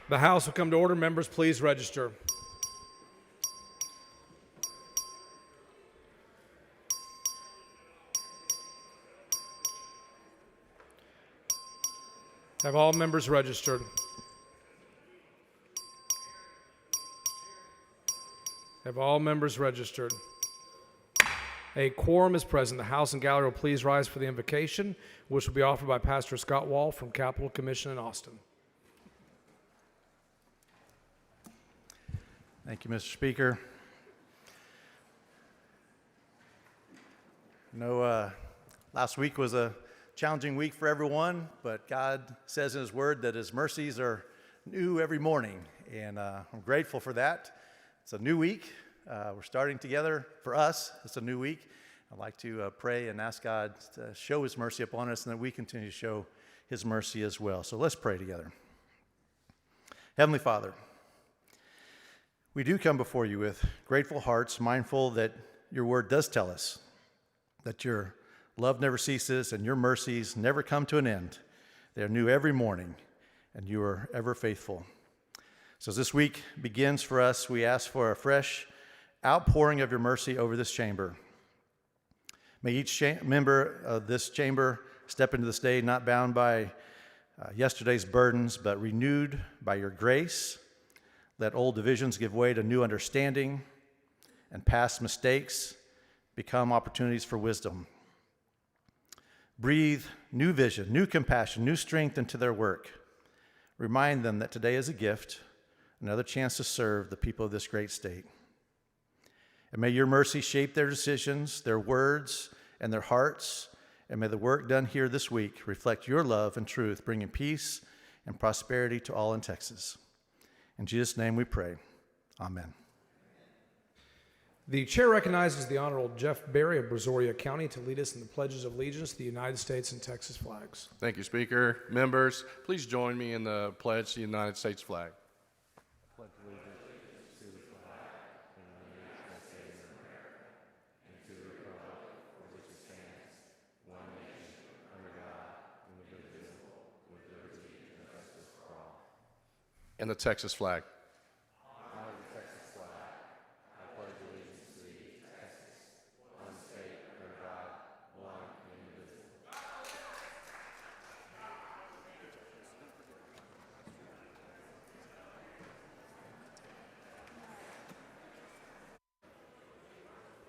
The House will come to order. Members, please register. Have all members registered? Have all members registered? A quorum is present. The House and gallery will please rise for the invocation, which will be offered by Pastor Scott Wall from Capitol Commission in Austin. Thank you, Mr. Speaker. Last week was a challenging week for everyone, but God says in His Word that His mercies are new every morning, and I'm grateful for that. It's a new week. We're starting together. For us, it's a new week. I'd like to pray and ask God to show His mercy upon us and that we continue to show His mercy as well. So let's pray together. Heavenly Father, we do come before you with grateful hearts, mindful that your word does tell us that your love never ceases and your mercies never come to an end. They are new every morning, and you are ever faithful. So as this week begins for us, we ask for a fresh outpouring of your mercy over this chamber. May each member of this chamber step into this day not bound by yesterday's burdens, but renewed by your grace. Let old divisions give way to new understanding, and past mistakes become opportunities for wisdom. Breathe new vision, new compassion, new strength into their work. Remind them that today is a gift, another chance to serve the people of this great state. And may your mercy shape their decisions, their words, and their hearts, and may the work done here this week reflect your love and truth, bringing peace and prosperity to all in Texas. In Jesus' name we pray. Amen. The chair recognizes the Honorable Jeff Berry of Brazoria County to lead us in the pledges of allegiance to the United States and Texas flags. Thank you, Speaker. Members, please join me in the pledge to the United States flag. Pledge allegiance to the flag of the United States of America and to the republic for which it stands, one nation, under God, indivisible, with liberty and justice for all. And the Texas flag.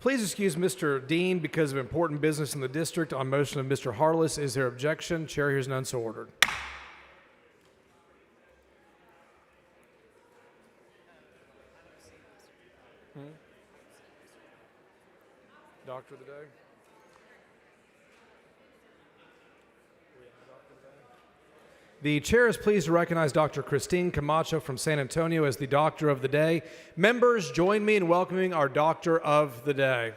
Please excuse Mr. Dean because of important business in the district. On motion of Mr. Harless, is there objection? Chair hears none, so ordered. Doctor of the day. The chair is pleased to recognize Dr. Christine Camacho from San Antonio as the Doctor of the Day. Members, join me in welcoming our Doctor of the Day.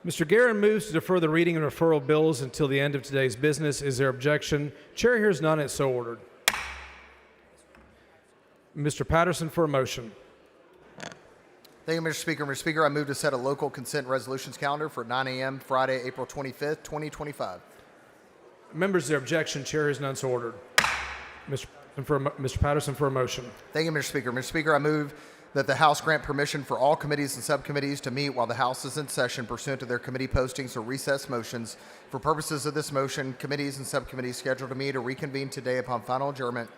Mr. Guerin moves to defer the reading and referral of bills until the end of today's business. Is there objection? Chair hears none. It's so ordered. Mr. Patterson for a motion. Thank you, Mr. Speaker. Mr. Speaker, I move to set a local consent resolutions calendar for 9 a.m. Friday, April 25th, 2025. Members, is there objection? Chair hears none. So ordered. Mr. Patterson for a motion. Thank you, Mr. Speaker. Mr. Speaker, I move that the House grant permission for all committees and subcommittees to meet while the House is in session pursuant to their committee postings or recess motions. For purposes of this motion, committees and subcommittees scheduled to meet or reconvene today upon final adjournment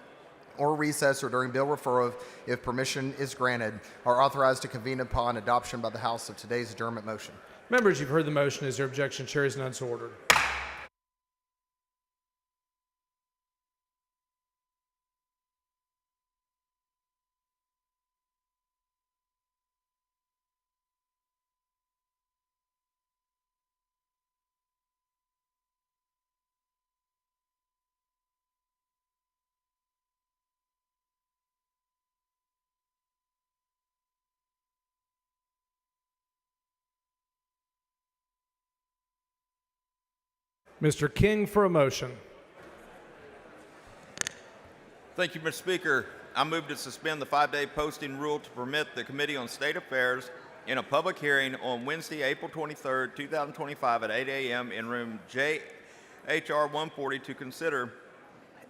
or recess or during bill referral, if permission is granted, are authorized to convene upon adoption by the House of today's adjournment motion. Members, you've heard the motion. Is there objection? Chair hears none. So ordered. Mr. King for a motion. Thank you, Mr. Speaker. I move to suspend the 5-day posting rule to permit the Committee on State Affairs in a public hearing on Wednesday, April 23rd, 2025 at 8 a.m. in room JHR 140 to consider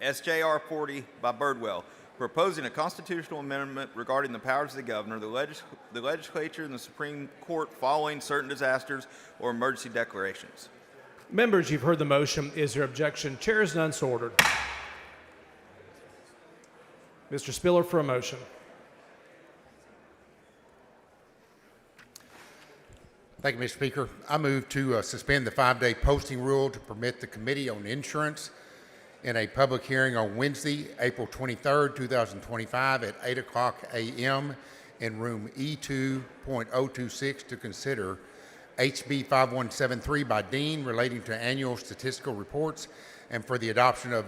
SJR 40 by Birdwell, proposing a constitutional amendment regarding the powers of the governor, the legislature, and the Supreme Court following certain disasters or emergency declarations. Members, you've heard the motion. Is there objection? Chair is none. So ordered. Mr. Spiller for a motion. Thank you, Mr. Speaker. I move to suspend the 5-day posting rule to permit the Committee on Insurance in a public hearing on Wednesday, April 23rd, 2025 at 8 o'clock a.m. in room E2.026 to consider HB 5173 by Dean relating to annual statistical reports and for the adoption of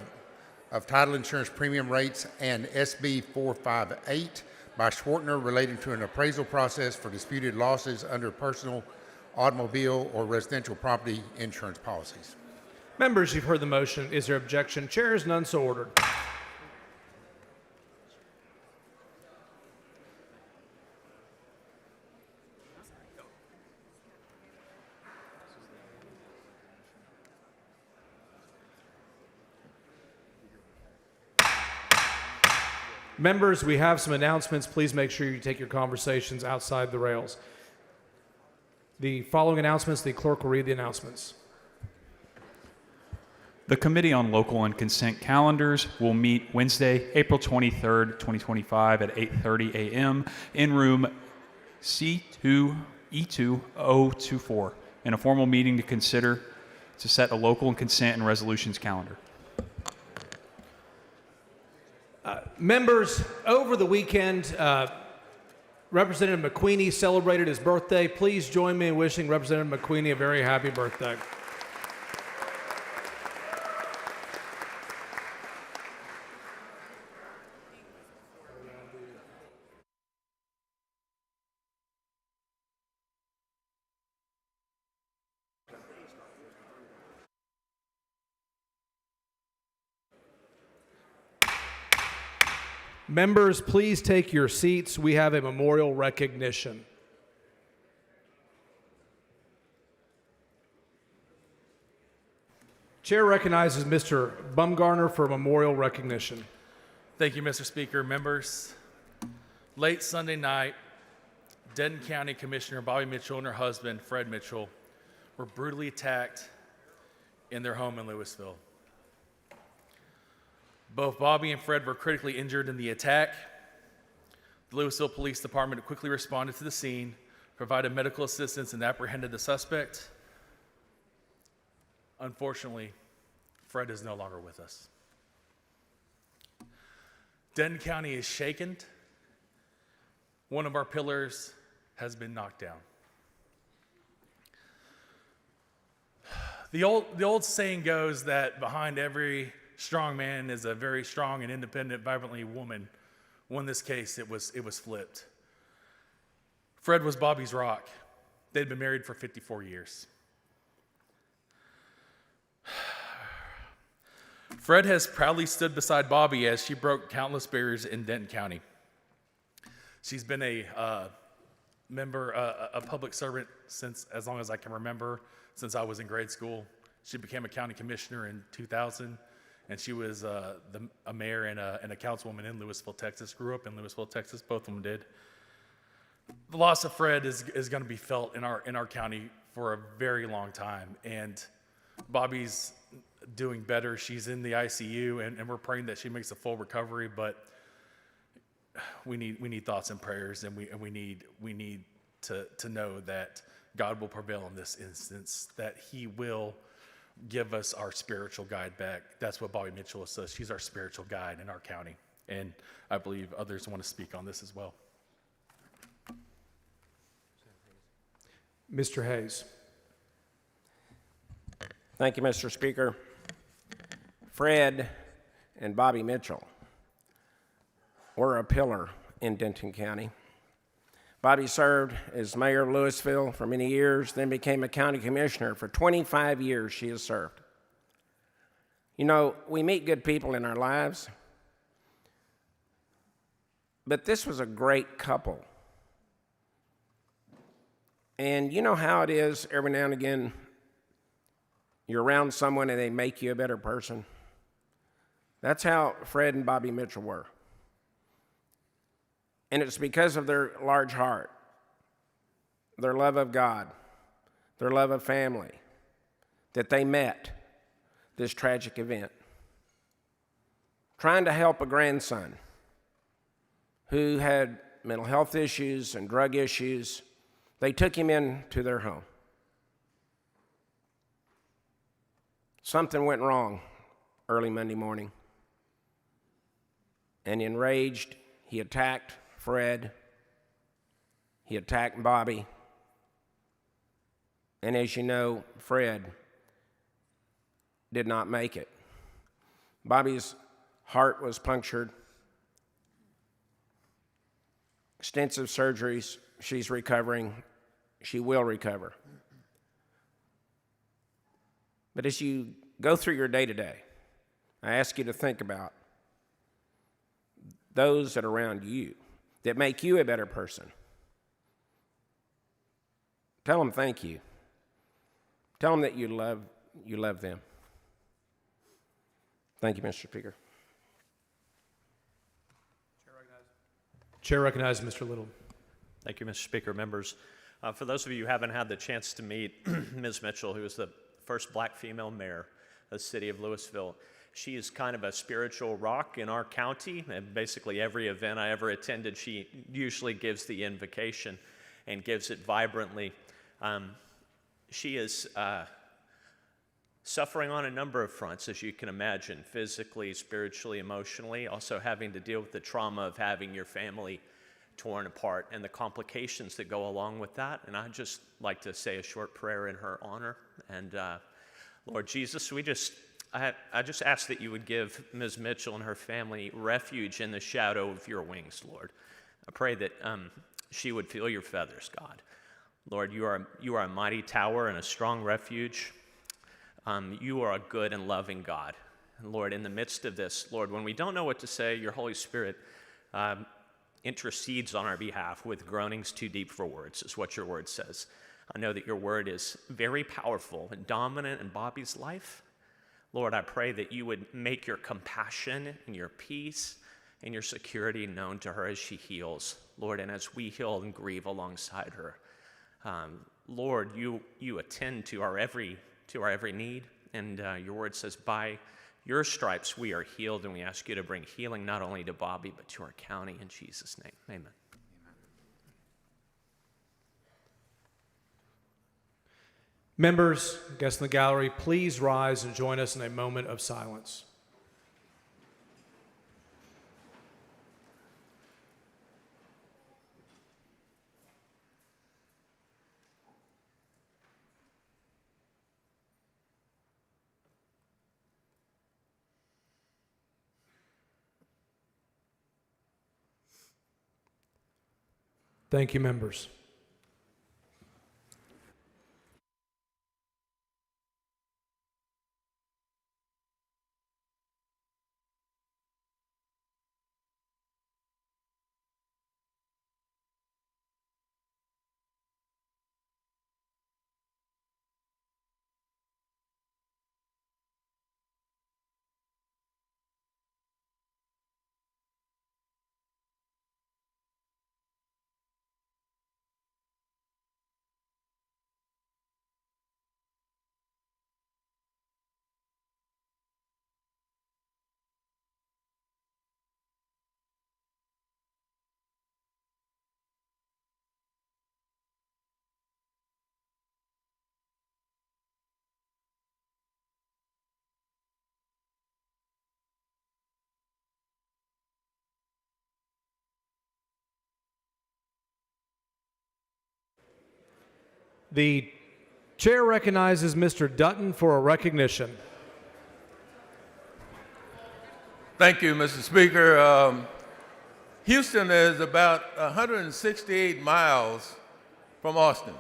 title insurance premium rates, and SB 458 by Schwartner relating to an appraisal process for disputed losses under personal, automobile, or residential property insurance policies. Members, you've heard the motion. Is there objection? Chair is none. So ordered. Members, we have some announcements. Please make sure you take your conversations outside the rails. The following announcements, the clerk will read the announcements. The Committee on Local and Consent Calendars will meet Wednesday, April 23rd, 2025 at 8:30 a.m. in room C2E2024 in a formal meeting to set a local and consent and resolutions calendar. Members, over the weekend, Representative McQueenie celebrated his birthday. Please join me in wishing Representative McQueenie a very happy birthday. Members, please take your seats. We have a memorial recognition. Chair recognizes Mr. Bumgarner for memorial recognition. Thank you, Mr. Speaker. Members, late Sunday night, Denton County Commissioner Bobby Mitchell and her husband, Fred Mitchell, were brutally attacked in their home in Louisville. Both Bobby and Fred were critically injured in the attack. The Louisville Police Department quickly responded to the scene, provided medical assistance, and apprehended the suspect. Unfortunately, Fred is no longer with us. Denton County is shaken. One of our pillars has been knocked down. The old saying goes that behind every strong man is a very strong and independent, vibrantly woman. Well, in this case, it was flipped. Fred was Bobby's rock. They'd been married for 54 years. Fred has proudly stood beside Bobby as she broke countless barriers in Denton County. She's been a member, a public servant since as long as I can remember, since I was in grade school. She became a county commissioner in 2000, and she was a mayor and a councilwoman in Louisville, Texas. Grew up in Louisville, Texas. Both of them did. The loss of Fred is going to be felt in our county for a very long time, and Bobby's doing better. She's in the ICU, and we're praying that she makes a full recovery. But we need thoughts and prayers, and we need to know that God will prevail in this instance, that He will give us our spiritual guide back. That's what Bobby Mitchell says. She's our spiritual guide in our county, and I believe others want to speak on this as well. Mr. Hayes. Thank you, Mr. Speaker. Fred and Bobby Mitchell were a pillar in Denton County. Bobby served as mayor of Louisville for many years, then became a county commissioner. For 25 years, she has served. You know, we meet good people in our lives, but this was a great couple. And you know how it is every now and again, you're around someone and they make you a better person. That's how Fred and Bobby Mitchell were. And it's because of their large heart, their love of God, their love of family, that they met this tragic event. Trying to help a grandson who had mental health issues and drug issues, they took him into their home. Something went wrong early Monday morning. And enraged, he attacked Fred. He attacked Bobby. And as you know, Fred did not make it. Bobby's heart was punctured. Extensive surgeries. She's recovering. She will recover. But as you go through your day-to-day, I ask you to think about those that are around you that make you a better person. Tell them thank you. Tell them that you love them. Thank you, Mr. Speaker. Chair recognizes Mr. Little. Thank you, Mr. Speaker. Members, for those of you who haven't had the chance to meet Ms. Mitchell, who is the first black female mayor of the city of Louisville, she is kind of a spiritual rock in our county, and basically every event I ever attended, she usually gives the invocation and gives it vibrantly. She is suffering on a number of fronts, as you can imagine, physically, spiritually, emotionally, also having to deal with the trauma of having your family torn apart and the complications that go along with that. And I'd just like to say a short prayer in her honor. And Lord Jesus, I just ask that you would give Ms. Mitchell and her family refuge in the shadow of your wings, Lord. I pray that she would feel your feathers, God. Lord, you are a mighty tower and a strong refuge. You are a good and loving God. And Lord, in the midst of this, Lord, when we don't know what to say, your Holy Spirit intercedes on our behalf with groanings too deep for words, is what your word says. I know that your word is very powerful and dominant in Bobby's life. Lord, I pray that you would make your compassion and your peace and your security known to her as she heals, Lord, and as we heal and grieve alongside her. Lord, you attend to our every need, and your word says, by your stripes we are healed, and we ask you to bring healing not only to Bobby, but to our county, in Jesus' name. Amen. Members, guests in the gallery, please rise and join us in a moment of silence. Thank you, members. The chair recognizes Mr. Dutton for a recognition. Thank you, Mr. Speaker. Houston is about 168 miles from Austin.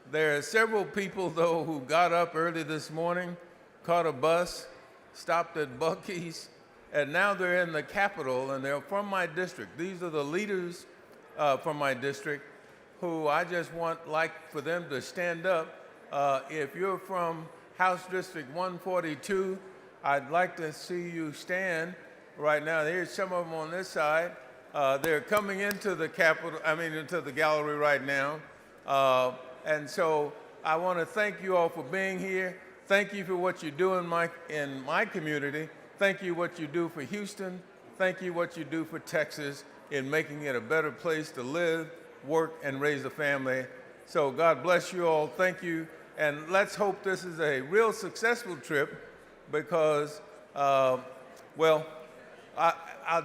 There are several people, though, who got up early this morning, caught a bus, stopped at Buc-ee's, and now they're in the Capitol, and they're from my district. These are the leaders from my district who I just want for them to stand up. If you're from House District 142, I'd like to see you stand right now. Here's some of them on this side. They're coming into the into the gallery right now. And so I want to thank you all for being here. Thank you for what you do in my community. Thank you what you do for Houston. Thank you what you do for Texas in making it a better place to live, work, and raise a family. So God bless you all. Thank you. And let's hope this is a real successful trip because, I'll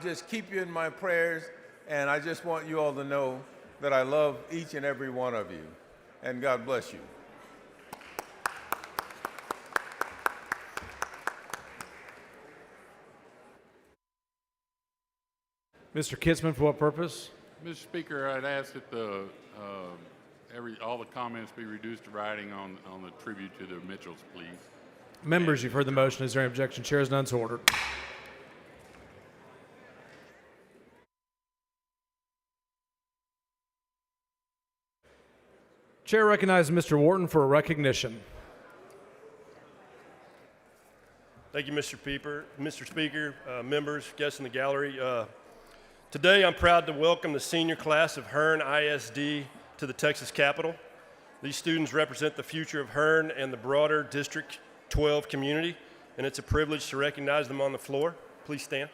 just keep you in my prayers, and I just want you all to know that I love each and every one of you. And God bless you. Mr. Kitzman, for what purpose? Mr. Speaker, I'd ask that all the comments be reduced to writing on the tribute to the Mitchells, please. Members, you've heard the motion. Is there any objection? Chair is none, so ordered. Chair recognizes Mr. Wharton for a recognition. Thank you, Mr. Speaker, members, guests in the gallery. Today, I'm proud to welcome the senior class of Hearn ISD to the Texas Capitol. These students represent the future of Hearn and the broader District 12 community, and it's a privilege to recognize them on the floor. Please stand.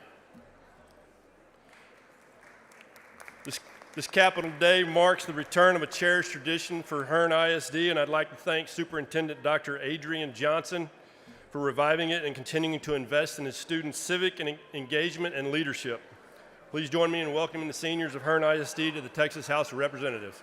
This Capitol Day marks the return of a cherished tradition for Hearn ISD, and I'd like to thank Superintendent Dr. Adrian Johnson for reviving it and continuing to invest in his students' civic engagement and leadership. Please join me in welcoming the seniors of Hearn ISD to the Texas House of Representatives.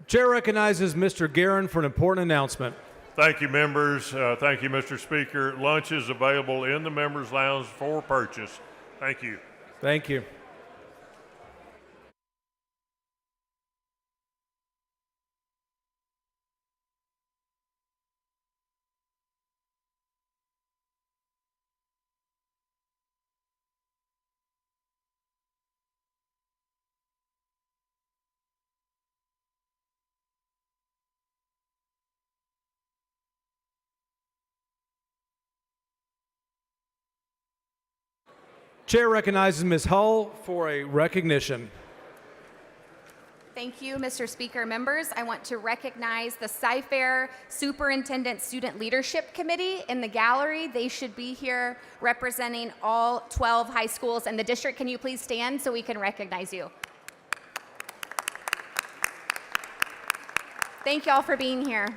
Chair recognizes Mr. Guerin for an important announcement. Thank you, members. Thank you, Mr. Speaker. Lunch is available in the members' lounge for purchase. Thank you. Thank you. Chair recognizes Ms. Hull for a recognition. Thank you, Mr. Speaker. Members, I want to recognize the Cy-Fair Superintendent Student Leadership Committee in the gallery. They should be here representing all 12 high schools in the district. Can you please stand so we can recognize you? Thank you all for being here.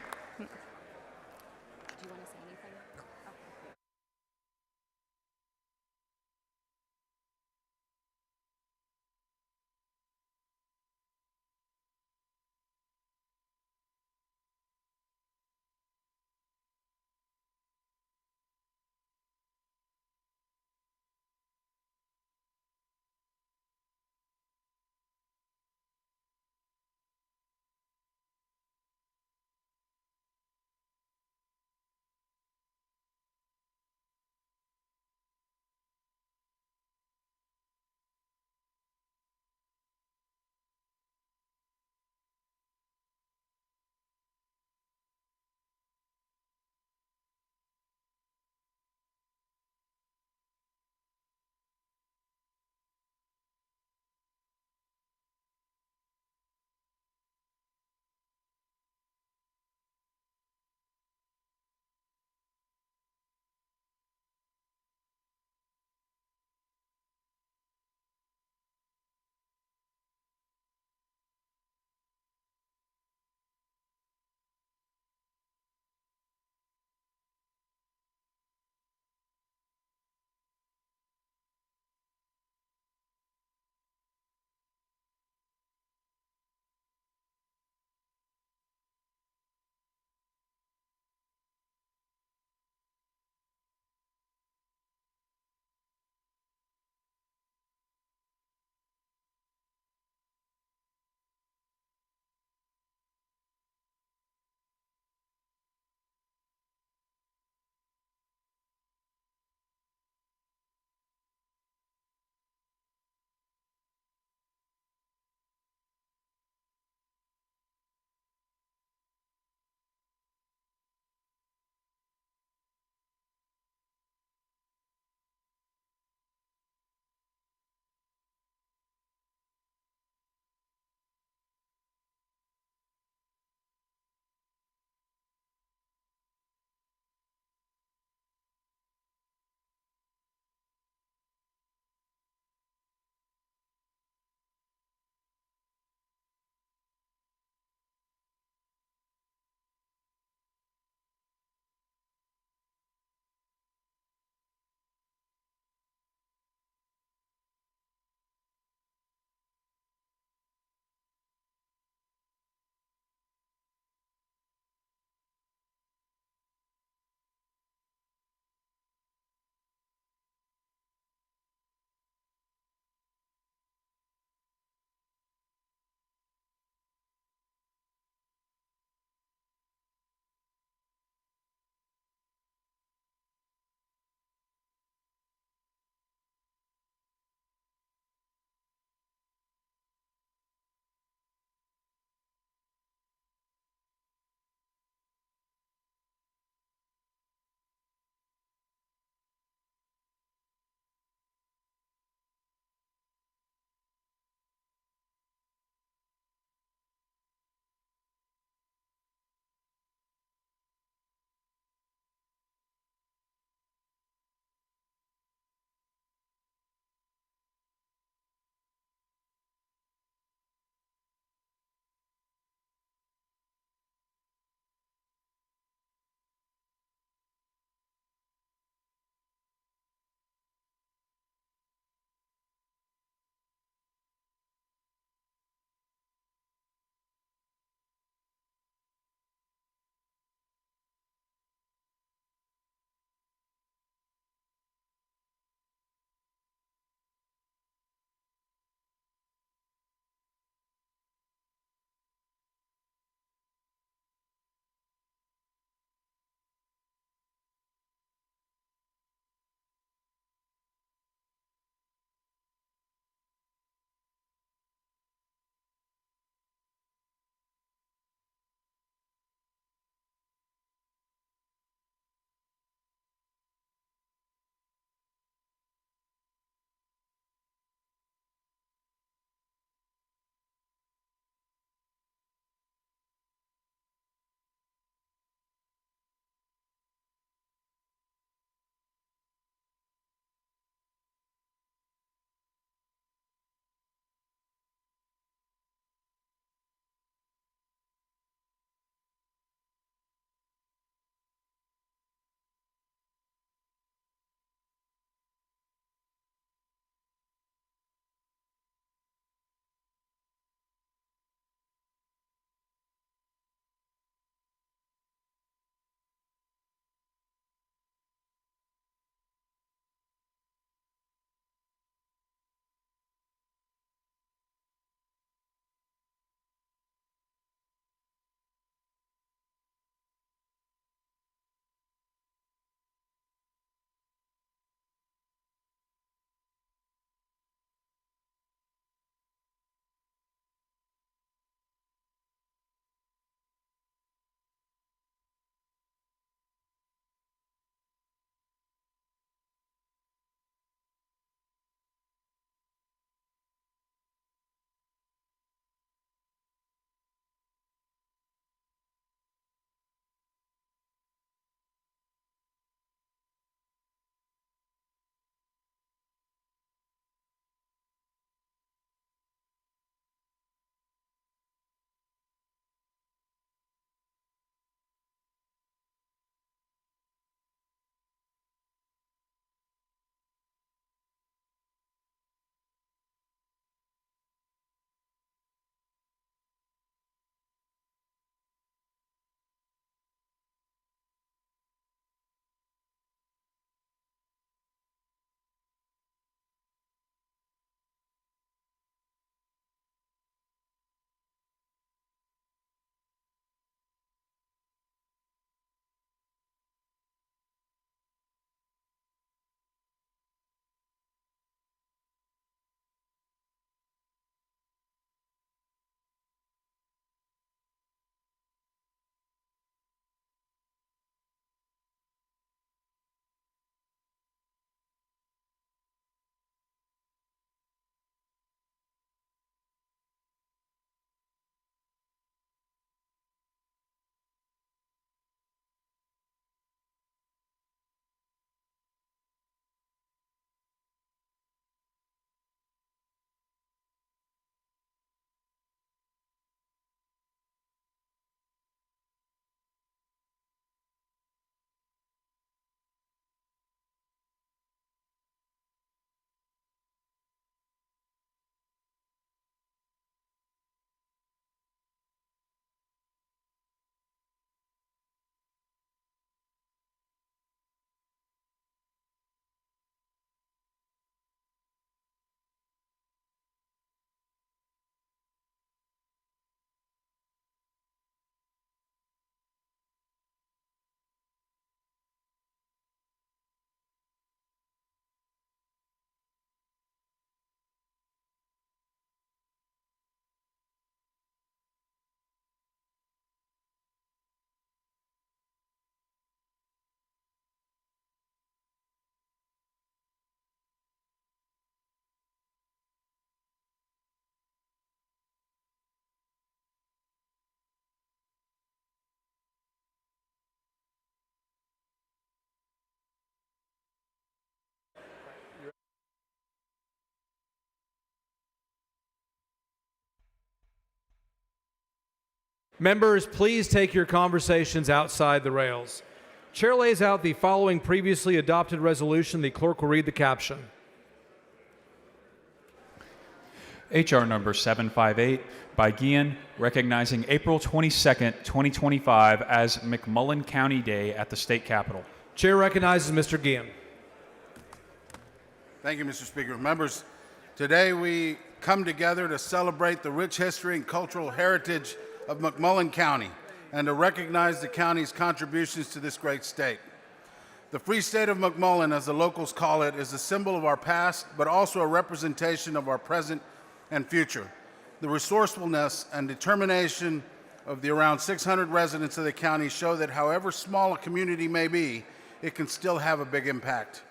Members, please take your conversations outside the rails. Chair lays out the following previously adopted resolution. The clerk will read the caption. HR number 758 by Guillen, recognizing April 22nd, 2025 as McMullen County Day at the state capitol. Chair recognizes Mr. Guillen. Thank you, Mr. Speaker. Members, today we come together to celebrate the rich history and cultural heritage of McMullen County and to recognize the county's contributions to this great state. The Free State of McMullen, as the locals call it, is a symbol of our past, but also a representation of our present and future. The resourcefulness and determination of the around 600 residents of the county show that however small a community may be, it can still have a big impact.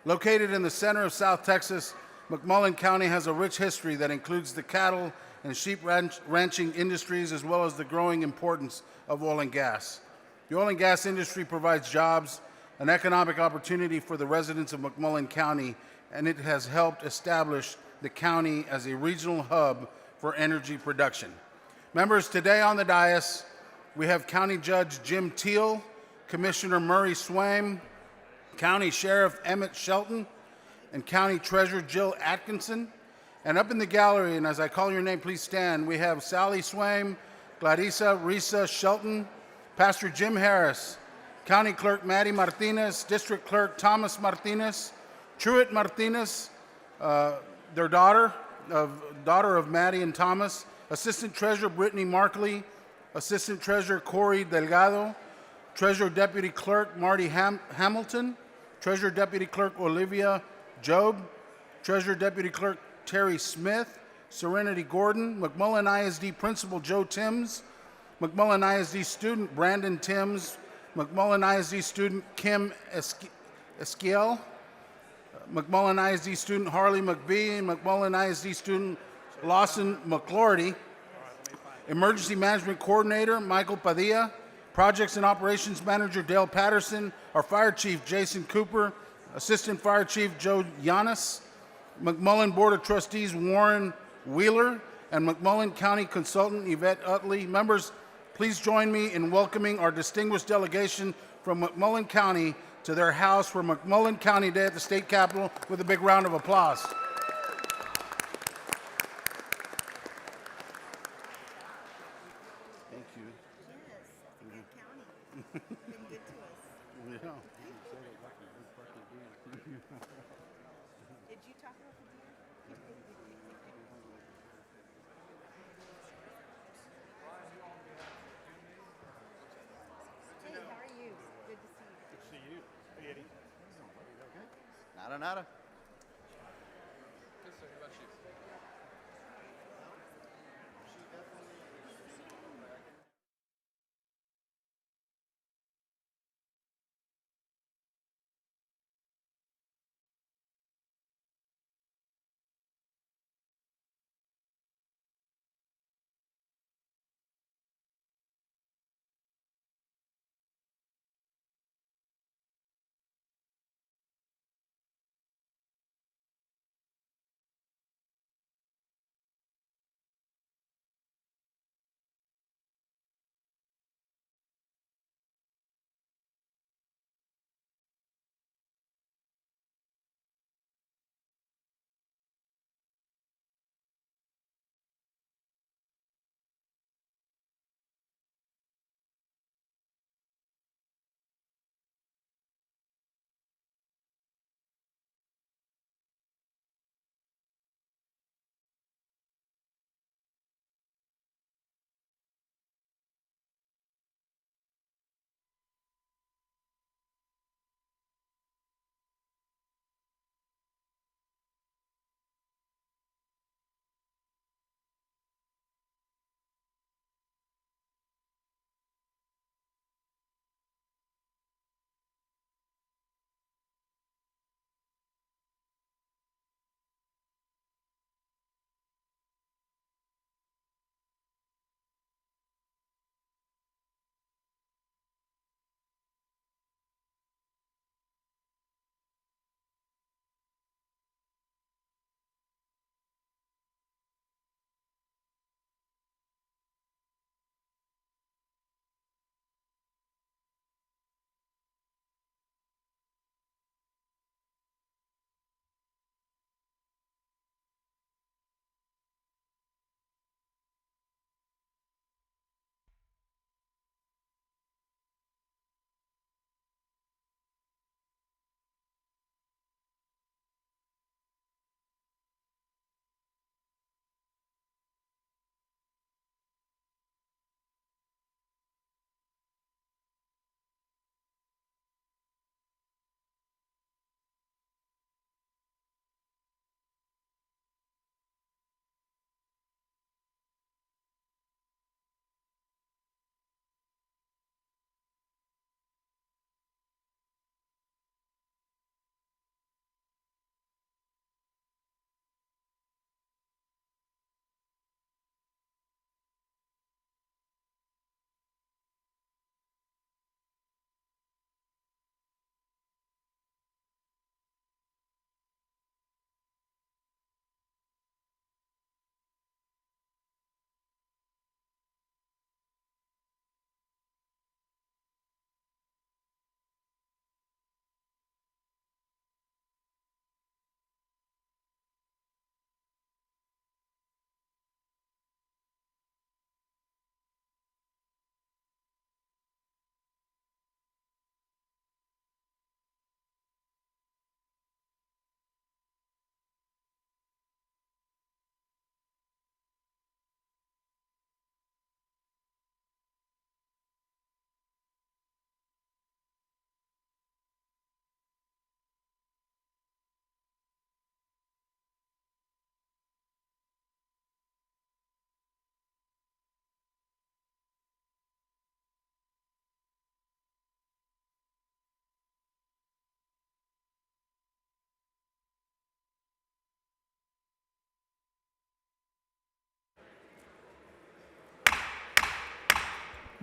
Located in the center of South Texas, McMullen County has a rich history that includes the cattle and sheep ranching industries, as well as the growing importance of oil and gas. The oil and gas industry provides jobs and economic opportunity for the residents of McMullen County, and it has helped establish the county as a regional hub for energy production. Members, today on the dais, we have County Judge Jim Teal, Commissioner Murray Swaim, County Sheriff Emmett Shelton, and County Treasurer Jill Atkinson. And up in the gallery, and as I call your name, please stand, we have Sally Swaim, Clarissa Risa Shelton, Pastor Jim Harris, County Clerk Maddie Martinez, District Clerk Thomas Martinez, Truett Martinez, their daughter of Maddie and Thomas, Assistant Treasurer Brittany Markley, Assistant Treasurer Corey Delgado, Treasurer Deputy Clerk Marty Hamilton, Treasurer Deputy Clerk Olivia Job, Treasurer Deputy Clerk Terry Smith, Serenity Gordon, McMullen ISD Principal Joe Timms, McMullen ISD student Brandon Timms, McMullen ISD student Kim Esquiel, McMullen ISD student Harley McBee, and McMullen ISD student Lawson McClorty, Emergency Management Coordinator Michael Padilla, Projects and Operations Manager Dale Patterson, our Fire Chief Jason Cooper, Assistant Fire Chief Joe Yanis, McMullen Board of Trustees Warren Wheeler, and McMullen County Consultant Yvette Utley. Members, please join me in welcoming our distinguished delegation from McMullen County to their house for McMullen County Day at the State Capitol with a big round of applause. Thank you. Did you talk about the deer? Hey, how are you? Good to see you. Good to see you. Hey, Eddie. Nada, nada.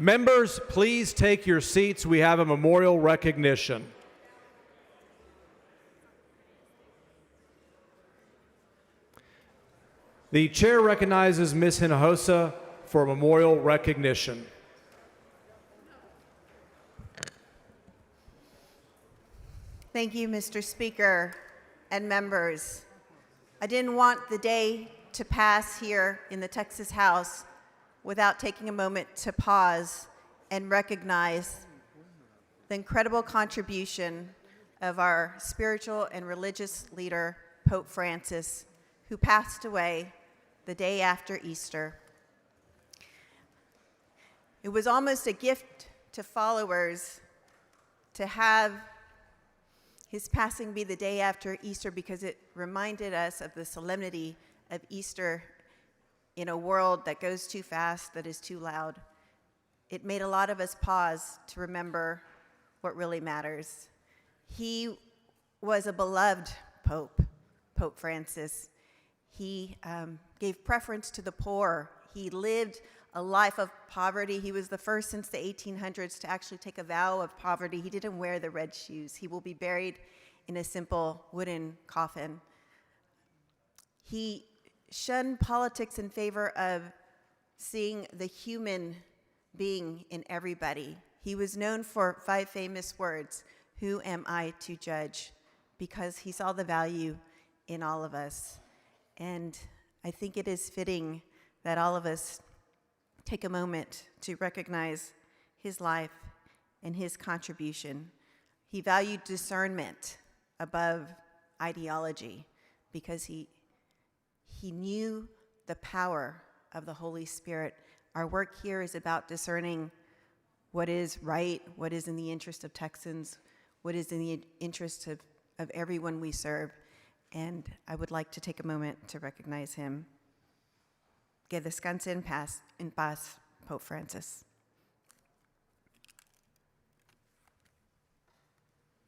Members, please take your seats. We have a memorial recognition. The chair recognizes Ms. Hinojosa for memorial recognition. Thank you, Mr. Speaker and members. I didn't want the day to pass here in the Texas House without taking a moment to pause and recognize the incredible contribution of our spiritual and religious leader, Pope Francis, who passed away the day after Easter. It was almost a gift to followers to have his passing be the day after Easter because it reminded us of the solemnity of Easter in a world that goes too fast, that is too loud. It made a lot of us pause to remember what really matters. He was a beloved Pope, Pope Francis. He gave preference to the poor. He lived a life of poverty. He was the first since the 1800s to actually take a vow of poverty. He didn't wear the red shoes. He will be buried in a simple wooden coffin. He shunned politics in favor of seeing the human being in everybody. He was known for 5 famous words, "Who am I to judge?" because he saw the value in all of us. And I think it is fitting that all of us take a moment to recognize his life and his contribution. He valued discernment above ideology because he knew the power of the Holy Spirit. Our work here is about discerning what is right, what is in the interest of Texans, what is in the interest of everyone we serve. And I would like to take a moment to recognize him. Que descanse en paz, Pope Francis.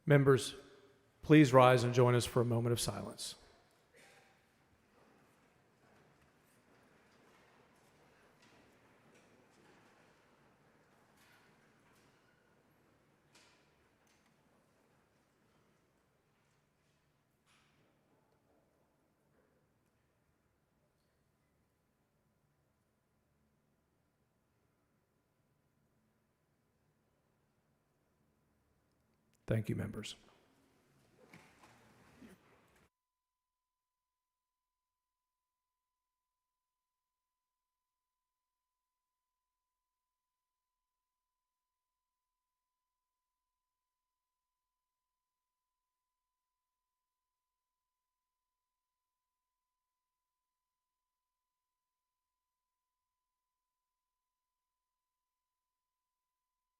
Members, please rise and join us for a moment of silence. Thank you, members.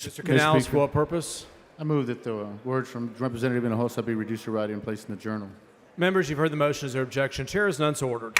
Mr. Canals, for what purpose? I move that the words from Representative Hinojosa be reduced to writing and placed in the journal. Members, you've heard the motion. Is there objection? Chair is none, so ordered.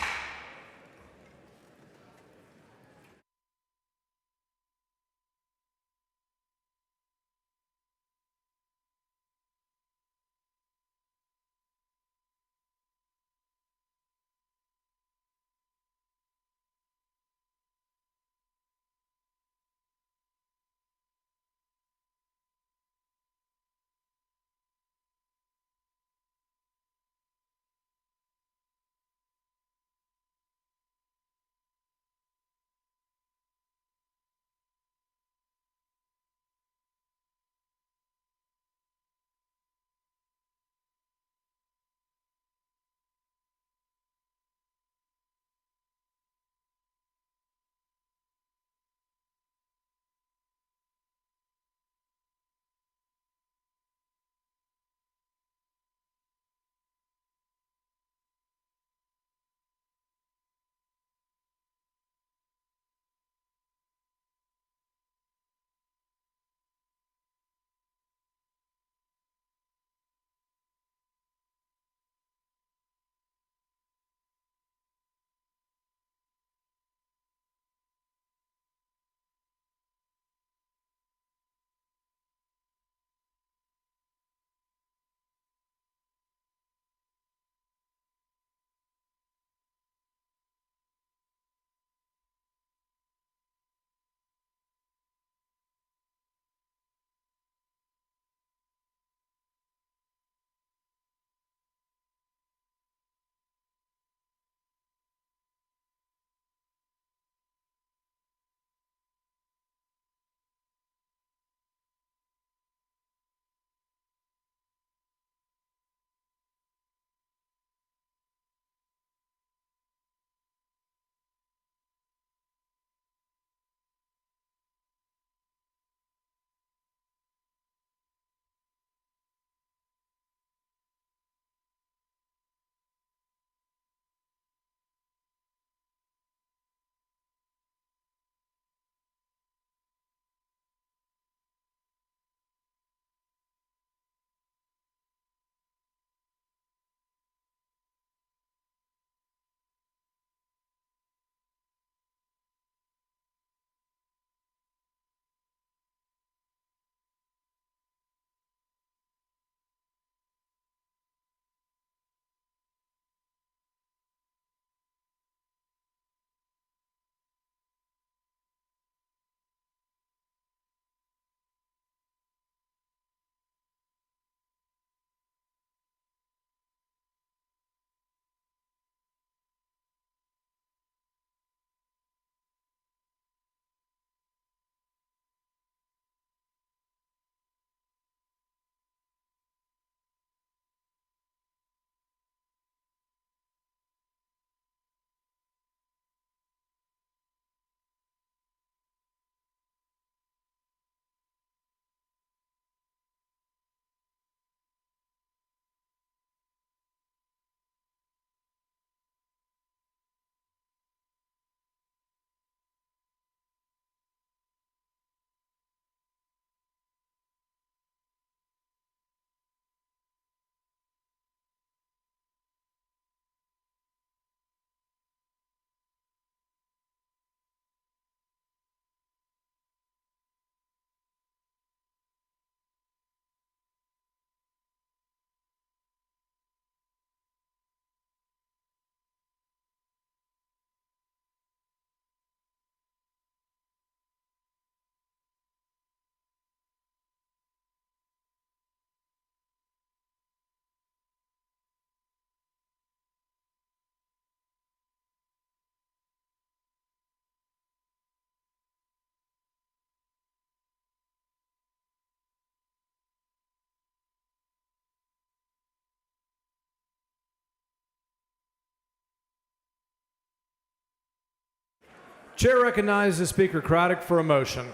Chair recognizes Speaker Craddock for a motion.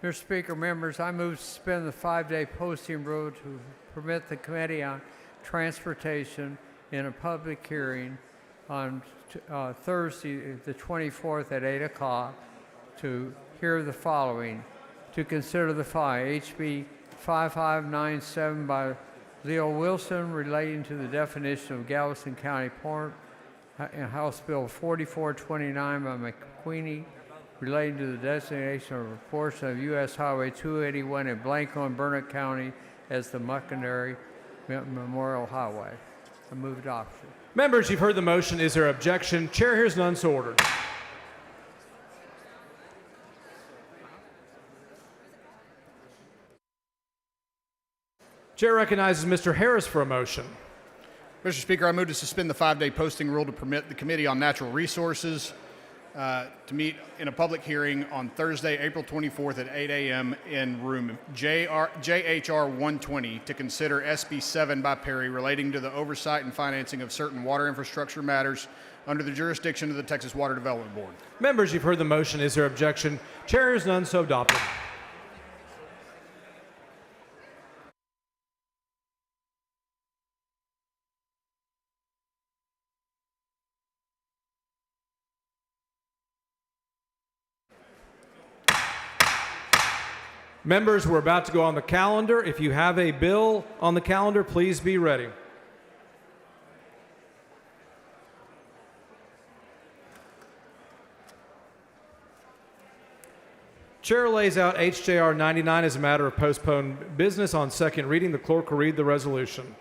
Mr. Speaker, members, I move to suspend the 5-day posting rule to permit the Committee on Transportation in a public hearing on Thursday, the 24th at 8 o'clock to hear the following. To consider the following: HB 5597 by Leo Wilson relating to the definition of Galveston County Port, and House Bill 4429 by McQueenie relating to the designation of a portion of U.S. Highway 281 in Blanco and Burnett County as the Montgomery Memorial Highway. I move adoption. Members, you've heard the motion. Is there objection? Chair hears none, so ordered. Chair recognizes Mr. Harris for a motion. Mr. Speaker, I move to suspend the 5-day posting rule to permit the Committee on Natural Resources to meet in a public hearing on Thursday, April 24th at 8 a.m. in room JHR 120 to consider SB 7 by Perry relating to the oversight and financing of certain water infrastructure matters under the jurisdiction of the Texas Water Development Board. Members, you've heard the motion. Is there objection? Chair hears none, so adopted. Members, we're about to go on the calendar. If you have a bill on the calendar, please be ready. Chair lays out HJR 99 as a matter of postponed business on second reading. The clerk will read the resolution.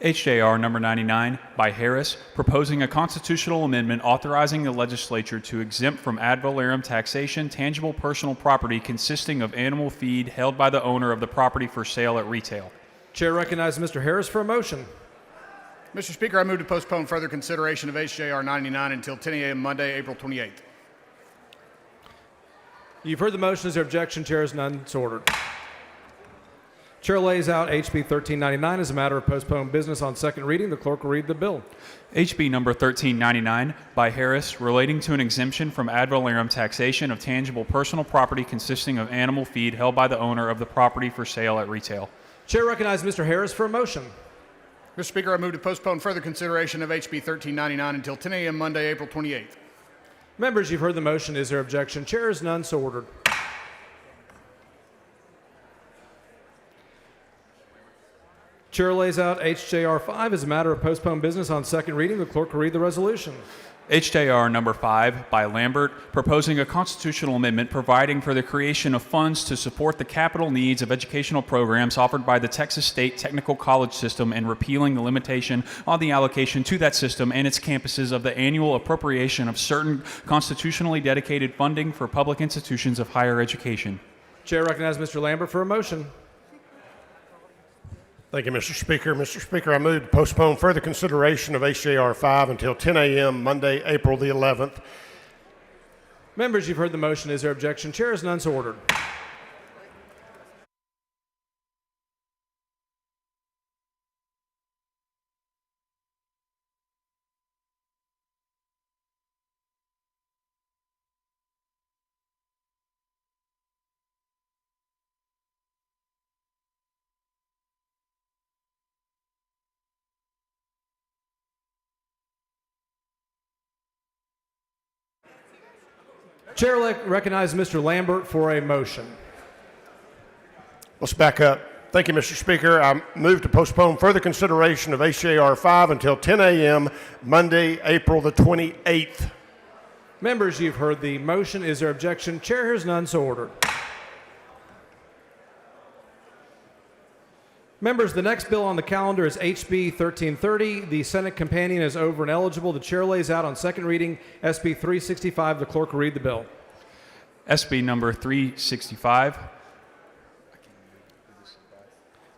HJR number 99 by Harris, proposing a constitutional amendment authorizing the legislature to exempt from ad valorem taxation tangible personal property consisting of animal feed held by the owner of the property for sale at retail. Chair recognizes Mr. Harris for a motion. Mr. Speaker, I move to postpone further consideration of HJR 99 until 10 a.m. Monday, April 28th. You've heard the motion. Is there objection? Chair is none. It's ordered. Chair lays out HB 1399 as a matter of postponed business on second reading. The clerk will read the bill. HB number 1399 by Harris, relating to an exemption from ad valorem taxation of tangible personal property consisting of animal feed held by the owner of the property for sale at retail. Chair recognizes Mr. Harris for a motion. Mr. Speaker, I move to postpone further consideration of HB 1399 until 10 a.m. Monday, April 28th. Members, you've heard the motion. Is there objection? Chair is none, so ordered. Chair lays out HJR 5 as a matter of postponed business on second reading. The clerk will read the resolution. HJR number 5 by Lambert, proposing a constitutional amendment providing for the creation of funds to support the capital needs of educational programs offered by the Texas State Technical College System and repealing the limitation on the allocation to that system and its campuses of the annual appropriation of certain constitutionally dedicated funding for public institutions of higher education. Chair recognizes Mr. Lambert for a motion. Thank you, Mr. Speaker. Mr. Speaker, I move to postpone further consideration of HJR 5 until 10 a.m. Monday, April the 11th. Members, you've heard the motion. Is there objection? Chair is none, so ordered. Chair recognizes Mr. Lambert for a motion. Let's back up. Thank you, Mr. Speaker. I move to postpone further consideration of HJR 5 until 10 a.m. Monday, April the 28th. Members, you've heard the motion. Is there objection? Chair hears none, so ordered. Members, the next bill on the calendar is HB 1330. The Senate companion is over and eligible. The chair lays out on second reading SB 365. The clerk will read the bill. SB number 365.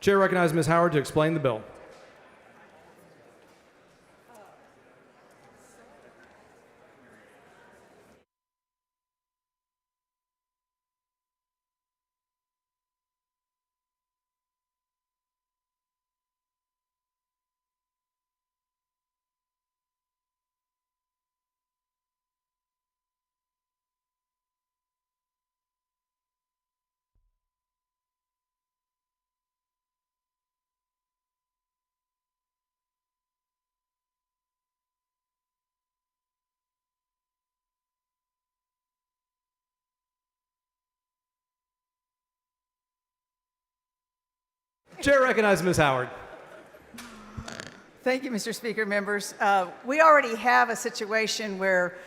Chair recognizes Ms. Howard to explain the bill. Chair recognizes Ms. Howard. Thank you, Mr. Speaker, members. We already have a situation where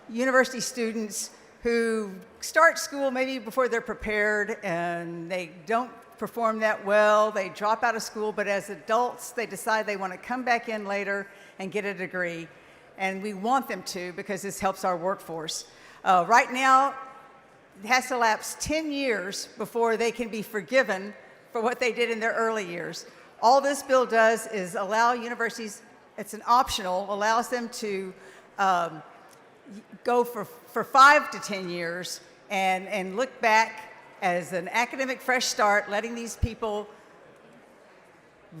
university students who start school maybe before they're prepared and they don't perform that well, they drop out of school, but as adults, they decide they want to come back in later and get a degree. And we want them to because this helps our workforce. Right now, it has to lapse 10 years before they can be forgiven for what they did in their early years. All this bill does is allow universities, it's an optional, allows them to go for 5 to 10 years and look back as an academic fresh start, letting these people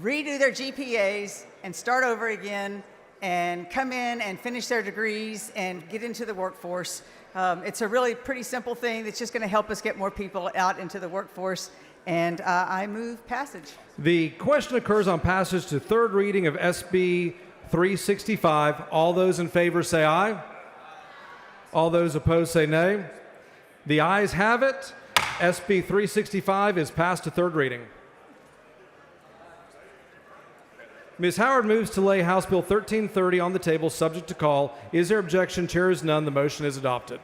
redo their GPAs and start over again and come in and finish their degrees and get into the workforce. It's a really pretty simple thing that's just going to help us get more people out into the workforce, and I move passage. The question occurs on passage to third reading of SB 365. All those in favor say aye. All those opposed say nay. The ayes have it. SB 365 is passed to third reading. Ms. Howard moves to lay House Bill 1330 on the table, subject to call. Is there objection? Chair is none. The motion is adopted.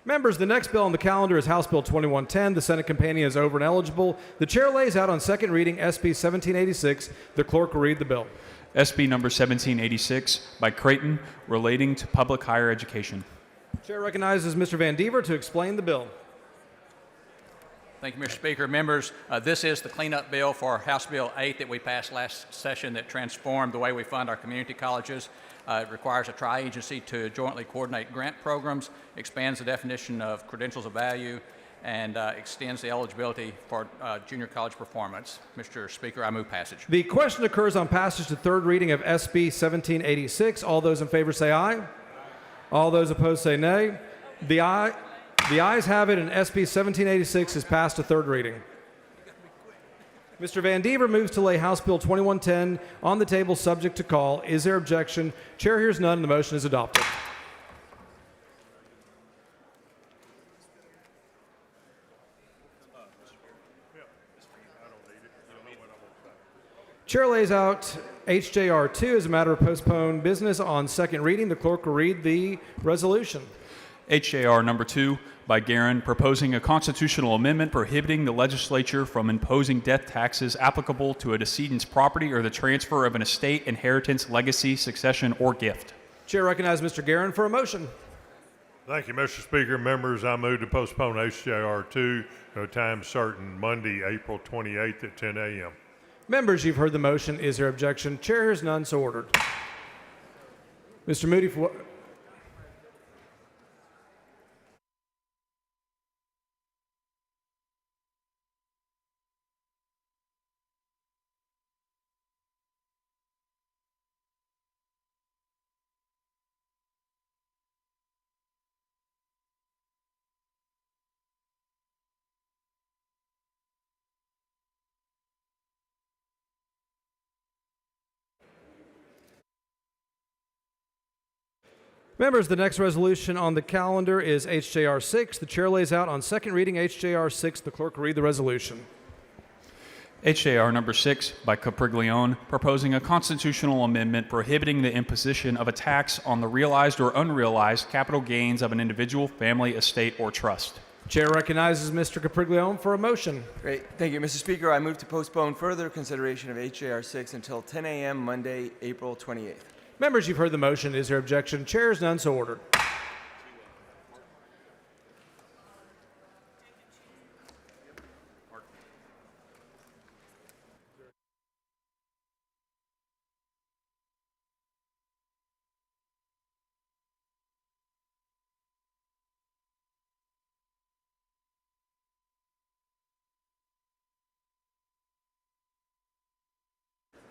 Members, the next bill on the calendar is House Bill 2110. The Senate companion is over and eligible. The chair lays out on second reading SB 1786. The clerk will read the bill. SB number 1786 by Creighton, relating to public higher education. Chair recognizes Mr. Van Dever to explain the bill. Thank you, Mr. Speaker. Members, this is the cleanup bill for House Bill 8 that we passed last session that transformed the way we fund our community colleges. It requires a tri-agency to jointly coordinate grant programs, expands the definition of credentials of value, and extends the eligibility for junior college performance. Mr. Speaker, I move passage. The question occurs on passage to third reading of SB 1786. All those in favor say aye. All those opposed say nay. The ayes have it, and SB 1786 is passed to third reading. Mr. Van Dever moves to lay House Bill 2110 on the table, subject to call. Is there objection? Chair hears none, and the motion is adopted. Chair lays out HJR 2 as a matter of postponed business on second reading. The clerk will read the resolution. HJR number 2 by Guerin, proposing a constitutional amendment prohibiting the legislature from imposing death taxes applicable to a decedent's property or the transfer of an estate, inheritance, legacy, succession, or gift. Chair recognizes Mr. Guerin for a motion. Thank you, Mr. Speaker. Members, I move to postpone HJR 2 to a time certain, Monday, April 28th at 10 a.m. Members, you've heard the motion. Is there objection? Chair hears none, so ordered. Mr. Moody, for what? Members, the next resolution on the calendar is HJR 6. The chair lays out on second reading HJR 6. The clerk will read the resolution. HJR number 6 by Capriglione, proposing a constitutional amendment prohibiting the imposition of a tax on the realized or unrealized capital gains of an individual, family, estate, or trust. Chair recognizes Mr. Capriglione for a motion. Great. Thank you, Mr. Speaker. I move to postpone further consideration of HJR 6 until 10 a.m. Monday, April 28th. Members, you've heard the motion. Is there objection? Chair is none, so ordered.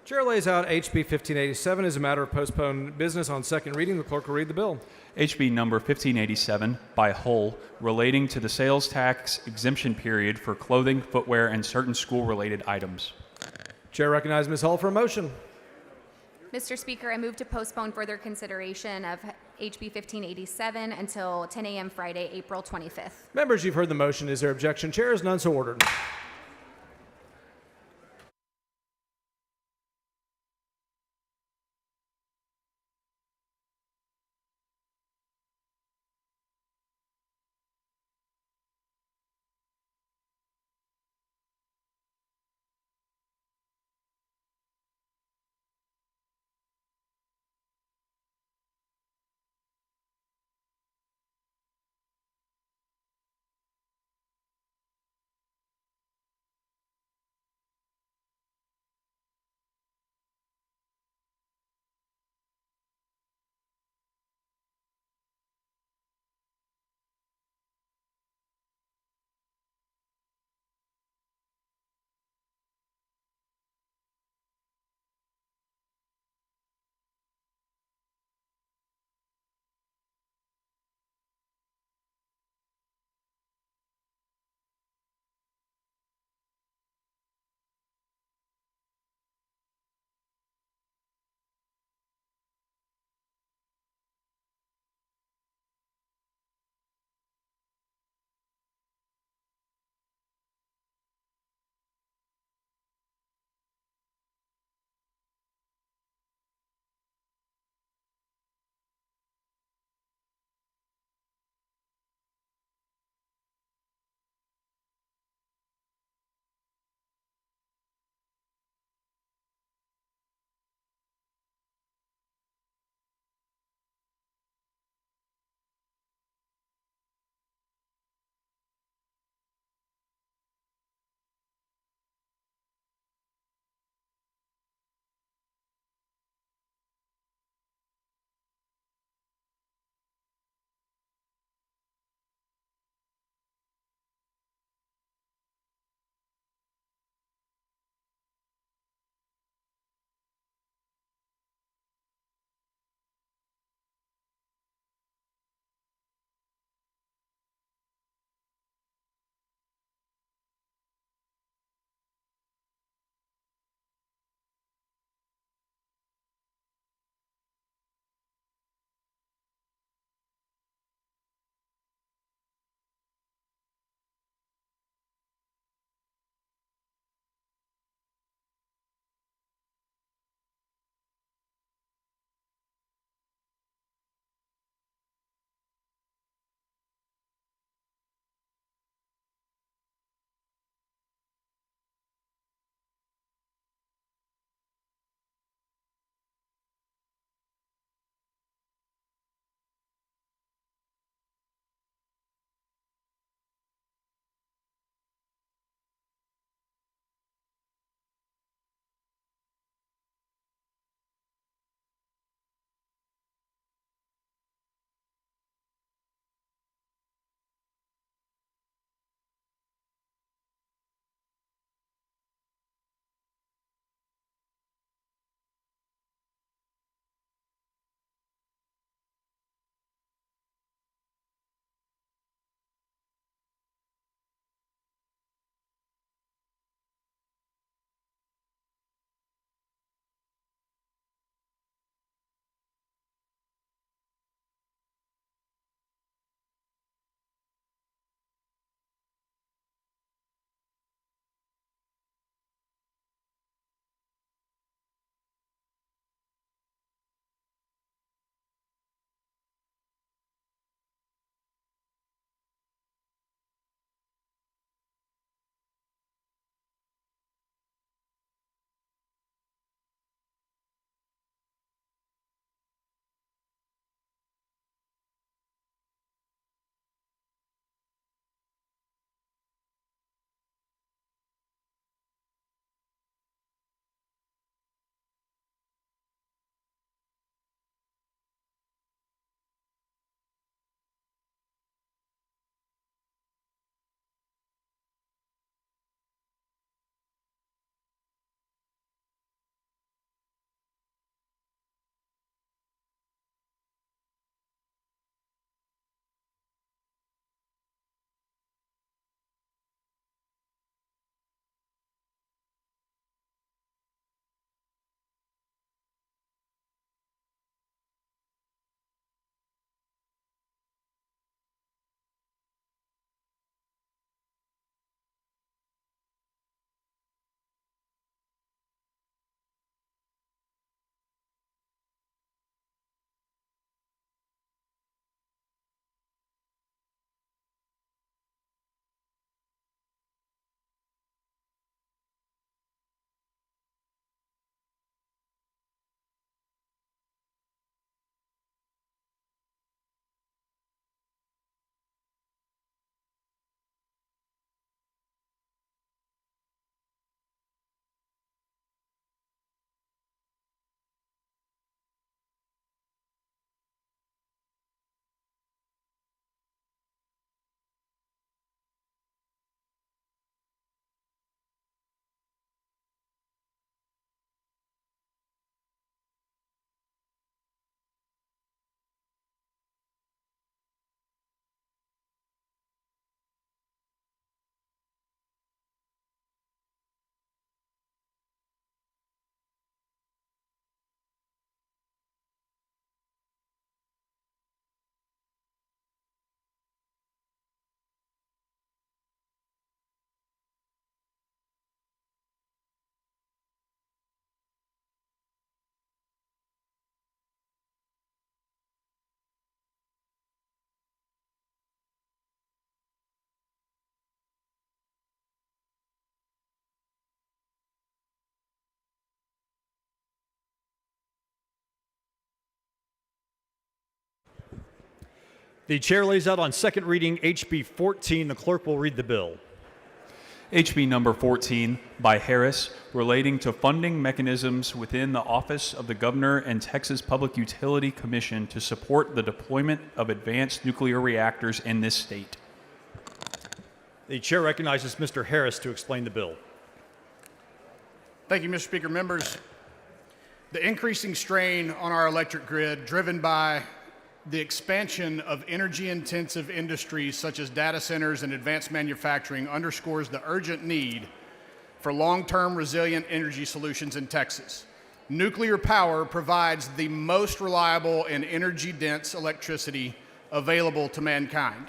Chair lays out HB 1587 as a matter of postponed business on second reading. The clerk will read the bill. HB number 1587 by whole, relating to the sales tax exemption period for clothing, footwear, and certain school-related items. Chair recognizes Ms. Hull for a motion. Mr. Speaker, I move to postpone further consideration of HB 1587 until 10 a.m. Friday, April 25th. Members, you've heard the motion. Is there objection? Chair is none so ordered. The chair lays out on second reading HB 14. The clerk will read the bill. HB number 14 by Harris, relating to funding mechanisms within the Office of the Governor and Texas Public Utility Commission to support the deployment of advanced nuclear reactors in this state. The chair recognizes Mr. Harris to explain the bill. Thank you, Mr. Speaker. Members, the increasing strain on our electric grid, driven by the expansion of energy-intensive industries such as data centers and advanced manufacturing, underscores the urgent need for long-term resilient energy solutions in Texas. Nuclear power provides the most reliable and energy-dense electricity available to mankind.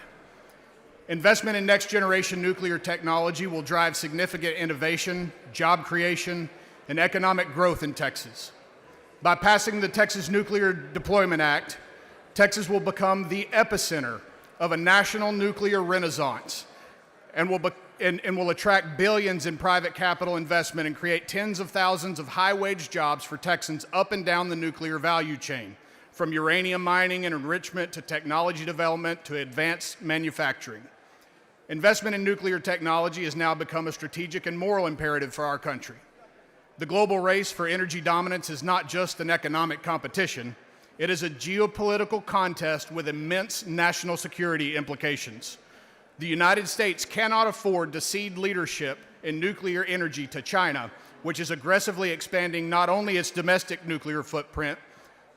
Investment in next-generation nuclear technology will drive significant innovation, job creation, and economic growth in Texas. By passing the Texas Nuclear Deployment Act, Texas will become the epicenter of a national nuclear renaissance and will attract billions in private capital investment and create tens of thousands of high-wage jobs for Texans up and down the nuclear value chain, from uranium mining and enrichment to technology development to advanced manufacturing. Investment in nuclear technology has now become a strategic and moral imperative for our country. The global race for energy dominance is not just an economic competition. It is a geopolitical contest with immense national security implications. The United States cannot afford to cede leadership in nuclear energy to China, which is aggressively expanding not only its domestic nuclear footprint,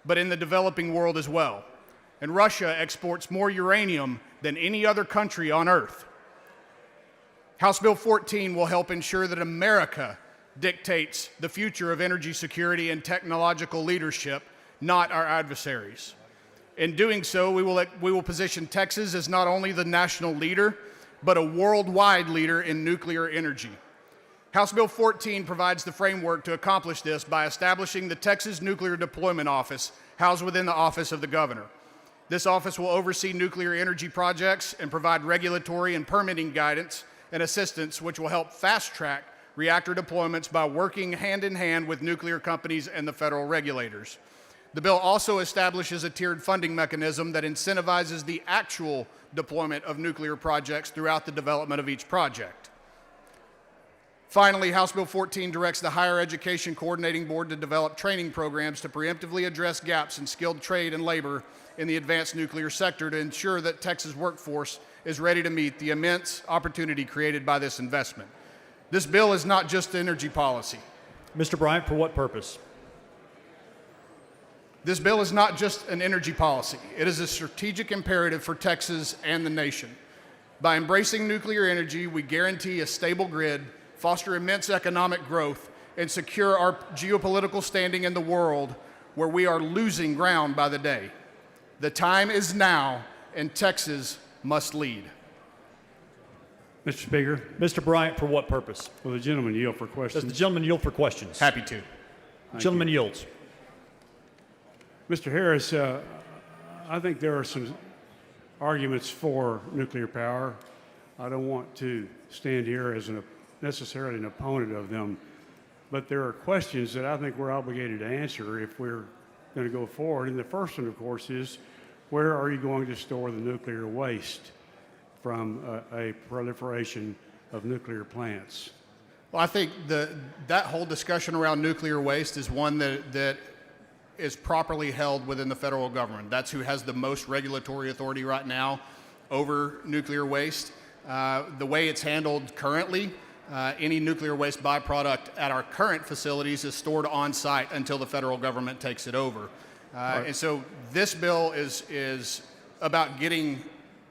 but in the developing world as well. And Russia exports more uranium than any other country on Earth. House Bill 14 will help ensure that America dictates the future of energy security and technological leadership, not our adversaries. In doing so, we will position Texas as not only the national leader, but a worldwide leader in nuclear energy. House Bill 14 provides the framework to accomplish this by establishing the Texas Nuclear Deployment Office, housed within the Office of the Governor. This office will oversee nuclear energy projects and provide regulatory and permitting guidance and assistance, which will help fast-track reactor deployments by working hand-in-hand with nuclear companies and the federal regulators. The bill also establishes a tiered funding mechanism that incentivizes the actual deployment of nuclear projects throughout the development of each project. Finally, House Bill 14 directs the Higher Education Coordinating Board to develop training programs to preemptively address gaps in skilled trade and labor in the advanced nuclear sector to ensure that Texas workforce is ready to meet the immense opportunity created by this investment. This bill is not just energy policy. Mr. Bryant, for what purpose? This bill is not just an energy policy. It is a strategic imperative for Texas and the nation. By embracing nuclear energy, we guarantee a stable grid, foster immense economic growth, and secure our geopolitical standing in the world where we are losing ground by the day. The time is now, and Texas must lead. Mr. Speaker. Mr. Bryant, for what purpose? Will the gentleman yield for questions? Does the gentleman yield for questions? Happy to. Gentleman yields. Mr. Harris, I think there are some arguments for nuclear power. I don't want to stand here as necessarily an opponent of them, but there are questions that I think we're obligated to answer if we're going to go forward. And the first one, of course, is where are you going to store the nuclear waste from a proliferation of nuclear plants? Well, I think that whole discussion around nuclear waste is one that is properly held within the federal government. That's who has the most regulatory authority right now over nuclear waste. The way it's handled currently, any nuclear waste byproduct at our current facilities is stored on site until the federal government takes it over. Right. And so this bill is about getting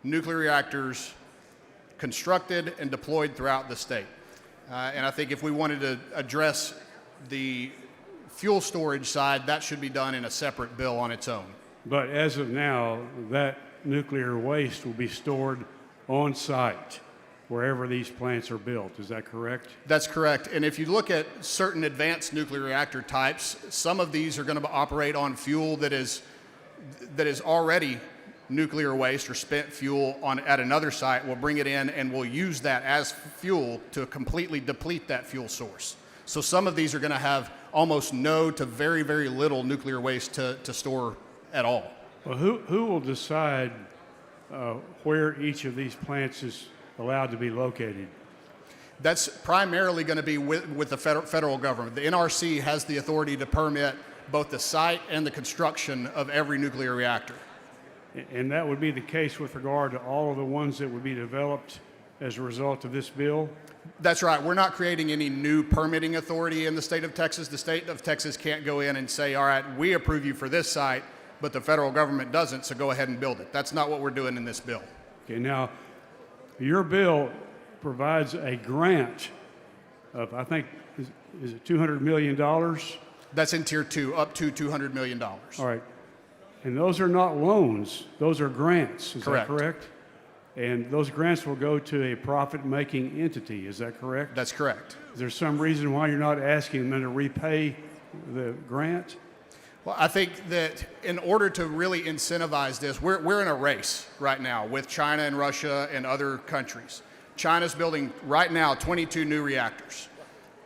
nuclear reactors constructed and deployed throughout the state. And I think if we wanted to address the fuel storage side, that should be done in a separate bill on its own. But as of now, that nuclear waste will be stored on site wherever these plants are built. Is that correct? That's correct. And if you look at certain advanced nuclear reactor types, some of these are going to operate on fuel that is already nuclear waste or spent fuel at another site. We'll bring it in and we'll use that as fuel to completely deplete that fuel source. So some of these are going to have almost no to very, very little nuclear waste to store at all. Well, who will decide where each of these plants is allowed to be located? That's primarily going to be with the federal government. The NRC has the authority to permit both the site and the construction of every nuclear reactor. And that would be the case with regard to all of the ones that would be developed as a result of this bill? That's right. We're not creating any new permitting authority in the state of Texas. The state of Texas can't go in and say, all right, we approve you for this site, but the federal government doesn't, so go ahead and build it. That's not what we're doing in this bill. Okay, now, your bill provides a grant of, I think, is it $200 million? That's in Tier 2, up to $200 million. All right. And those are not loans, those are grants, is Correct. that correct? And those grants will go to a profit-making entity, is that correct? That's correct. Is there some reason why you're not asking them to repay the grant? Well, I think that in order to really incentivize this, we're in a race right now with China and Russia and other countries. China's building right now 22 new reactors.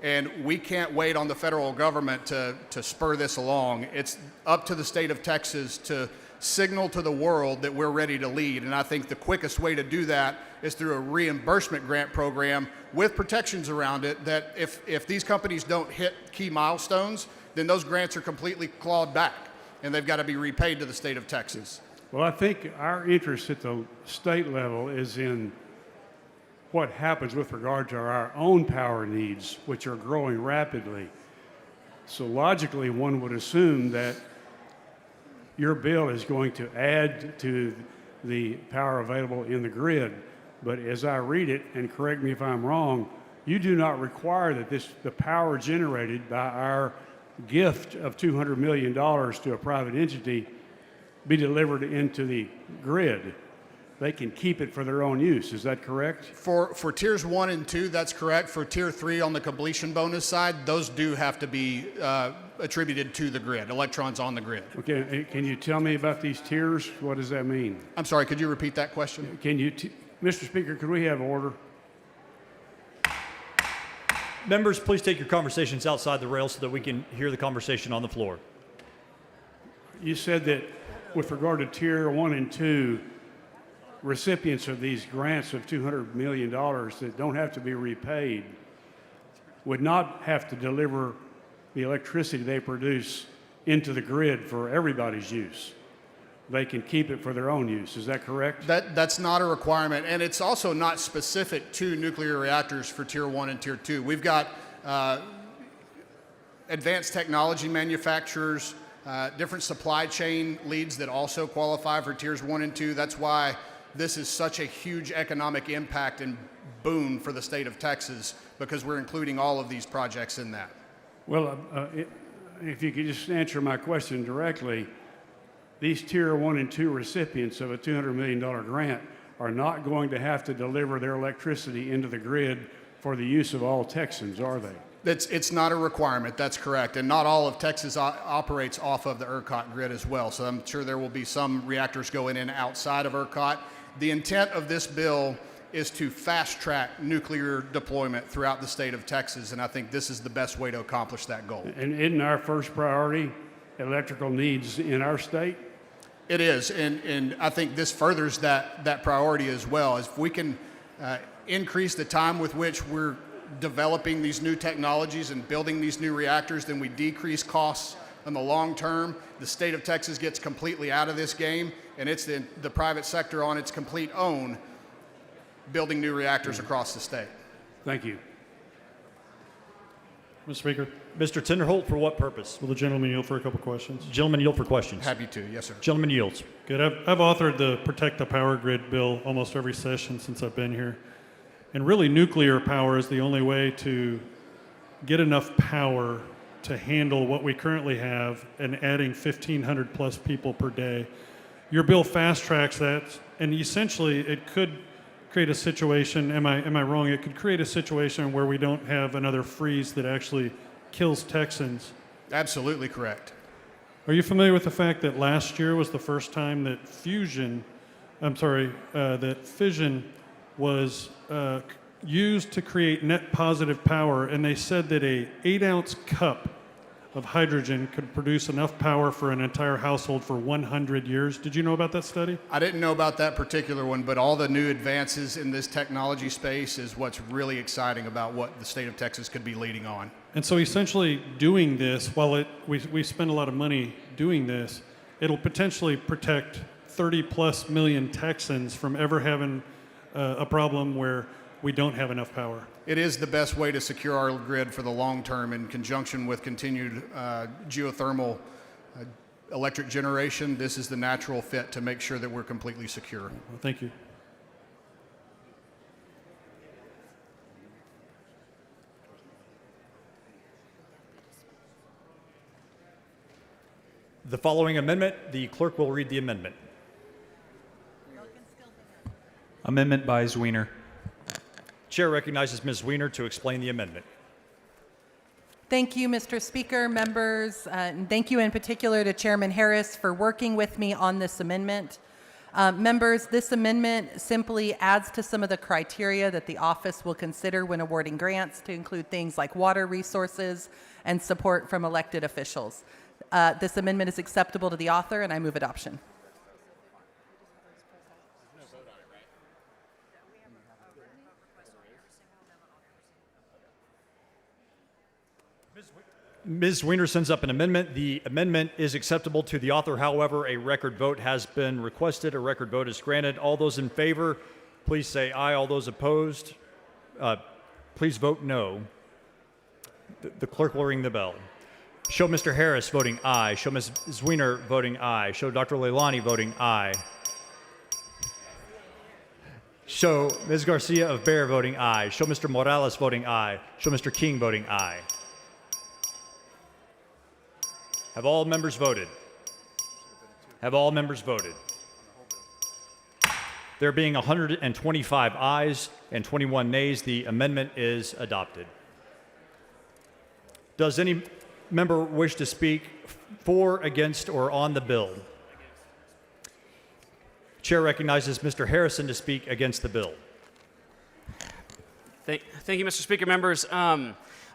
And we can't wait on the federal government to spur this along. It's up to the state of Texas to signal to the world that we're ready to lead. And I think the quickest way to do that is through a reimbursement grant program with protections around it that if these companies don't hit key milestones, then those grants are completely clawed back and they've got to be repaid to the state of Texas. Well, I think our interest at the state level is in what happens with regard to our own power needs, which are growing rapidly. So logically, one would assume that your bill is going to add to the power available in the grid. But as I read it, and correct me if I'm wrong, you do not require that the power generated by our gift of $200 million to a private entity be delivered into the grid. They can keep it for their own use. Is that correct? For tiers 1 and 2, that's correct. For tier 3 on the completion bonus side, those do have to be attributed to the grid, electrons on the grid. Okay, can you tell me about these tiers? What does that mean? I'm sorry, could you repeat that question? Can you, Mr. Speaker, could we have order? Members, please take your conversations outside the rail so that we can hear the conversation on the floor. You said that with regard to tier 1 and 2, recipients of these grants of $200 million that don't have to be repaid would not have to deliver the electricity they produce into the grid for everybody's use. They can keep it for their own use. Is that correct? That's not a requirement, and it's also not specific to nuclear reactors for tier 1 and tier 2. We've got advanced technology manufacturers, different supply chain leads that also qualify for tiers 1 and 2. That's why this is such a huge economic impact and boon for the state of Texas, because we're including all of these projects in that. Well, if you could just answer my question directly, these tier 1 and 2 recipients of a $200 million grant are not going to have to deliver their electricity into the grid for the use of all Texans, are they? It's not a requirement, that's correct. And not all of Texas operates off of the ERCOT grid as well. So I'm sure there will be some reactors going in outside of ERCOT. The intent of this bill is to fast track nuclear deployment throughout the state of Texas. And I think this is the best way to accomplish that goal. And isn't our first priority electrical needs in our state? It is. And I think this furthers that priority as well. If we can increase the time with which we're developing these new technologies and building these new reactors, then we decrease costs in the long term. The state of Texas gets completely out of this game, and it's the private sector on its complete own building new reactors across the state. Thank you. Mr. Speaker. Mr. Tinderholt, for what purpose? Will the gentleman yield for a couple questions? Gentleman yield for questions. Happy to, yes, sir. Gentleman yields. Good. I've authored the Protect the Power Grid bill almost every session since I've been here. And really, nuclear power is the only way to get enough power to handle what we currently have and adding 1,500 plus people per day. Your bill fast tracks that, and essentially it could create a situation, am I wrong? It could create a situation where we don't have another freeze that actually kills Texans. Absolutely correct. Are you familiar with the fact that last year was the first time that fission was used to create net positive power, and they said that a 8-ounce cup of hydrogen could produce enough power for an entire household for 100 years. Did you know about that study? I didn't know about that particular one, but all the new advances in this technology space is what's really exciting about what the state of Texas could be leading on. And so essentially doing this, while we spend a lot of money doing this, it'll potentially protect 30 plus million Texans from ever having a problem where we don't have enough power. It is the best way to secure our grid for the long term in conjunction with continued geothermal electric generation. This is the natural fit to make sure that we're completely secure. Well, thank you. The following amendment, the clerk will read the amendment. Amendment by Zwiener. Chair recognizes Ms. Wiener to explain the amendment. Thank you, Mr. Speaker, members, and thank you in particular to Chairman Harris for working with me on this amendment. Members, this amendment simply adds to some of the criteria that the office will consider when awarding grants to include things like water resources and support from elected officials. This amendment is acceptable to the author, and I move adoption. Ms. Wiener sends up an amendment. The amendment is acceptable to the author. However, a record vote has been requested. A record vote is granted. All those in favor, please say aye. All those opposed, please vote no. The clerk will ring the bell. Show Mr. Harris voting aye. Show Ms. Wiener voting aye. Show Dr. Leilani voting aye. Show Ms. Garcia of Bear voting aye. Show Mr. Morales voting aye. Show Mr. King voting aye. Have all members voted? Have all members voted? There being 125 ayes and 21 nays, the amendment is adopted. Does any member wish to speak for, against, or on the bill? Chair recognizes Mr. Harrison to speak against the bill. Thank you, Mr. Speaker. Members,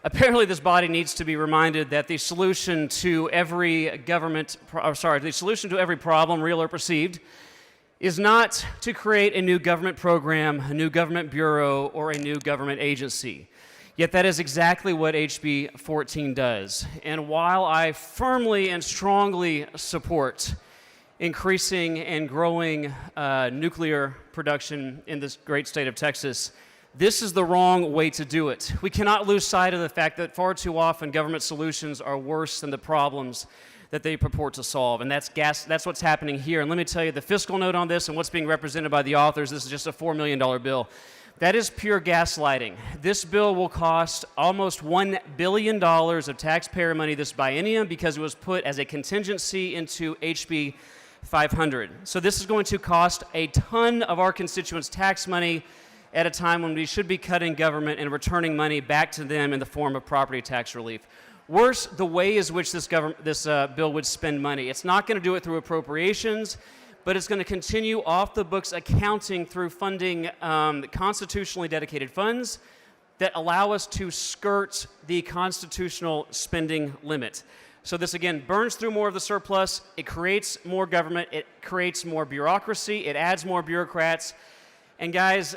apparently this body needs to be reminded that the solution to every the solution to every problem, real or perceived, is not to create a new government program, a new government bureau, or a new government agency. Yet that is exactly what HB 14 does. And while I firmly and strongly support increasing and growing nuclear production in this great state of Texas, this is the wrong way to do it. We cannot lose sight of the fact that far too often government solutions are worse than the problems that they purport to solve. And that's what's happening here. And let me tell you, the fiscal note on this and what's being represented by the authors, this is just a $4 million bill. That is pure gaslighting. This bill will cost almost $1 billion of taxpayer money this biennium because it was put as a contingency into HB 500. So this is going to cost a ton of our constituents' tax money at a time when we should be cutting government and returning money back to them in the form of property tax relief. Worse, the way is which this bill would spend money. It's not going to do it through appropriations, but it's going to continue off the books accounting through funding constitutionally dedicated funds that allow us to skirt the constitutional spending limit. So this, again, burns through more of the surplus. It creates more government. It creates more bureaucracy. It adds more bureaucrats. And guys,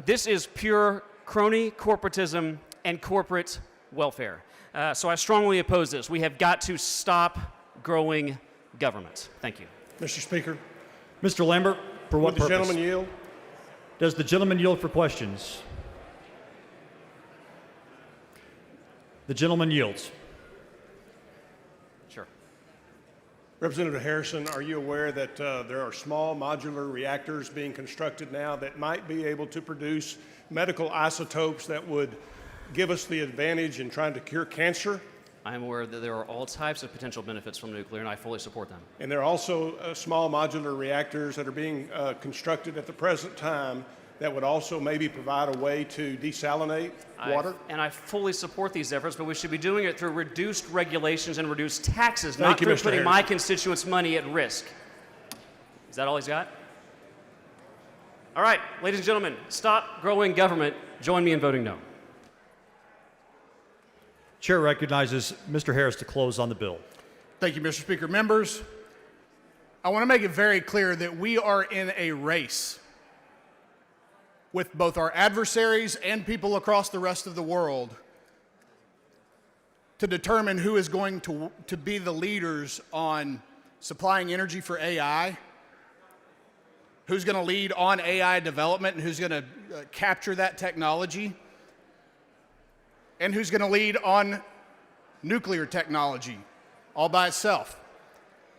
this is pure crony corporatism and corporate welfare. So I strongly oppose this. We have got to stop growing government. Thank you. Mr. Speaker. Mr. Lambert, for what Would the purpose? gentleman yield? Does the gentleman yield for questions? The gentleman yields. Sure. Representative Harrison, are you aware that there are small modular reactors being constructed now that might be able to produce medical isotopes that would give us the advantage in trying to cure cancer? I am aware that there are all types of potential benefits from nuclear, and I fully support them. And there are also small modular reactors that are being constructed at the present time that would also maybe provide a way to desalinate water? And I fully support these efforts, but we should be doing it through reduced regulations and reduced taxes, Thank not you, through Mr. putting Harrison. my constituents' money at risk. Is that all he's got? All right, ladies and gentlemen, stop growing government. Join me in voting no. Chair recognizes Mr. Harris to close on the bill. Thank you, Mr. Speaker. Members, I want to make it very clear that we are in a race with both our adversaries and people across the rest of the world to determine who is going to be the leaders on supplying energy for AI, who's going to lead on AI development and who's going to capture that technology, and who's going to lead on nuclear technology all by itself.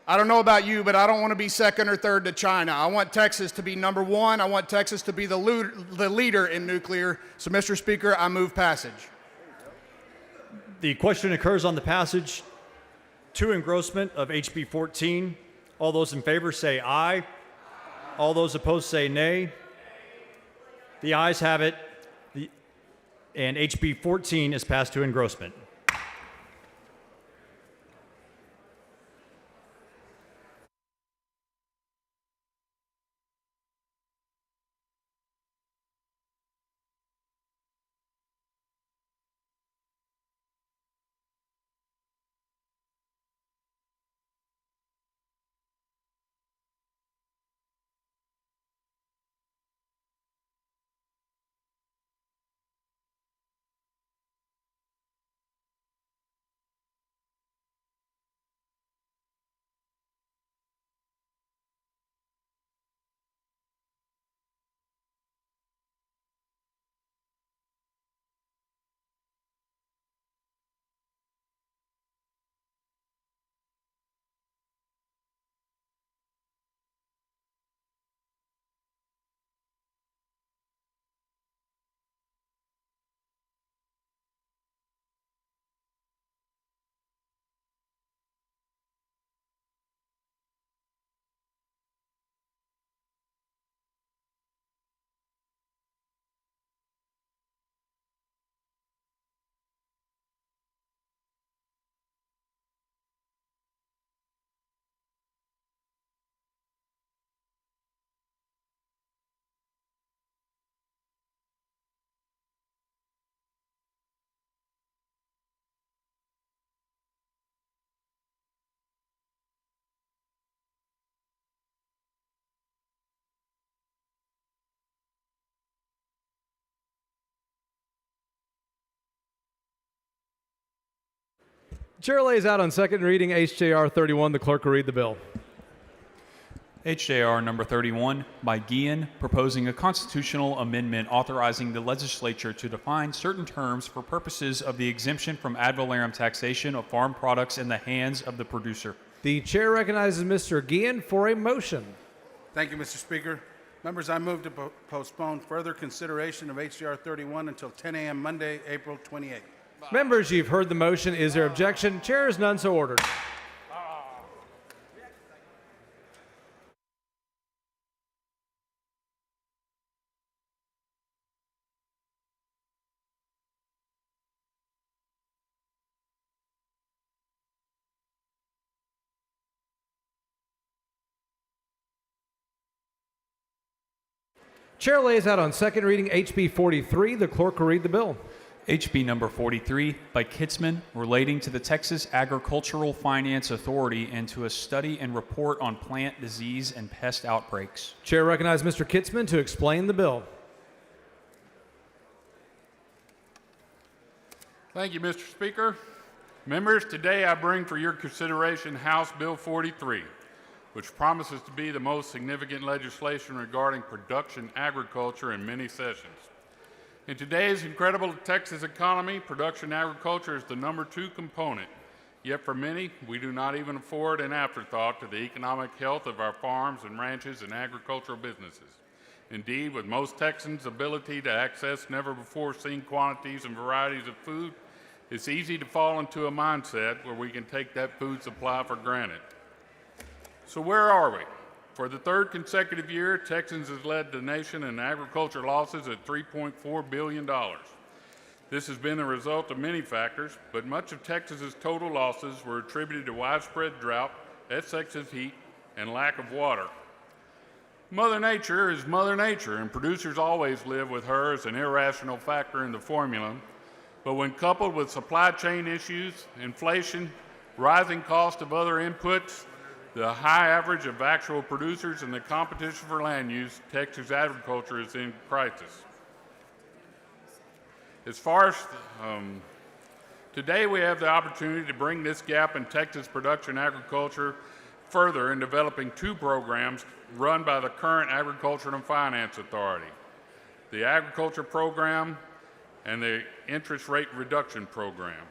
I don't know about you, but I don't want to be second or third to China. I want Texas to be number one. I want Texas to be the leader in nuclear. So, Mr. Speaker, I move passage. The question occurs on the passage to engrossment of HB 14. All those in favor say aye. All those opposed say nay. The ayes have it, and HB 14 is passed to engrossment. Chair lays out on second reading HJR 31. The clerk will read the bill. HJR number 31 by Guillen, proposing a constitutional amendment authorizing the legislature to define certain terms for purposes of the exemption from ad valorem taxation of farm products in the hands of the producer. The chair recognizes Mr. Guillen for a motion. Thank you, Mr. Speaker. Members, I move to postpone further consideration of HJR 31 until 10 a.m. Monday, April 28th. Members, you've heard the motion. Is there objection? Chair is none so ordered. Chair lays out on second reading HB 43. The clerk will read the bill. HB number 43 by Kitzman, relating to the Texas Agricultural Finance Authority and to a study and report on plant disease and pest outbreaks. Chair recognizes Mr. Kitzman to explain the bill. Thank you, Mr. Speaker. Members, today I bring for your consideration House Bill 43, which promises to be the most significant legislation regarding production agriculture in many sessions. In today's incredible Texas economy, production agriculture is the #2 component. Yet for many, we do not even afford an afterthought to the economic health of our farms and ranches and agricultural businesses. Indeed, with most Texans' ability to access never-before-seen quantities and varieties of food, it's easy to fall into a mindset where we can take that food supply for granted. So where are we? For the third consecutive year, Texans has led the nation in agriculture losses at $3.4 billion. This has been the result of many factors, but much of Texas's total losses were attributed to widespread drought, excessive heat, and lack of water. Mother Nature is Mother Nature, and producers always live with her as an irrational factor in the formula. but when coupled with supply chain issues, inflation, rising cost of other inputs, the high average of actual producers, and the competition for land use, Texas agriculture is in crisis. As far as today, we have the opportunity to bring this gap in Texas production agriculture further in developing two programs run by the current Agriculture and Finance Authority, the Agriculture Program and the Interest Rate Reduction Program.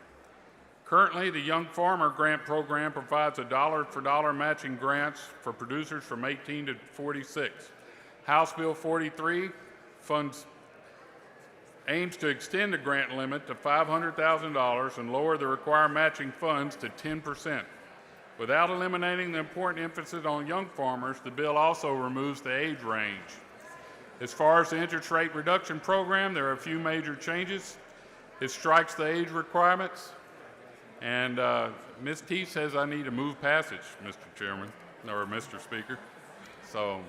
Currently, the Young Farmer Grant Program provides a dollar-for-dollar matching grants for producers from 18 to 46. House Bill 43 aims to extend the grant limit to $500,000 and lower the required matching funds to 10%. Without eliminating the important emphasis on young farmers, the bill also removes the age range. As far as the interest rate reduction program, there are a few major changes. It strikes the age requirements, and Ms. T says I need to move passage, Mr. Chairman, or Mr. Speaker. So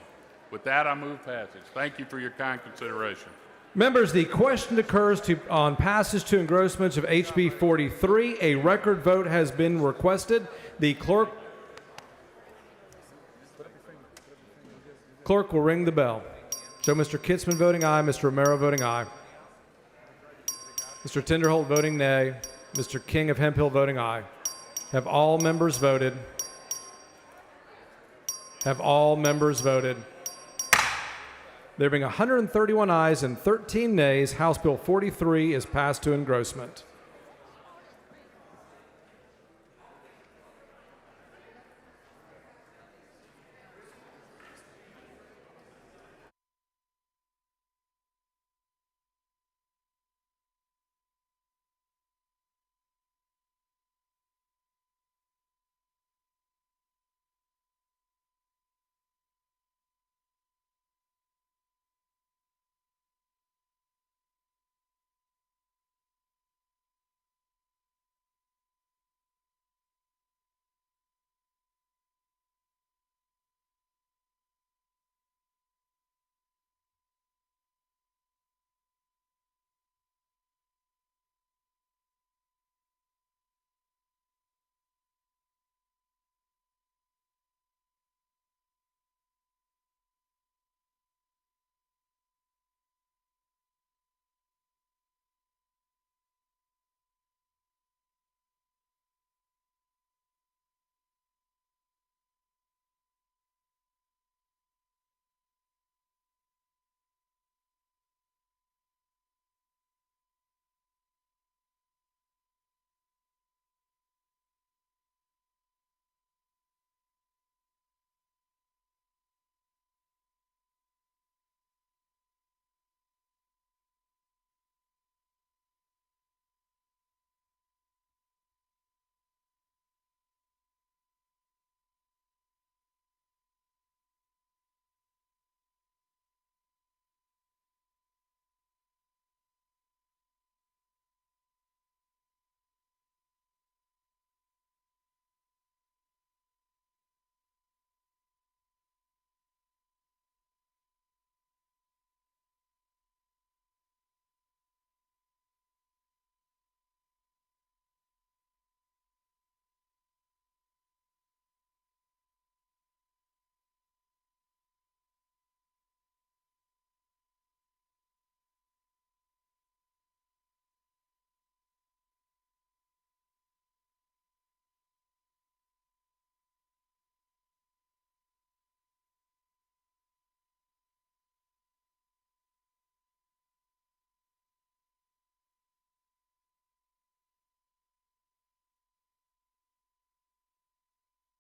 with that, I move passage. Thank you for your kind consideration. Members, the question occurs on passage to engrossment of HB 43. A record vote has been requested. The clerk will ring the bell. Show Mr. Kitzman voting aye, Mr. Romero voting aye. Mr. Tinderholt voting nay. Mr. King of Hemphill voting aye. Have all members voted? Have all members voted? There being 131 ayes and 13 nays, House Bill 43 is passed to engrossment.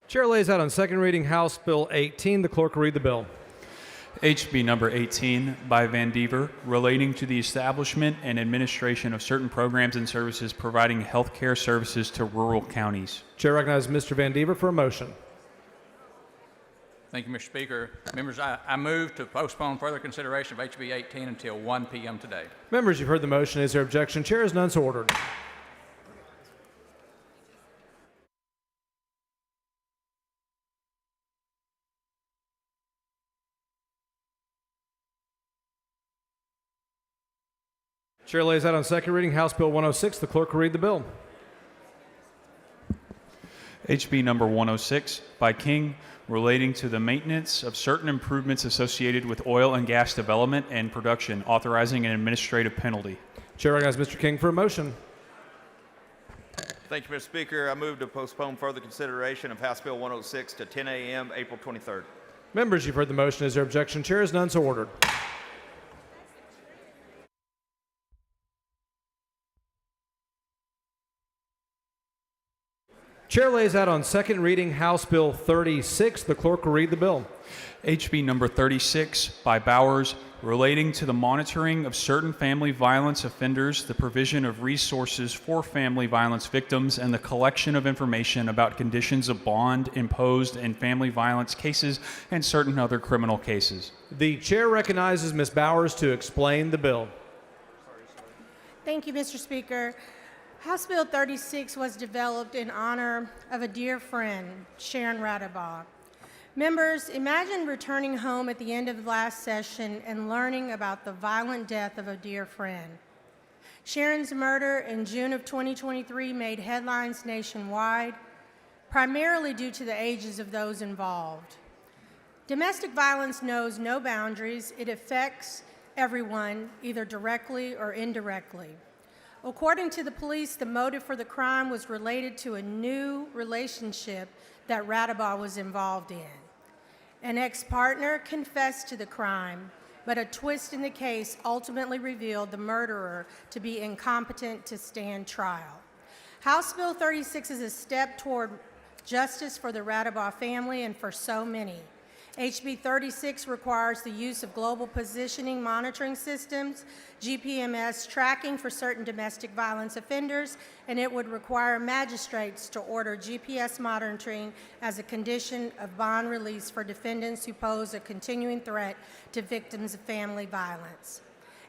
Chair lays out on second reading House Bill 18. The clerk will read the bill. HB number 18 by Van Dever, relating to the establishment and administration of certain programs and services providing health care services to rural counties. Chair recognizes Mr. Van Dever for a motion. Thank you, Mr. Speaker. Members, I move to postpone further consideration of HB 18 until 1 p.m. today. Members, you've heard the motion. Is there objection? Chair is none, so ordered. Chair lays out on second reading House Bill 106. The clerk will read the bill. HB number 106 by King, relating to the maintenance of certain improvements associated with oil and gas development and production, authorizing an administrative penalty. Chair recognizes Mr. King for a motion. Thank you, Mr. Speaker. I move to postpone further consideration of House Bill 106 to 10 a.m. April 23rd. Members, you've heard the motion. Is there objection? Chair is none, so ordered. Chair lays out on second reading House Bill 36. The clerk will read the bill. HB number 36 by Bowers, relating to the monitoring of certain family violence offenders, the provision of resources for family violence victims, and the collection of information about conditions of bond imposed in family violence cases and certain other criminal cases. The chair recognizes Ms. Bowers to explain the bill. Thank you, Mr. Speaker. House Bill 36 was developed in honor of a dear friend, Sharon Radabaugh. Members, imagine returning home at the end of last session and learning about the violent death of a dear friend. Sharon's murder in June of 2023 made headlines nationwide, primarily due to the ages of those involved. Domestic violence knows no boundaries. It affects everyone, either directly or indirectly. According to the police, the motive for the crime was related to a new relationship that Radabaugh was involved in. An ex-partner confessed to the crime, but a twist in the case ultimately revealed the murderer to be incompetent to stand trial. House Bill 36 is a step toward justice for the Radabaugh family and for so many. HB 36 requires the use of global positioning monitoring systems, GPMS tracking for certain domestic violence offenders, and it would require magistrates to order GPS monitoring as a condition of bond release for defendants who pose a continuing threat to victims of family violence.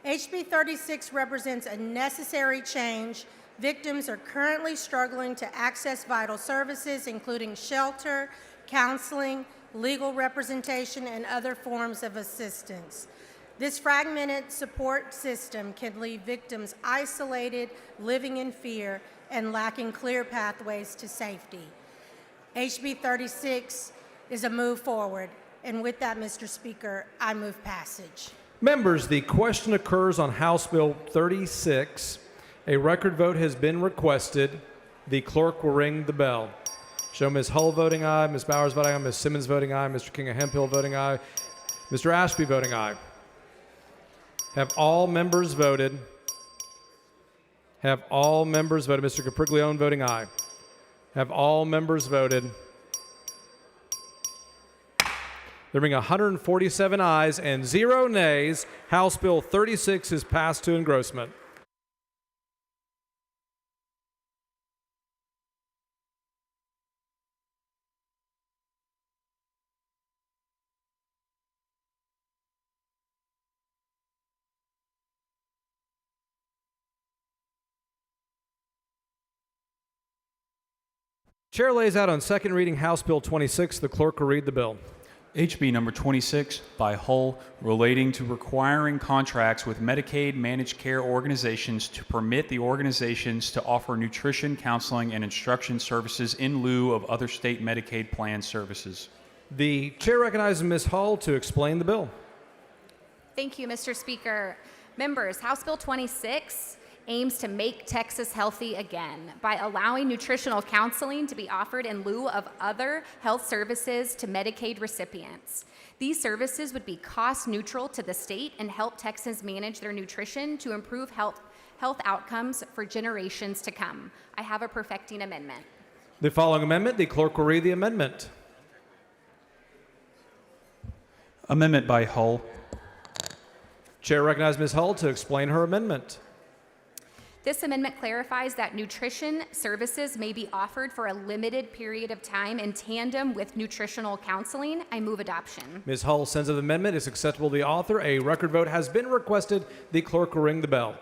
HB 36 represents a necessary change. Victims are currently struggling to access vital services, including shelter, counseling, legal representation, and other forms of assistance. This fragmented support system can leave victims isolated, living in fear, and lacking clear pathways to safety. HB 36 is a move forward, and with that, Mr. Speaker, I move passage. Members, the question occurs on House Bill 36. A record vote has been requested. The clerk will ring the bell. Show Ms. Hull voting aye, Ms. Bowers voting aye, Ms. Simmons voting aye, Mr. King of Hemphill voting aye, Mr. Ashby voting aye. Have all members voted? Have all members voted? Mr. Capriglione voting aye. Have all members voted? There being 147 ayes and 0 nays, House Bill 36 is passed to engrossment. Chair lays out on second reading House Bill 26. The clerk will read the bill. HB number 26 by Hull, relating to requiring contracts with Medicaid managed care organizations to permit the organizations to offer nutrition, counseling, and instruction services in lieu of other state Medicaid plan services. The chair recognizes Ms. Hull to explain the bill. Thank you, Mr. Speaker. Members, House Bill 26 aims to make Texas healthy again by allowing nutritional counseling to be offered in lieu of other health services to Medicaid recipients. These services would be cost neutral to the state and help Texans manage their nutrition to improve health outcomes for generations to come. I have a perfecting amendment. The following amendment, the clerk will read the amendment. Amendment by Hull. Chair recognizes Ms. Hull to explain her amendment. This amendment clarifies that nutrition services may be offered for a limited period of time in tandem with nutritional counseling. I move adoption. Ms. Hull sends of the amendment is acceptable to the author. A record vote has been requested. The clerk will ring the bell.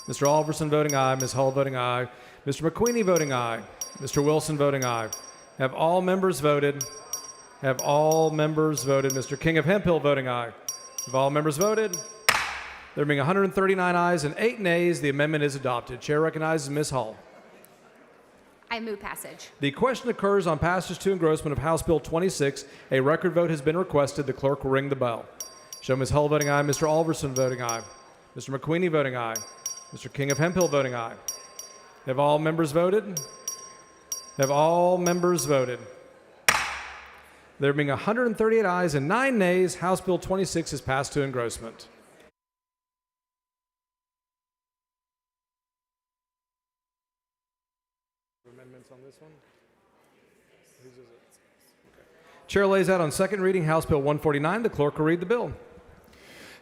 Mr. Alverson voting aye, Ms. Hull voting aye, Mr. McQueenie voting aye, Mr. Wilson voting aye. Have all members voted? Have all members voted? Mr. King of Hemphill voting aye. Have all members voted? There being 139 ayes and 8 nays, the amendment is adopted. Chair recognizes Ms. Hall. I move passage. The question occurs on passage to engrossment of House Bill 26. A record vote has been requested. The clerk will ring the bell. Show Ms. Hull voting aye, Mr. Alverson voting aye, Mr. McQueenie voting aye, Mr. King of Hemphill voting aye. Have all members voted? Have all members voted? There being 138 ayes and 9 nays, House Bill 26 is passed to engrossment. Amendments on this one? Whose is it? Okay. Chair lays out on second reading House Bill 149. The clerk will read the bill.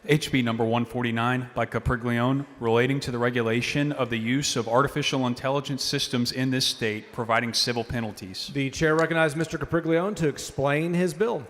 HB number 149 by Capriglione, relating to the regulation of the use of artificial intelligence systems in this state, providing civil penalties. The chair recognizes Mr. Capriglione to explain his bill.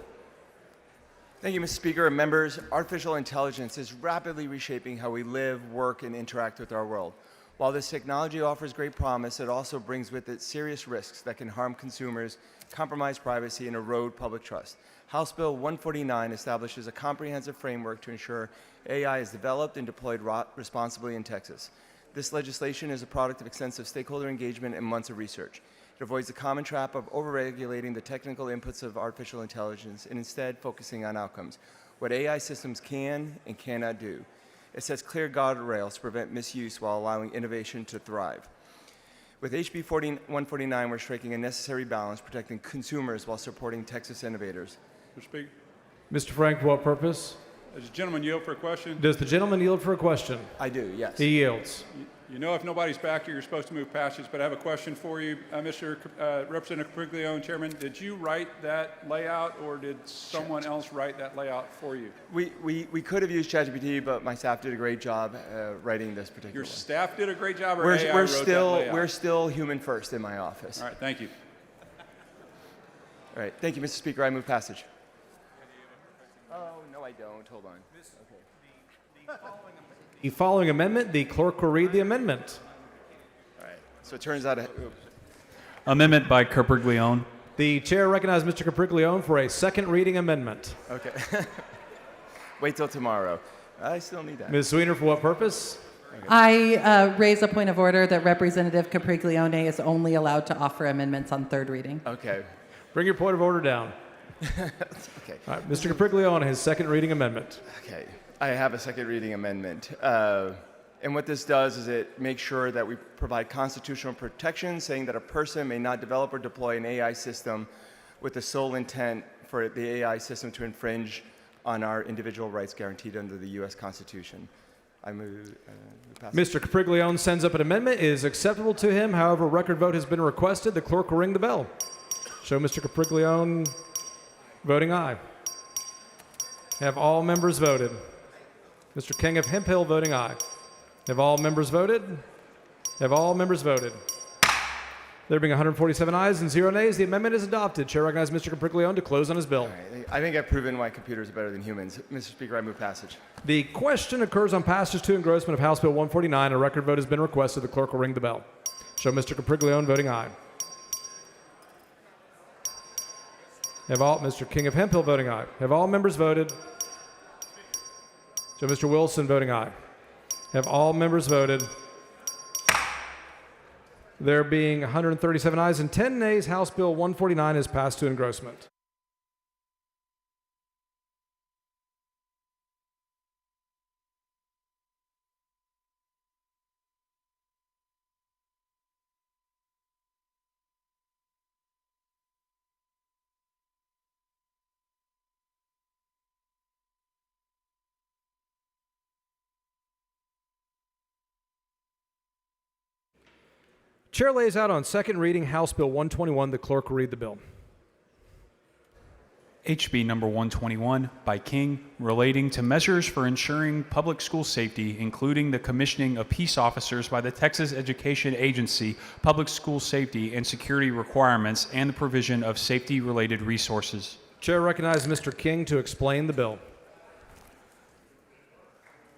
Thank you, Mr. Speaker and members. Artificial intelligence is rapidly reshaping how we live, work, and interact with our world. While this technology offers great promise, it also brings with it serious risks that can harm consumers, compromise privacy, and erode public trust. House Bill 149 establishes a comprehensive framework to ensure AI is developed and deployed responsibly in Texas. This legislation is a product of extensive stakeholder engagement and months of research. It avoids the common trap of overregulating the technical inputs of artificial intelligence and instead focusing on outcomes, what AI systems can and cannot do. It sets clear guardrails to prevent misuse while allowing innovation to thrive. With HB 149, we're striking a necessary balance, protecting consumers while supporting Texas innovators. Mr. Speaker, Mr. Frank, for what purpose? does the gentleman yield for a question? Does the gentleman yield for a question? I do, yes. He yields. You know, if nobody's back here, you're supposed to move passage, but I have a question for you. Mr. Representative Capriglione, Chairman, did you write that layout or did someone else write that layout for you? We could have used ChatGPT, but my staff did a great job writing this particular Your one. staff did a great job, or AI wrote that layout? We're still human first in my office. All right, thank you. All right, thank you, Mr. Speaker. I move passage. Oh, no, I don't. Hold on. Okay. The following amendment, the clerk will read the amendment. All right, so it turns out... Amendment by Capriglione. The chair recognizes Mr. Capriglione for a second reading amendment. Okay. Wait till tomorrow. I still need that. Ms. Sweeter, for what purpose? Okay. I raise a point of order that Representative Capriglione is only allowed to offer amendments on third reading. Okay. Bring your point of order down. Okay. All right, Mr. Capriglione, his second reading amendment. Okay. I have a second reading amendment. And what this does is it makes sure that we provide constitutional protection, saying that a person may not develop or deploy an AI system with the sole intent for the AI system to infringe on our individual rights guaranteed under the U.S. Constitution. I move passage. Mr. Capriglione sends up an amendment. It is acceptable to him. However, a record vote has been requested. The clerk will ring the bell. Show Mr. Capriglione voting aye. Have all members voted? Mr. King of Hemphill voting aye. Have all members voted? Have all members voted? There being 147 ayes and 0 nays, the amendment is adopted. Chair recognizes Mr. Capriglione to close on his bill. All right. I think I've proven why computers are better than humans. Mr. Speaker, I move passage. The question occurs on passage to engrossment of House Bill 149. A record vote has been requested. The clerk will ring the bell. Show Mr. Capriglione voting aye. Have all, Mr. King of Hemphill voting aye. Have all members voted? Show Mr. Wilson voting aye. Have all members voted? There being 137 ayes and 10 nays, House Bill 149 is passed to engrossment. Chair lays out on second reading House Bill 121. The clerk will read the bill. HB number 121 by King, relating to measures for ensuring public school safety, including the commissioning of peace officers by the Texas Education Agency, public school safety and security requirements, and the provision of safety-related resources. Chair recognizes Mr. King to explain the bill.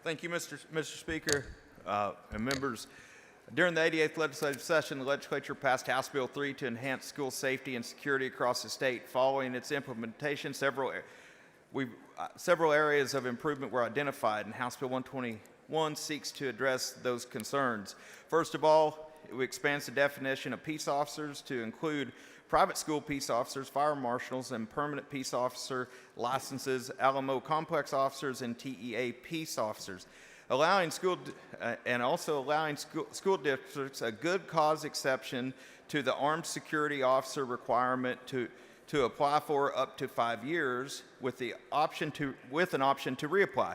Thank you, Mr. Speaker and members. During the 88th legislative session, the legislature passed House Bill 3 to enhance school safety and security across the state. Following its implementation, several areas of improvement were identified, and House Bill 120 1 seeks to address those concerns. First of all, it expands the definition of peace officers to include private school peace officers, fire marshals, and permanent peace officer licenses, Alamo complex officers, and TEA peace officers, allowing school districts a good cause exception to the armed security officer requirement to apply for up to 5 years with an option to reapply.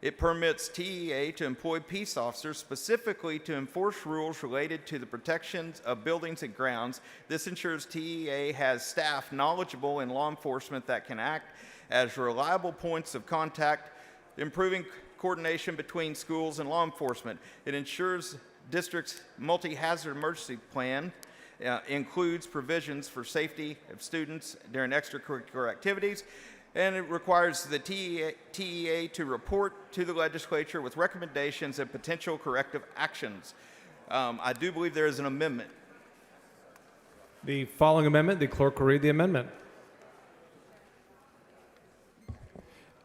It permits TEA to employ peace officers specifically to enforce rules related to the protections of buildings and grounds. This ensures TEA has staff knowledgeable in law enforcement that can act as reliable points of contact, improving coordination between schools and law enforcement. It ensures district's multi-hazard emergency plan includes provisions for safety of students during extracurricular activities, and it requires the TEA to report to the legislature with recommendations and potential corrective actions. I do believe there is an amendment. The following amendment, the clerk will read the amendment.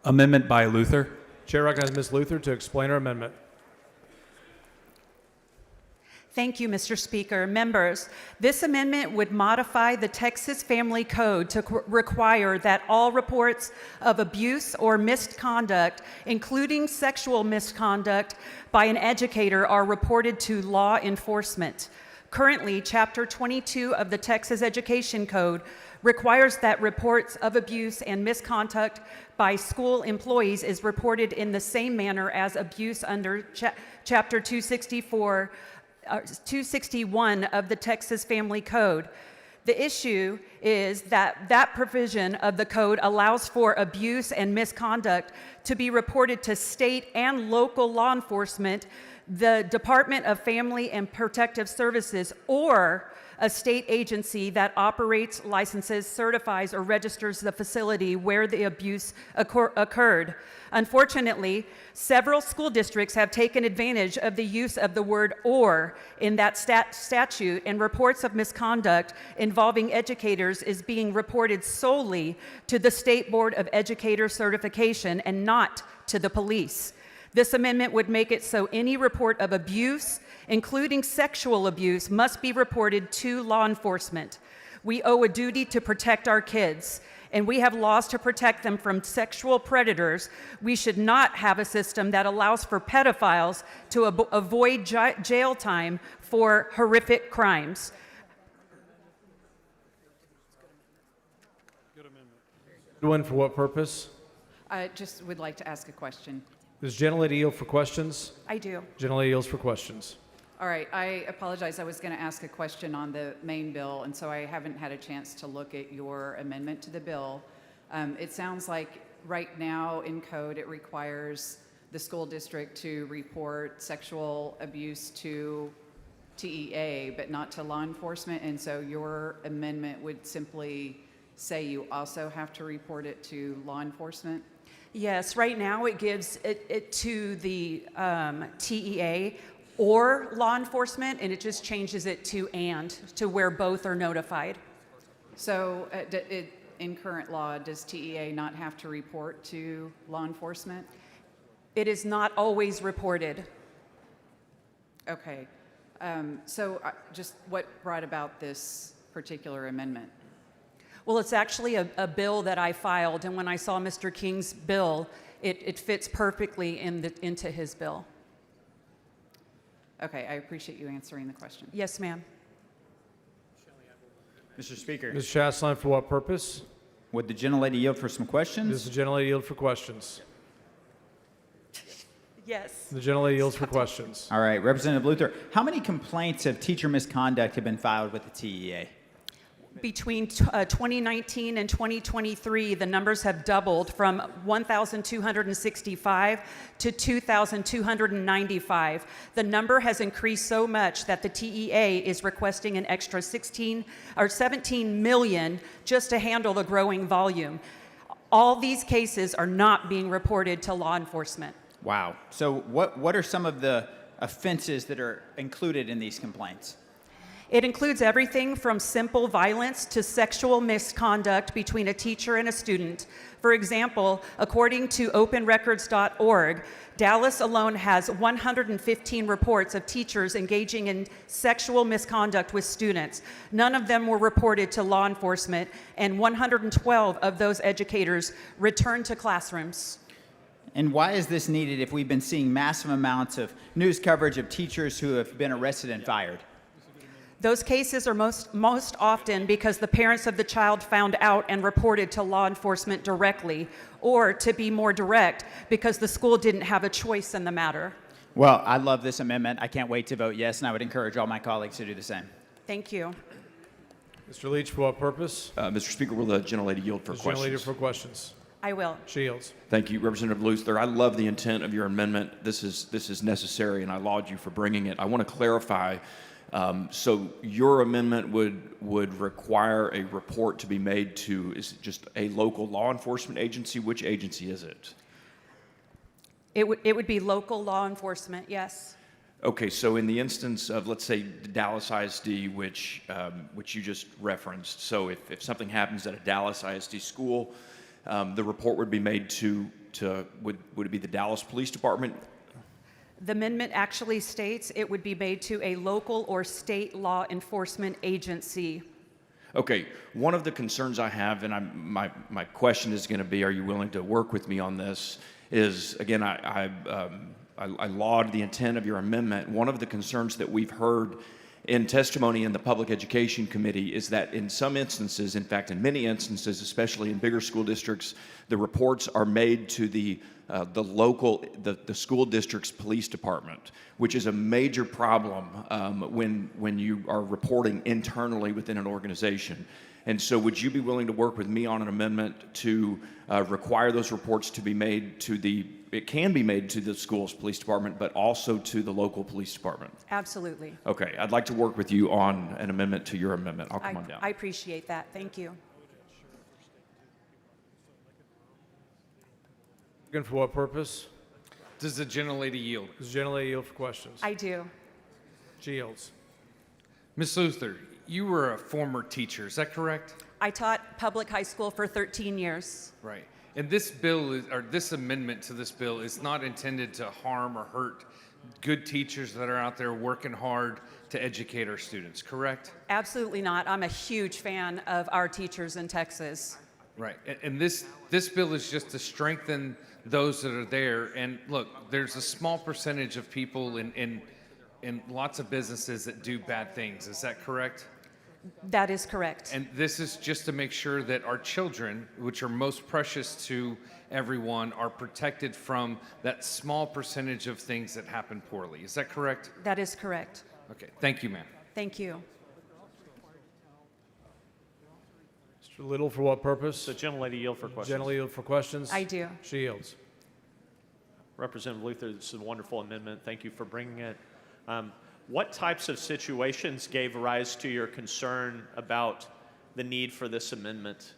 Amendment by Luther. Chair recognizes Ms. Luther to explain her amendment. Thank you, Mr. Speaker. Members, this amendment would modify the Texas Family Code to require that all reports of abuse or misconduct, including sexual misconduct by an educator, are reported to law enforcement. Currently, Chapter 22 of the Texas Education Code requires that reports of abuse and misconduct by school employees is reported in the same manner as abuse under Chapter 261 of the Texas Family Code. The issue is that that provision of the code allows for abuse and misconduct to be reported to state and local law enforcement, the Department of Family and Protective Services, or a state agency that operates, licenses, certifies, or registers the facility where the abuse occurred. Unfortunately, several school districts have taken advantage of the use of the word "or" in that statute, and reports of misconduct involving educators is being reported solely to the State Board of Educator Certification and not to the police. This amendment would make it so any report of abuse, including sexual abuse, must be reported to law enforcement. We owe a duty to protect our kids, and we have laws to protect them from sexual predators. We should not have a system that allows for pedophiles to avoid jail time for horrific crimes. Good one. For what purpose? I just would like to ask a question. Does gentlelady yield for questions? I do. Gentlelady yields for questions. All right, I apologize. I was going to ask a question on the main bill, and so I haven't had a chance to look at your amendment to the bill. It sounds like right now in code it requires the school district to report sexual abuse to TEA, but not to law enforcement, and so your amendment would simply say you also have to report it to law enforcement? Yes, right now it gives it to the TEA or law enforcement, and it just changes it to where both are notified. So in current law, does TEA not have to report to law enforcement? It is not always reported. Okay. So just what brought about this particular amendment? Well, it's actually a bill that I filed, and when I saw Mr. King's bill, it fits perfectly into his bill. Okay, I appreciate you answering the question. Yes, ma'am. Mr. Speaker. Ms. Chasline, for what purpose? Would the gentlelady yield for some questions? Does the gentlelady yield for questions? Yes. The gentlelady yields for questions. All right, Representative Luther, how many complaints of teacher misconduct have been filed with the TEA? Between 2019 and 2023, the numbers have doubled from 1,265 to 2,295. The number has increased so much that the TEA is requesting an extra 17 million just to handle the growing volume. All these cases are not being reported to law enforcement. Wow. So what are some of the offenses that are included in these complaints? It includes everything from simple violence to sexual misconduct between a teacher and a student. For example, according to openrecords.org, Dallas alone has 115 reports of teachers engaging in sexual misconduct with students. None of them were reported to law enforcement, and 112 of those educators returned to classrooms. And why is this needed if we've been seeing massive amounts of news coverage of teachers who have been arrested and fired? Those cases are most often because the parents of the child found out and reported to law enforcement directly, or to be more direct, because the school didn't have a choice in the matter. Well, I love this amendment. I can't wait to vote yes, and I would encourage all my colleagues to do the same. Thank you. Mr. Leach, for what purpose? Mr. Speaker, will the gentlelady yield for The questions? gentlelady for questions. I will. Shields. Thank you, Representative Luther. I love the intent of your amendment. This is necessary, and I laud you for bringing it. I want to clarify. So your amendment would require a report to be made to, is it just a local law enforcement agency? Which agency is it? It would be local law enforcement, yes. Okay, so in the instance of, let's say, Dallas ISD, which you just referenced, so if something happens at a Dallas ISD school, the report would be made to would it be the Dallas Police Department? The amendment actually states it would be made to a local or state law enforcement agency. Okay, one of the concerns I have, and my question is going to be, are you willing to work with me on this, is, again, I laud the intent of your amendment. One of the concerns that we've heard in testimony in the Public Education Committee is that in some instances, in fact, in many instances, especially in bigger school districts, the reports are made to the school district's police department, which is a major problem when you are reporting internally within an organization. And so would you be willing to work with me on an amendment to require those reports to be made to it can be made to the school's police department, but also to the local police department? Absolutely. Okay, I'd like to work with you on an amendment to your amendment. I'll come on down. I appreciate that. Thank you. Again, for what purpose? Does the gentlelady yield? Does the gentlelady yield for questions? I do. She yields. Ms. Luther, you were a former teacher, is that correct? I taught public high school for 13 years. Right. And this bill, this amendment to this bill is not intended to harm or hurt good teachers that are out there working hard to educate our students, correct? Absolutely not. I'm a huge fan of our teachers in Texas. Right. And this bill is just to strengthen those that are there. And look, there's a small percentage of people in lots of businesses that do bad things. Is that correct? That is correct. And this is just to make sure that our children, which are most precious to everyone, are protected from that small percentage of things that happen poorly. Is that correct? That is correct. Okay. Thank you, ma'am. Thank you. Mr. Little, for what purpose? The gentlelady yield for questions. Gentlelady yield for questions? I do. She yields. Representative Luther, this is a wonderful amendment. Thank you for bringing it. What types of situations gave rise to your concern about the need for this amendment?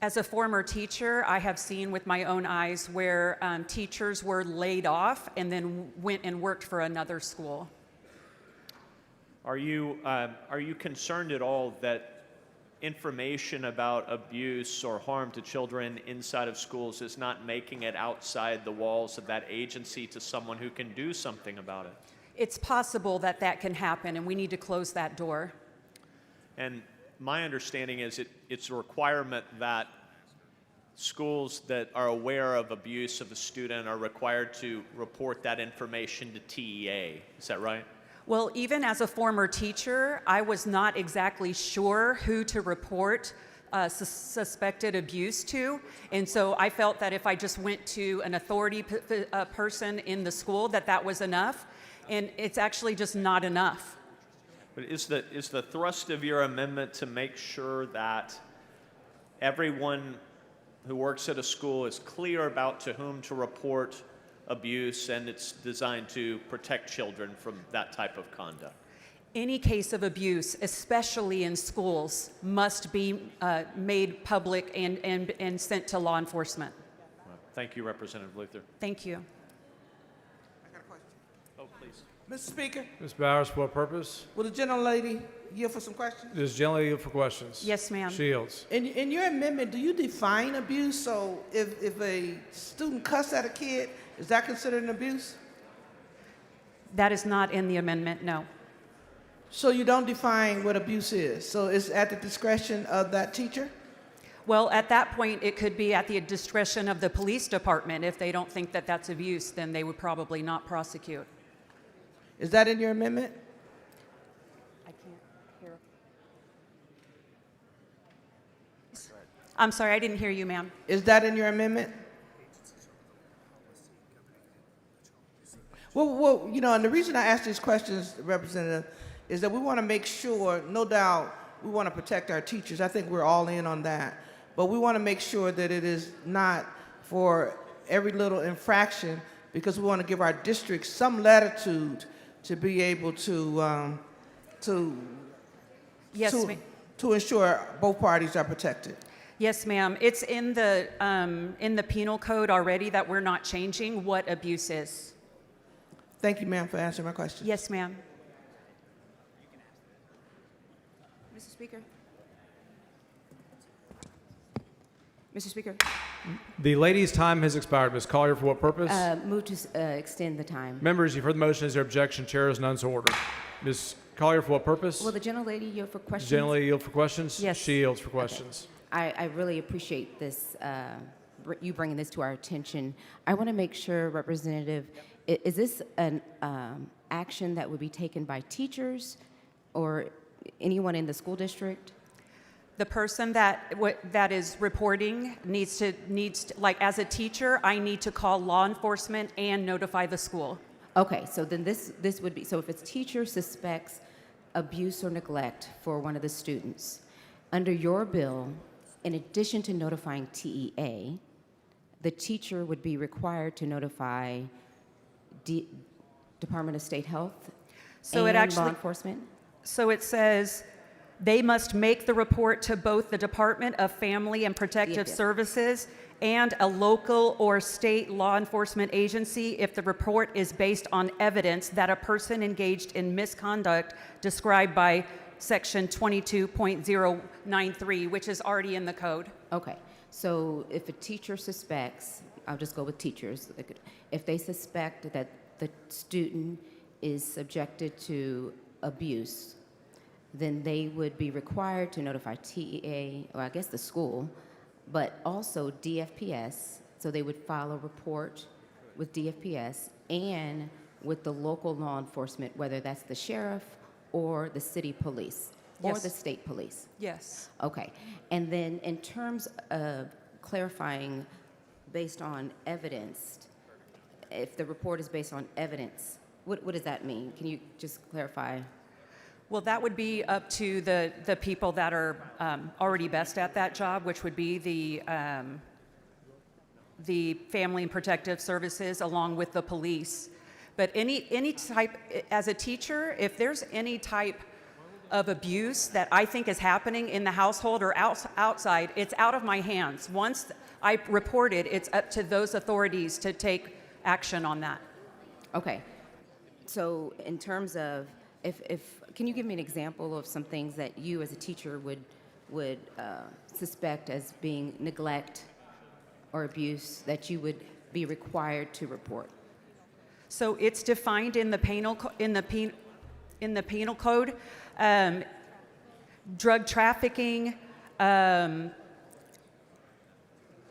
As a former teacher, I have seen with my own eyes where teachers were laid off and then went and worked for another school. Are you concerned at all that information about abuse or harm to children inside of schools is not making it outside the walls of that agency to someone who can do something about it? It's possible that that can happen, and we need to close that door. And my understanding is it's a requirement that schools that are aware of abuse of a student are required to report that information to TEA. Is that right? Well, even as a former teacher, I was not exactly sure who to report suspected abuse to. And so I felt that if I just went to an authority person in the school, that was enough. And it's actually just not enough. But is the thrust of your amendment to make sure that everyone who works at a school is clear about to whom to report abuse, and it's designed to protect children from that type of conduct? Any case of abuse, especially in schools, must be made public and sent to law enforcement. Thank you, Representative Luther. Thank you. Oh, please. Mr. Speaker, Ms. Bowers, for what purpose? will the gentlelady yield for some questions? This gentleman yield for questions. Yes, ma'am. Shields. In your amendment, do you define abuse? So if a student cuss at a kid, is that considered an abuse? That is not in the amendment, no. So you don't define what abuse is. So it's at the discretion of that teacher? Well, at that point, it could be at the discretion of the police department. If they don't think that that's abuse, then they would probably not prosecute. Is that in your amendment? I can't hear. I'm sorry, I didn't hear you, ma'am. Is that in your amendment? Well, you know, and the reason I ask these questions, Representative, is that we want to make sure, no doubt, we want to protect our teachers. I think we're all in on that. But we want to make sure that it is not for every little infraction, because we want to give our districts some latitude to be able to Yes, ma'am. to ensure both parties are protected. Yes, ma'am. It's in the penal code already that we're not changing what abuse is. Thank you, ma'am, for answering my question. Yes, ma'am. Mr. Speaker. Mr. Speaker. The lady's time has expired. Ms. Collier, for what purpose? Move to extend the time. Members, you've heard the motion. Is there objection? Chair is none so ordered. Ms. Collier, for what purpose? Will the gentlelady yield for questions? Generally yield for questions? Yes. She yields for questions. I really appreciate this, you bringing this to our attention. I want to make sure, Representative, is this an action that would be taken by teachers or anyone in the school district? The person that is reporting needs to, like as a teacher, I need to call law enforcement and notify the school. Okay, so then this would be, so if a teacher suspects abuse or neglect for one of the students, under your bill, in addition to notifying TEA, the teacher would be required to notify Department of State Health and law enforcement? So it says they must make the report to both the Department of Family and Protective Services and a local or state law enforcement agency if the report is based on evidence that a person engaged in misconduct described by Section 22.093, which is already in the code. Okay, so if a teacher suspects, I'll just go with teachers, if they suspect that the student is subjected to abuse, then they would be required to notify TEA, or I guess the school, but also DFPS, so they would file a report with DFPS and with the local law enforcement, whether that's the sheriff or the city police or Yes. the state police. Yes. Okay, and then in terms of clarifying based on evidence, if the report is based on evidence, what does that mean? Can you just clarify? Well, that would be up to the people that are already best at that job, which would be the Family and Protective Services along with the police. But any type, as a teacher, if there's any type of abuse that I think is happening in the household or outside, it's out of my hands. Once I report it, it's up to those authorities to take action on that. Okay, so in terms of, can you give me an example of some things that you as a teacher would suspect as being neglect or abuse that you would be required to report? So it's defined in the penal code, drug trafficking.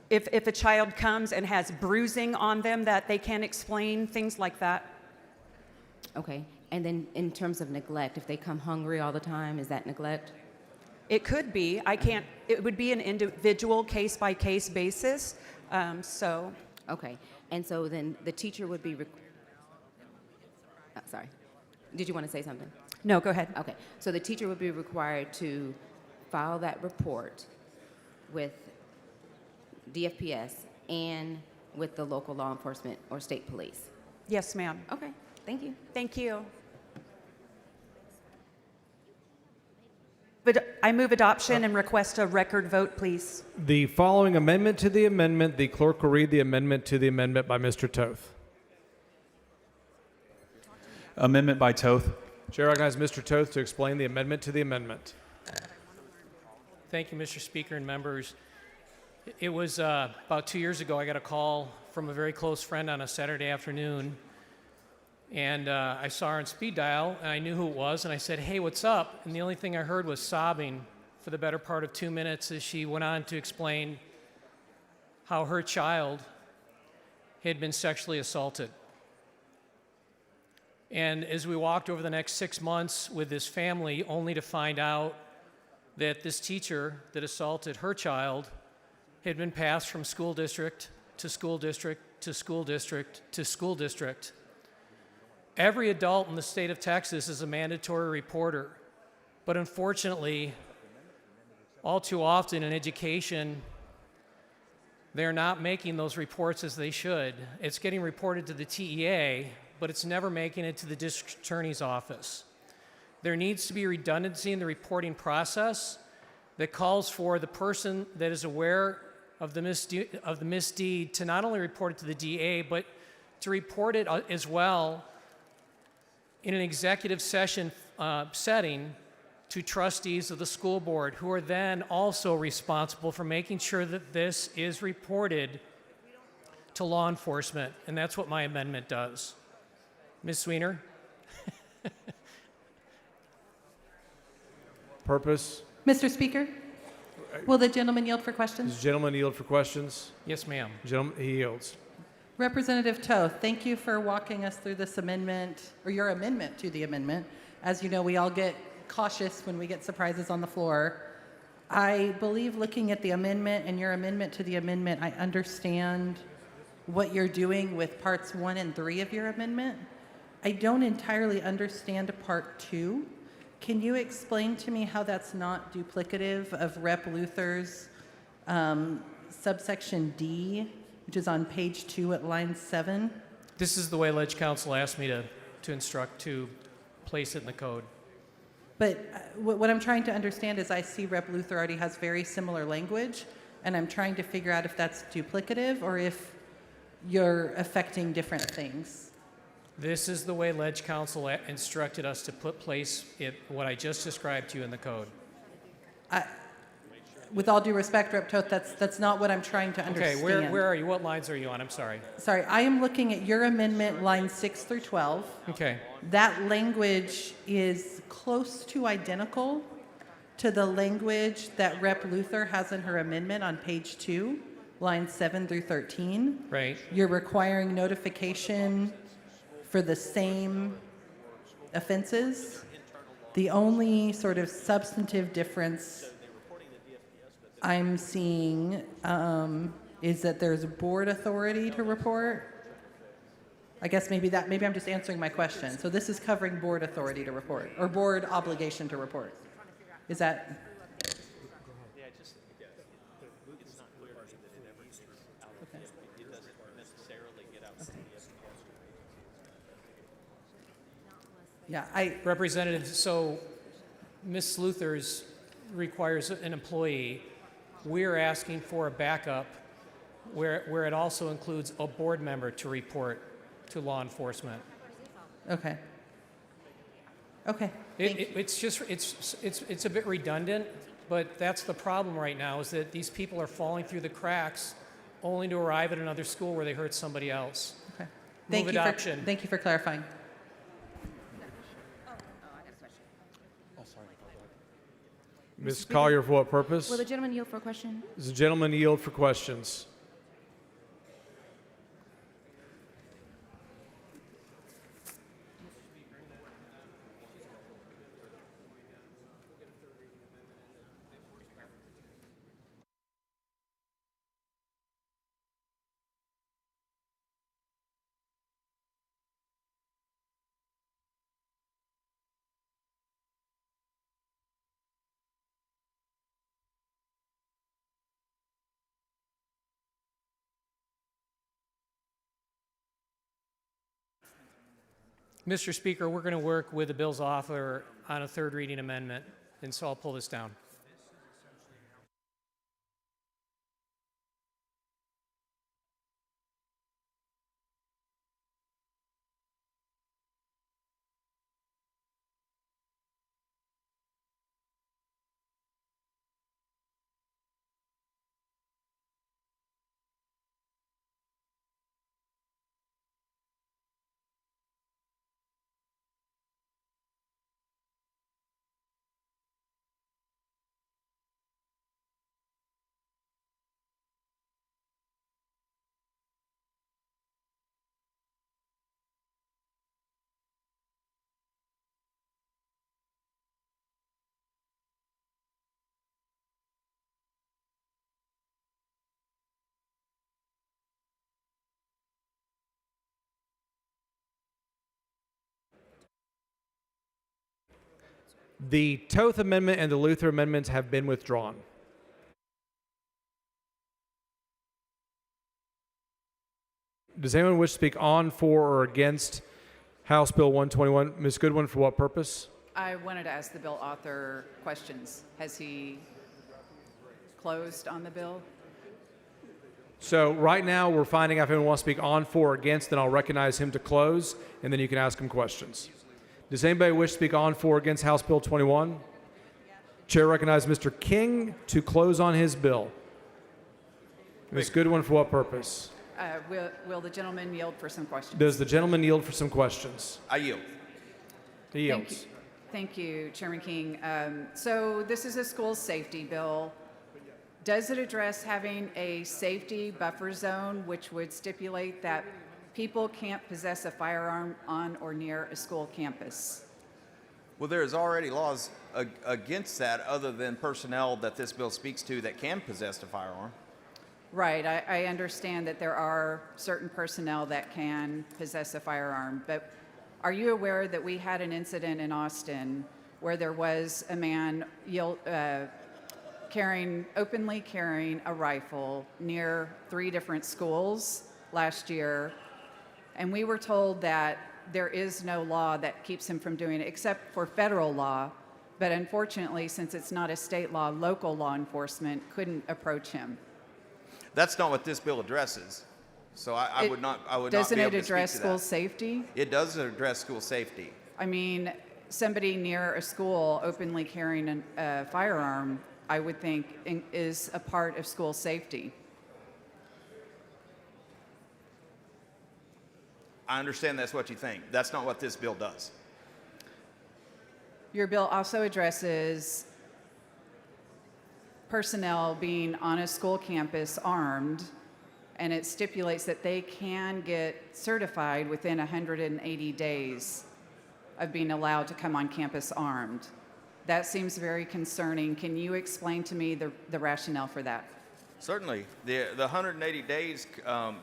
If a child comes and has bruising on them that they can't explain, things like that. Okay, and then in terms of neglect, if they come hungry all the time, is that neglect? It could be. I can't. It would be an individual case-by-case basis. Okay, and so then the teacher would be. Sorry, did you want to say something? No, go ahead. Okay, so the teacher would be required to file that report with DFPS and with the local law enforcement or state police. Yes, ma'am. Okay, thank you. Thank you. But I move adoption and request a record vote, please. The following amendment to the amendment, the clerk will read the amendment to the amendment by Mr. Toth. Amendment by Toth. Chair recognizes Mr. Toth to explain the amendment to the amendment. Thank you, Mr. Speaker and members. It was about 2 years ago, I got a call from a very close friend on a Saturday afternoon. And I saw her on speed dial, and I knew who it was, and I said, "Hey, what's up?" And the only thing I heard was sobbing for the better part of 2 minutes as she went on to explain how her child had been sexually assaulted. And as we walked over the next 6 months with this family, only to find out that this teacher that assaulted her child had been passed from school district to school district to school district to school district. Every adult in the state of Texas is a mandatory reporter, but unfortunately, all too often in education, they're not making those reports as they should. It's getting reported to the TEA, but it's never making it to the district attorney's office. There needs to be redundancy in the reporting process that calls for the person that is aware of the misdeed to not only report it to the DA, but to report it as well in an executive session setting to trustees of the school board, who are then also responsible for making sure that this is reported to law enforcement. And that's what my amendment does. Ms. Sweener? Purpose? Mr. Speaker, will the gentleman yield for questions? Does the gentleman yield for questions? Yes, ma'am. Gentleman, he yields. Representative Toth, thank you for walking us through this amendment, or your amendment to the amendment. As you know, we all get cautious when we get surprises on the floor. I believe looking at the amendment and your amendment to the amendment, I understand what you're doing with parts 1 and 3 of your amendment. I don't entirely understand part 2. Can you explain to me how that's not duplicative of Rep. Luther's subsection D, which is on page 2 at line 7? This is the way Ledge Council asked me to instruct to place it in the code. But what I'm trying to understand is I see Rep. Luther already has very similar language, and I'm trying to figure out if that's duplicative or if you're affecting different things. This is the way Ledge Council instructed us to place what I just described to you in the code. With all due respect, Rep. Toth, that's not what I'm trying to understand. Okay, where are you? What lines are you on? I'm sorry. Sorry, I am looking at your amendment, lines 6 through 12. Okay. That language is close to identical to the language that Rep. Luther has in her amendment on page 2, lines 7 through 13. Right. You're requiring notification for the same offenses. The only sort of substantive difference I'm seeing is that there's board authority to report. I guess maybe I'm just answering my question. So this is covering board authority to report, or board obligation to report. Is that? Yeah, Representative, so Ms. Luther's requires an employee. We're asking for a backup where it also includes a board member to report to law enforcement. Okay. Okay. It's a bit redundant, but that's the problem right now, is that these people are falling through the cracks only to arrive at another school where they hurt somebody else. Okay. Move adoption. Thank you for clarifying. Ms. Collier, for what purpose? Will the gentleman yield for a question? Does the gentleman yield for questions? Mr. Speaker, we're going to work with the bill's author on a third reading amendment, and so I'll pull this down. The Toth Amendment and the Luther Amendments have been withdrawn. Does anyone wish to speak on, for, or against House Bill 121? Ms. Goodwin, for what purpose? I wanted to ask the bill author questions. Has he closed on the bill? So right now we're finding out if anyone wants to speak on, for, or against, then I'll recognize him to close, and then you can ask him questions. Does anybody wish to speak on, for, or against House Bill 21? Chair recognizes Mr. King to close on his bill. Ms. Goodwin, for what purpose? Will the gentleman yield for some questions? Does the gentleman yield for some questions? I yield. He yields. Thank you, Chairman King. So this is a school safety bill. Does it address having a safety buffer zone, which would stipulate that people can't possess a firearm on or near a school campus? Well, there's already laws against that other than personnel that this bill speaks to that can possess a firearm. Right, I understand that there are certain personnel that can possess a firearm, but are you aware that we had an incident in Austin where there was a man openly carrying a rifle near 3 different schools last year, and we were told that there is no law that keeps him from doing it except for federal law, but unfortunately, since it's not a state law, local law enforcement couldn't approach him. That's not what this bill addresses. So I would not be able to speak to that. Doesn't it address school safety? It does address school safety. I mean, somebody near a school openly carrying a firearm, I would think, is a part of school safety. I understand that's what you think. That's not what this bill does. Your bill also addresses personnel being on a school campus armed, and it stipulates that they can get certified within 180 days of being allowed to come on campus armed. That seems very concerning. Can you explain to me the rationale for that? Certainly. The 180 days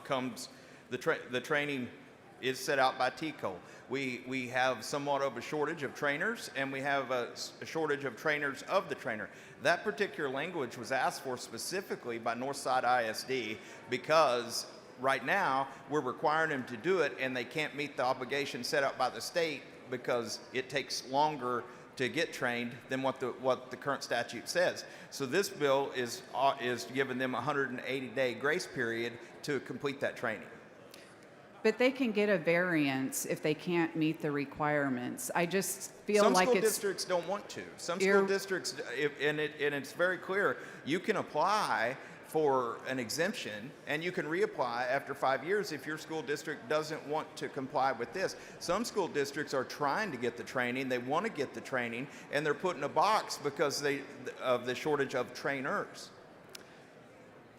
comes, the training is set out by TCO. We have somewhat of a shortage of trainers, and we have a shortage of trainers of the trainer. That particular language was asked for specifically by Northside ISD because right now we're requiring them to do it, and they can't meet the obligation set up by the state because it takes longer to get trained than what the current statute says. So this bill is giving them a 180-day grace period to complete that training. But they can get a variance if they can't meet the requirements. I just feel Some like school it's... districts don't want to. Some school districts, and it's very clear, you can apply for an exemption and you can reapply after 5 years if your school district doesn't want to comply with this. Some school districts are trying to get the training, they want to get the training, and they're put in a box because of the shortage of trainers.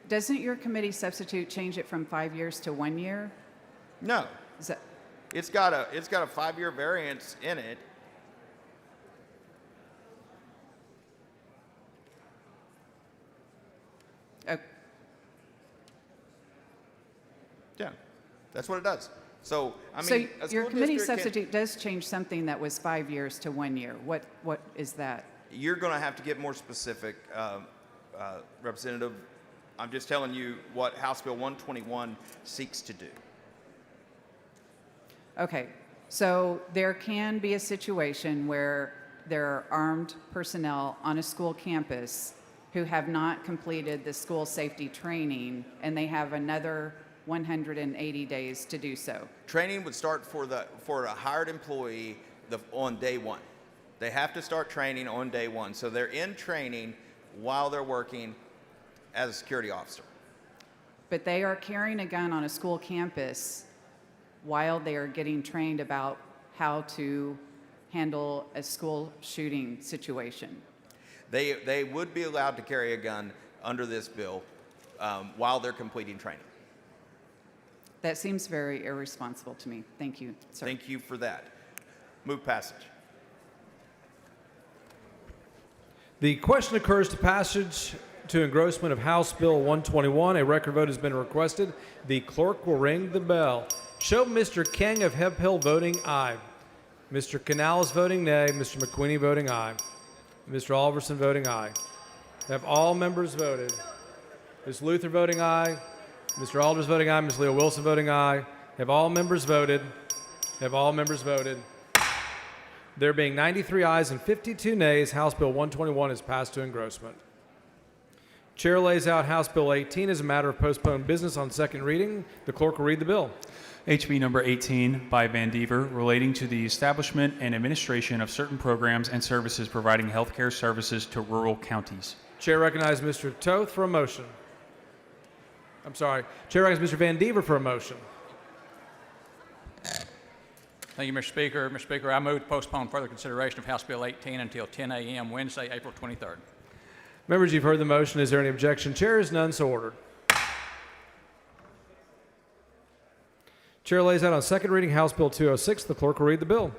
Doesn't your committee substitute change it from 5 years to 1 year? No. It's got a 5-year variance in it. Yeah, that's what it does. So, I mean, so your committee substitute does change something that was 5 years to 1 year. What is that? You're going to have to get more specific, Representative. I'm just telling you what House Bill 121 seeks to do. Okay, so there can be a situation where there are armed personnel on a school campus who have not completed the school safety training, and they have another 180 days to do so. Training would start for a hired employee on day 1. They have to start training on day 1, so they're in training while they're working as a security officer. But they are carrying a gun on a school campus while they are getting trained about how to handle a school shooting situation. They would be allowed to carry a gun under this bill while they're completing training. That seems very irresponsible to me. Thank you, sir. Thank you for that. Move passage. The question occurs to passage to engrossment of House Bill 121. A record vote has been requested. The clerk will ring the bell. Show Mr. King of Hemp Hill voting aye. Mr. Canales voting nay. Mr. McQueenie voting aye. Mr. Alverson voting aye. Have all members voted? Ms. Luther voting aye. Mr. Alders voting aye. Ms. Leo Wilson voting aye. Have all members voted? Have all members voted? There being 93 ayes and 52 nays, House Bill 121 is passed to engrossment. Chair lays out House Bill 18 as a matter of postponed business on second reading. The clerk will read the bill. HB number 18 by Van Dever, relating to the establishment and administration of certain programs and services providing healthcare services to rural counties. Chair recognizes Mr. Toth for a motion. I'm sorry. Chair recognizes Mr. Van Dever for a motion. Thank you, Mr. Speaker. Mr. Speaker, I move to postpone further consideration of House Bill 18 until 10 a.m. Wednesday, April 23rd. Members, you've heard the motion. Is there any objection? Chair is none, so ordered. Chair lays out on second reading House Bill 206. The clerk will read the bill.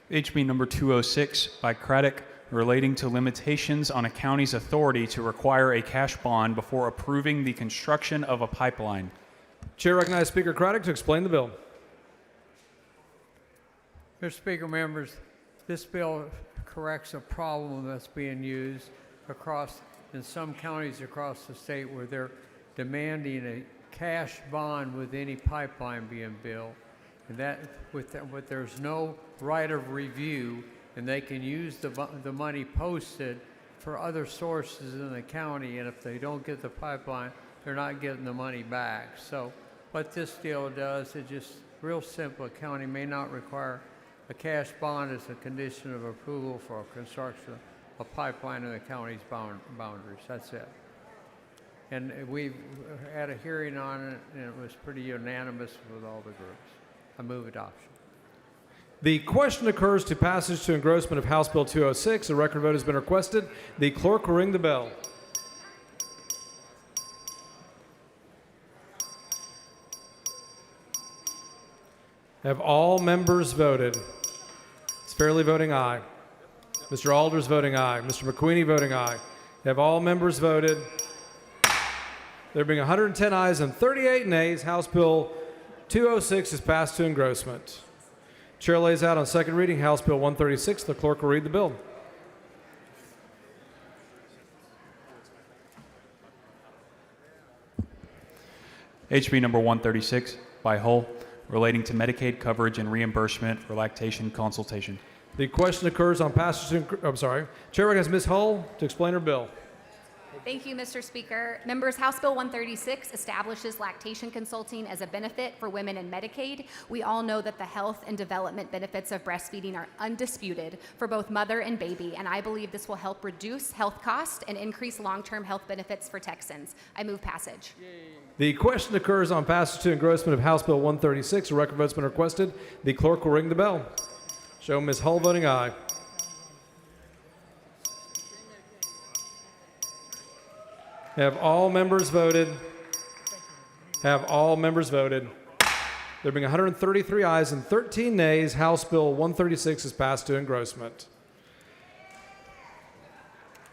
HB number 206 by Craddock, relating to limitations on a county's authority to require a cash bond before approving the construction of a pipeline. Chair recognizes Speaker Craddock to explain the bill. Mr. Speaker, members, this bill corrects a problem that's being used in some counties across the state where they're demanding a cash bond with any pipeline being built, and but there's no right of review, and they can use the money posted for other sources in the county, and if they don't get the pipeline, they're not getting the money back. So what this deal does is just real simple. A county may not require a cash bond as a condition of approval for construction of a pipeline in the county's boundaries. That's it. And we had a hearing on it, and it was pretty unanimous with all the groups. I move adoption. The question occurs to passage to engrossment of House Bill 206. A record vote has been requested. The clerk will ring the bell. Have all members voted? It's fairly voting aye. Mr. Alders voting aye. Mr. McQueenie voting aye. Have all members voted? There being 110 ayes and 38 nays, House Bill 206 is passed to engrossment. Chair lays out on second reading House Bill 136. The clerk will read the bill. HB number 136 by Hull, relating to Medicaid coverage and reimbursement for lactation consultation. The question occurs on passage to, Chair recognizes Ms. Hull to explain her bill. Thank you, Mr. Speaker. Members, House Bill 136 establishes lactation consulting as a benefit for women in Medicaid. We all know that the health and development benefits of breastfeeding are undisputed for both mother and baby, and I believe this will help reduce health costs and increase long-term health benefits for Texans. I move passage. The question occurs on passage to engrossment of House Bill 136. A record vote's been requested. The clerk will ring the bell. Show Ms. Hull voting aye. Have all members voted? Have all members voted? There being 133 ayes and 13 nays, House Bill 136 is passed to engrossment.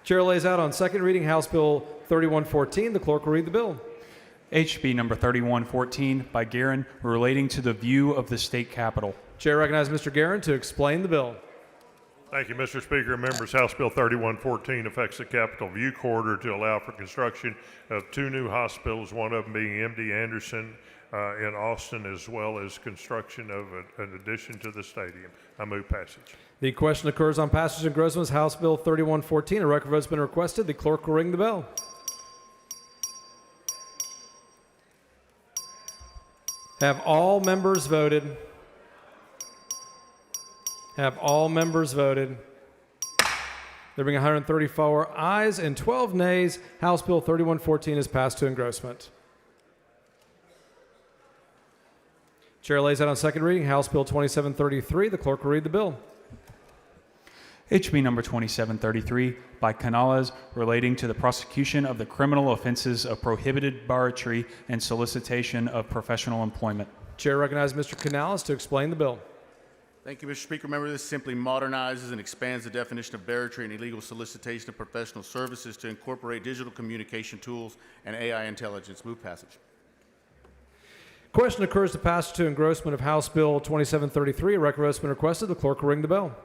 Chair lays out on second reading House Bill 3114. The clerk will read the bill. HB number 3114 by Guerin, relating to the view of the state capitol. Chair recognizes Mr. Guerin to explain the bill. Thank you, Mr. Speaker. Members, House Bill 3114 affects the Capitol View Corridor to allow for construction of two new hospitals, one of them being MD Anderson in Austin, as well as construction of an addition to the stadium. I move passage. The question occurs on passage to engrossment of House Bill 3114. A record vote has been requested. The clerk will ring the bell. Have all members voted? Have all members voted? There being 134 ayes and 12 nays, House Bill 3114 is passed to engrossment. Chair lays out on second reading House Bill 2733. The clerk will read the bill. HB number 2733 by Canales, relating to the prosecution of the criminal offenses of prohibited barratry and solicitation of professional employment. Chair recognizes Mr. Canales to explain the bill. Thank you, Mr. Speaker. Member, this simply modernizes and expands the definition of barratry and illegal solicitation of professional services to incorporate digital communication tools and AI intelligence. Move passage. Question occurs to passage to engrossment of House Bill 2733. A record vote has been requested. The clerk will ring the bell.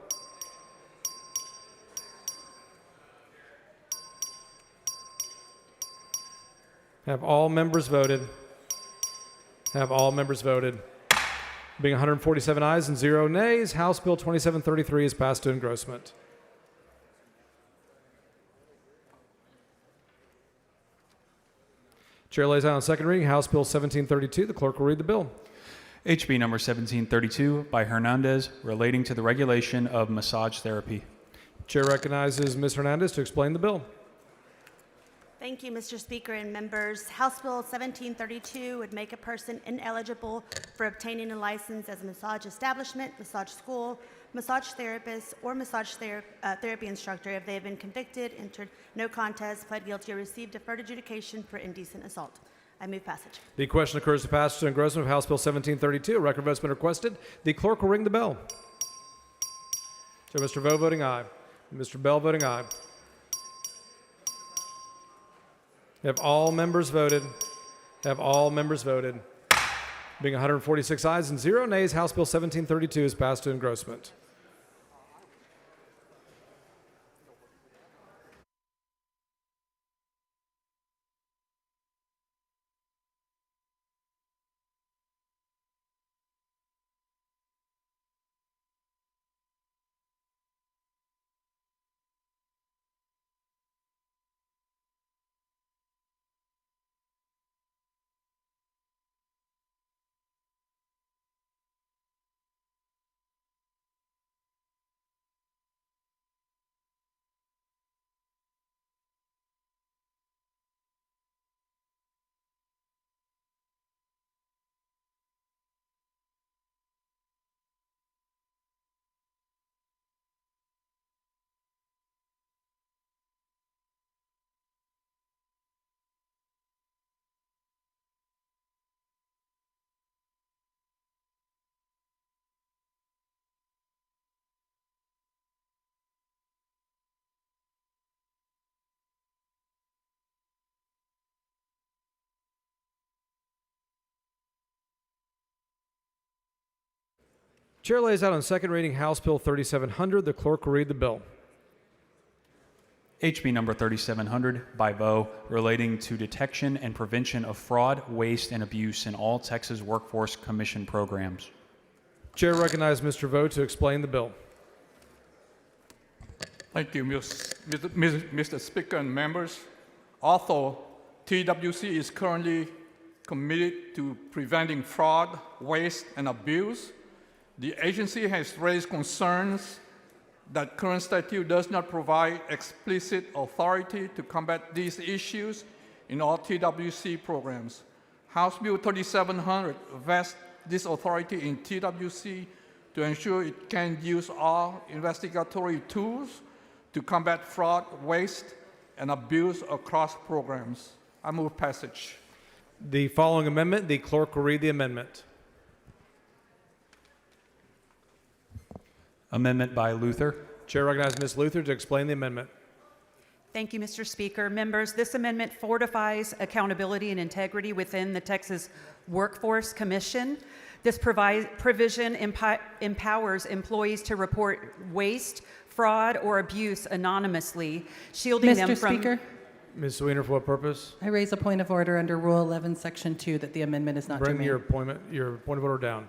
Have all members voted? Have all members voted? Being 147 ayes and 0 nays, House Bill 2733 is passed to engrossment. Chair lays out on second reading House Bill 1732. The clerk will read the bill. HB number 1732 by Hernandez relating to the regulation of massage therapy. Chair recognizes Ms. Hernandez to explain the bill. Thank you, Mr. Speaker and members. House Bill 1732 would make a person ineligible for obtaining a license as a massage establishment, massage school, massage therapist, or massage therapy instructor if they have been convicted, entered no contest, pled guilty, or received deferred adjudication for indecent assault. I move passage. The question occurs to pass to engrossment of House Bill 1732. A record vote has been requested. The clerk will ring the bell. So Mr. Vo voting aye. Mr. Bell voting aye. Have all members voted? Have all members voted? Being 146 ayes and 0 nays, House Bill 1732 is passed to engrossment. Chair lays out on second reading House Bill 3700. The clerk will read the bill. HB number 3700 by Bo relating to detection and prevention of fraud, waste, and abuse in all Texas Workforce Commission programs. Chair recognizes Mr. Vo to explain the bill. Thank you, Mr. Speaker and members. Although TWC is currently committed to preventing fraud, waste, and abuse, the agency has raised concerns that current statute does not provide explicit authority to combat these issues in all TWC programs. House Bill 3700 vests this authority in TWC to ensure it can use all investigatory tools to combat fraud, waste, and abuse across programs. I move passage. The following amendment, the clerk will read the amendment. Amendment by Luther. Chair recognizes Ms. Luther to explain the amendment. Thank you, Mr. Speaker. Members, this amendment fortifies accountability and integrity within the Texas Workforce Commission. This provision empowers employees to report waste, fraud, or abuse anonymously, shielding them from... Mr. Speaker, Ms. Weiner, for what purpose? I raise a point of order under Rule 11, Section 2, that the amendment is not Bring germane. your point of order down.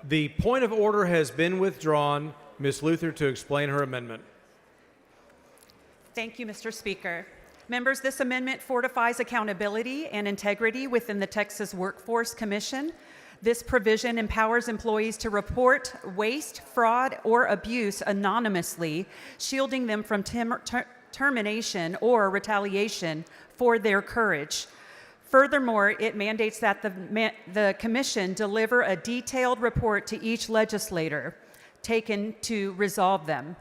The point of order has been withdrawn. Ms. Luther to explain her amendment. Thank you, Mr. Speaker. Members, this amendment fortifies accountability and integrity within the Texas Workforce Commission. This provision empowers employees to report waste, fraud, or abuse anonymously, shielding them from termination or retaliation for their courage. Furthermore, it mandates that the Commission deliver a detailed report to each legislator taken to resolve them.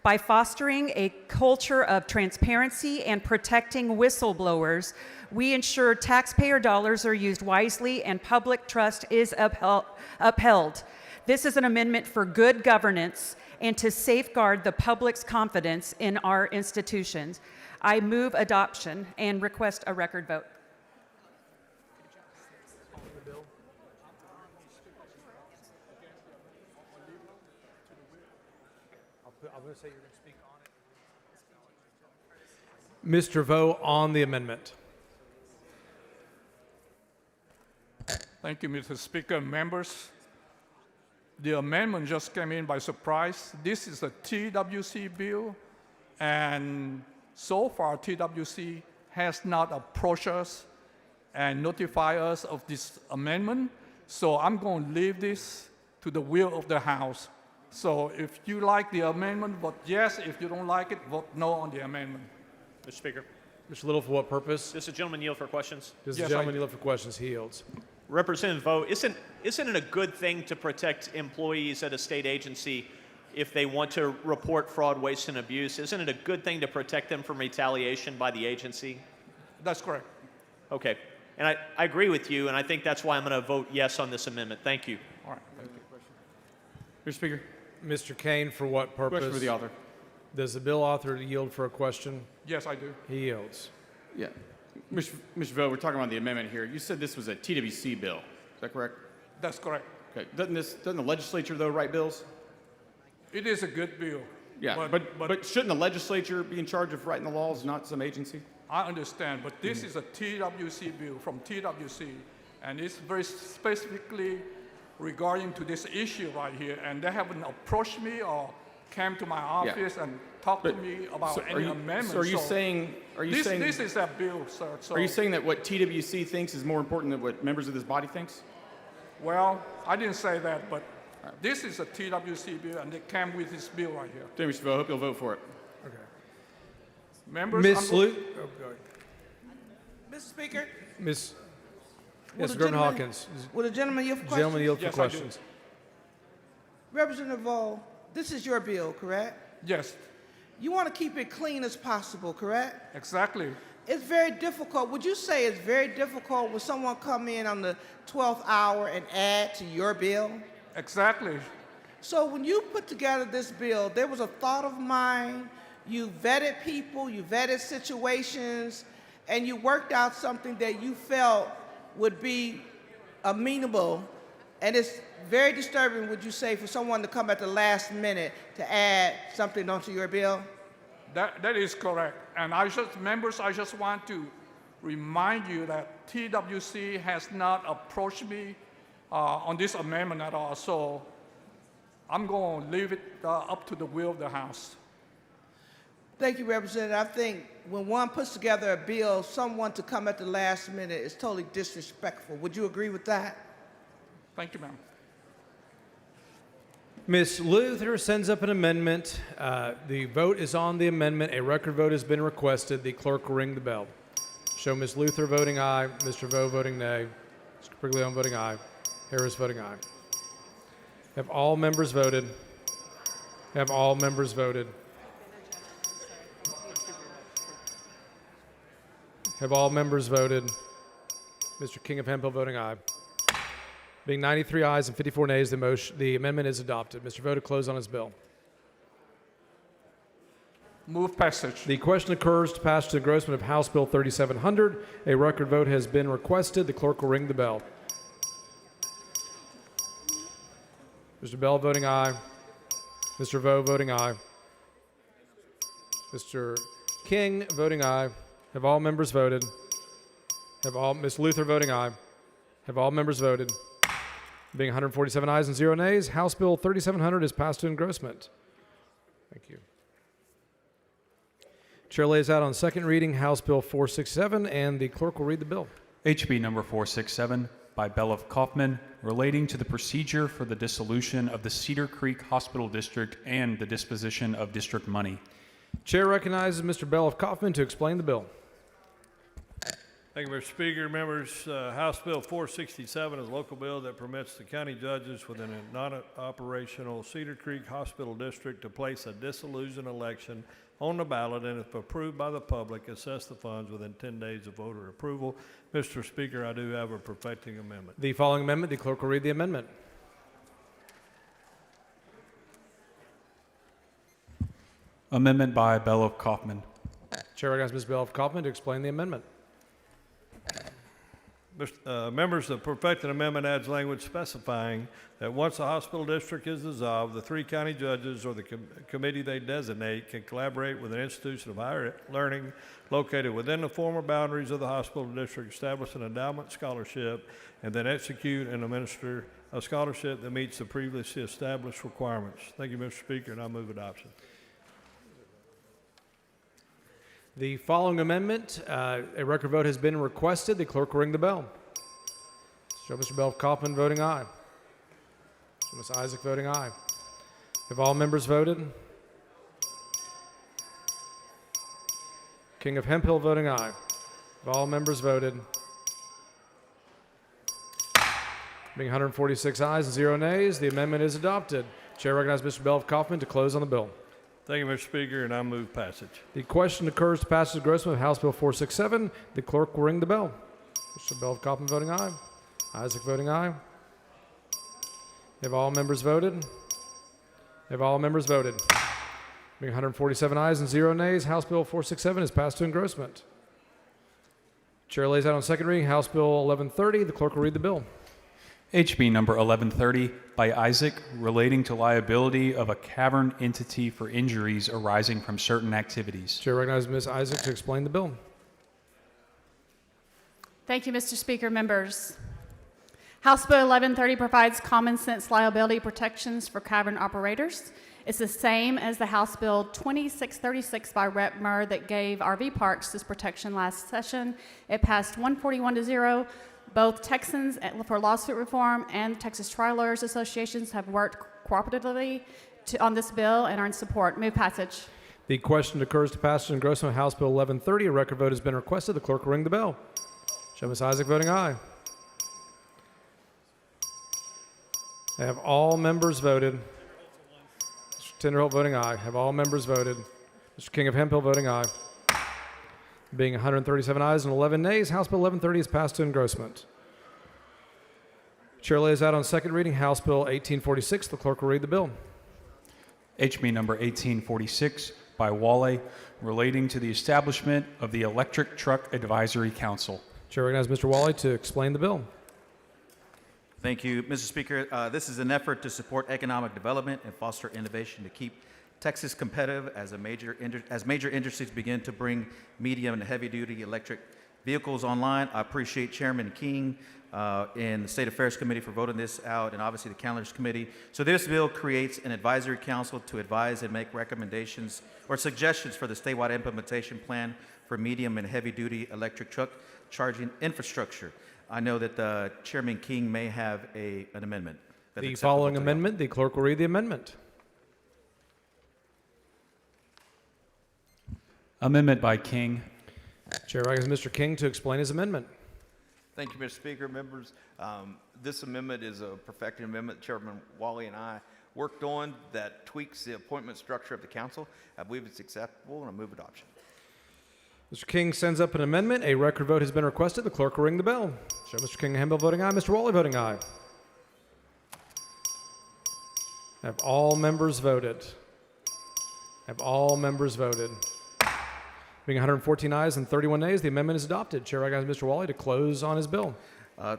By fostering a culture of transparency and protecting whistleblowers, we ensure taxpayer dollars are used wisely and public trust is upheld. This is an amendment for good governance and to safeguard the public's confidence in our institutions. I move adoption and request a record vote. I'm going to say you're going to speak on it. Mr. Vo on the amendment. Thank you, Mr. Speaker. Members, the amendment just came in by surprise. This is a TWC bill, and so far TWC has not approached us and notified us of this amendment. So I'm going to leave this to the will of the House. So if you like the amendment, vote yes. If you don't like it, vote no on the amendment. Mr. Speaker. Mr. Little, for what purpose? Does the gentleman yield for questions? Does Yes, the gentleman I do. yield for questions? He yields. Representative Vo, isn't it a good thing to protect employees at a state agency if they want to report fraud, waste, and abuse? Isn't it a good thing to protect them from retaliation by the agency? That's correct. Okay. And I agree with you, and I think that's why I'm going to vote yes on this amendment. Thank you. All right. Thank you. Mr. Speaker. Mr. Kane, for what purpose? Question for the author. Does the bill author yield for a question? Yes, I do. He yields. Yeah. Mr. Vo, we're talking about the amendment here. You said this was a TWC bill. Is that correct? That's correct. Okay. Doesn't the legislature, though, write bills? It is a good bill. Yeah, but shouldn't the legislature be in charge of writing the laws, not some agency? I understand, but this is a TWC bill from TWC, and it's very specifically regarding to this issue right here, and they haven't approached me or came to my office and talked to me about any amendments. So are you saying? This is that bill, sir. So, are you saying that what TWC thinks is more important than what members of this body thinks? Well, I didn't say that, but this is a TWC bill, and they came with this bill right here. Thank you, Mr. Vo. I hope you'll vote for it. Okay. Members, Ms. Luke. Oh, go ahead. Mr. Speaker? Ms. Will Yes, the Gordon gentleman- Hawkins. Will the gentleman yield for questions? Gentleman yield for Yes, I do. questions. Representative Vo, this is your bill, correct? Yes, You want to keep it clean as possible, correct? exactly. It's very difficult. Would you say it's very difficult when someone come in on the 12th hour and add to your bill? Exactly. So when you put together this bill, there was a thought of mine. You vetted people, you vetted situations, and you worked out something that you felt would be amenable. And it's very disturbing, would you say, for someone to come at the last minute to add something onto your bill? That is correct. And members, I just want to remind you that TWC has not approached me on this amendment at all. So I'm going to leave it up to the will of the House. Thank you, Representative. I think when one puts together a bill, someone to come at the last minute is totally disrespectful. Would you agree with that? Thank you, ma'am. Ms. Luther sends up an amendment. The vote is on the amendment. A record vote has been requested. The clerk will ring the bell. Show Ms. Luther voting aye, Mr. Vo voting nay, Mr. Capriglione voting aye, Harris voting aye. Have all members voted? Have all members voted? Have all members voted? Mr. King of Hemphill voting aye. Being 93 ayes and 54 nays, the amendment is adopted. Mr. Vo to close on his bill. Move passage. The question occurs to pass to engrossment of House Bill 3700. A record vote has been requested. The clerk will ring the bell. Mr. Bell voting aye. Mr. Vo voting aye. Mr. King voting aye. Have all members voted? Have all, Ms. Luther voting aye. Have all members voted? Being 147 ayes and 0 nays, House Bill 3700 is passed to engrossment. Thank you. Chair lays out on second reading House Bill 467, and the clerk will read the bill. HB number 467 by Beloff Kaufman, relating to the procedure for the dissolution of the Cedar Creek Hospital District and the disposition of district money. Chair recognizes Mr. Beloff Kaufman to explain the bill. Thank you, Mr. Speaker. Members, House Bill 467 is a local bill that permits the county judges within a non-operational Cedar Creek Hospital District to place a dissolution election on the ballot and, if approved by the public, assess the funds within 10 days of voter approval. Mr. Speaker, I do have a perfecting amendment. The following amendment, the clerk will read the amendment. Amendment by Beloff Kaufman. Chair recognizes Ms. Beloff Kaufman to explain the amendment. Members, the perfected amendment adds language specifying that once the hospital district is dissolved, the 3 county judges or the committee they designate can collaborate with an institution of higher learning located within the former boundaries of the hospital district, establish an endowment scholarship, and then execute and administer a scholarship that meets the previously established requirements. Thank you, Mr. Speaker, and I move adoption. The following amendment, a record vote has been requested. The clerk will ring the bell. Show Mr. Beloff Kaufman voting aye. Show Ms. Isaac voting aye. Have all members voted? King of Hemphill voting aye. Have all members voted? Being 146 ayes and 0 nays, the amendment is adopted. Chair recognizes Mr. Beloff Kaufman to close on the bill. Thank you, Mr. Speaker, and I move passage. The question occurs to passage engrossment of House Bill 467. The clerk will ring the bell. Mr. Beloff Kaufman voting aye. Isaac voting aye. Have all members voted? Have all members voted? Being 147 ayes and 0 nays, House Bill 467 is passed to engrossment. Chair lays out on second reading House Bill 1130. The clerk will read the bill. HB number 1130 by Isaac, relating to liability of a cavern entity for injuries arising from certain activities. Chair recognizes Ms. Isaac to explain the bill. Thank you, Mr. Speaker. Members, House Bill 1130 provides common sense liability protections for cavern operators. It's the same as the House Bill 2636 by Rep. Murr that gave RV parks this protection last session. It passed 141 to 0. Both Texans for Lawsuit Reform and Texas Trial Lawyers Associations have worked cooperatively on this bill and are in support. Move passage. The question occurs to passage engrossment of House Bill 1130. A record vote has been requested. The clerk will ring the bell. Show Ms. Isaac voting aye. Have all members voted? Mr. Tinderholt voting aye. Have all members voted? Mr. King of Hemphill voting aye. Being 137 ayes and 11 nays, House Bill 1130 is passed to engrossment. Chair lays out on second reading House Bill 1846. The clerk will read the bill. HB number 1846 by Wally, relating to the establishment of the Electric Truck Advisory Council. Chair recognizes Mr. Wally to explain the bill. Thank you, Mr. Speaker. This is an effort to support economic development and foster innovation to keep Texas competitive as major industries begin to bring medium and heavy-duty electric vehicles online. I appreciate Chairman King and the State Affairs Committee for voting this out, and obviously the Calendars Committee. So this bill creates an advisory council to advise and make recommendations or suggestions for the statewide implementation plan for medium and heavy-duty electric truck charging infrastructure. I know that Chairman King may have an amendment. The following amendment, the clerk will read the amendment. Amendment by King. Chair recognizes Mr. King to explain his amendment. Thank you, Mr. Speaker. Members, this amendment is a perfected amendment Chairman Wally and I worked on that tweaks the appointment structure of the council. I believe it's acceptable, and I move adoption. Mr. King sends up an amendment. A record vote has been requested. The clerk will ring the bell. Show Mr. King and Hemphill voting aye. Mr. Wally voting aye. Have all members voted? Have all members voted? Being 114 ayes and 31 nays, the amendment is adopted. Chair recognizes Mr. Wally to close on his bill.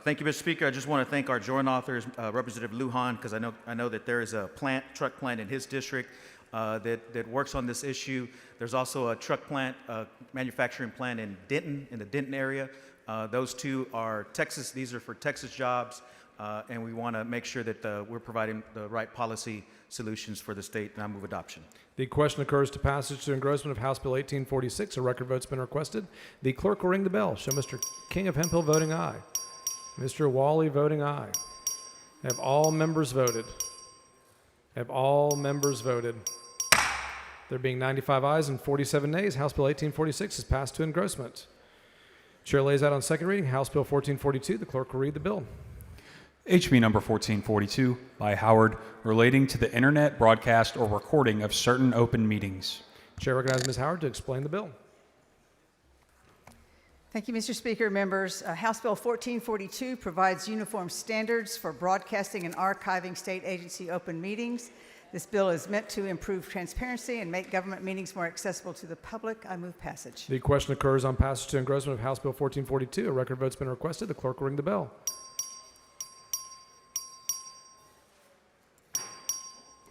Thank you, Mr. Speaker. I just want to thank our joint authors, Representative Lujan, because I know that there is a truck plant in his district that works on this issue. There's also a truck plant, manufacturing plant in Denton, in the Denton area. Those two are Texas. These are for Texas jobs. and we want to make sure that we're providing the right policy solutions for the state, and I move adoption. The question occurs to passage to engrossment of House Bill 1846. A record vote's been requested. The clerk will ring the bell. Show Mr. King of Hemphill voting aye. Mr. Wally voting aye. Have all members voted? Have all members voted? There being 95 ayes and 47 nays, House Bill 1846 is passed to engrossment. Chair lays out on second reading House Bill 1442. The clerk will read the bill. HB number 1442 by Howard, relating to the internet broadcast or recording of certain open meetings. Chair recognizes Ms. Howard to explain the bill. Thank you, Mr. Speaker. Members, House Bill 1442 provides uniform standards for broadcasting and archiving state agency open meetings. This bill is meant to improve transparency and make government meetings more accessible to the public. I move passage. The question occurs on passage to engrossment of House Bill 1442. A record vote's been requested. The clerk will ring the bell.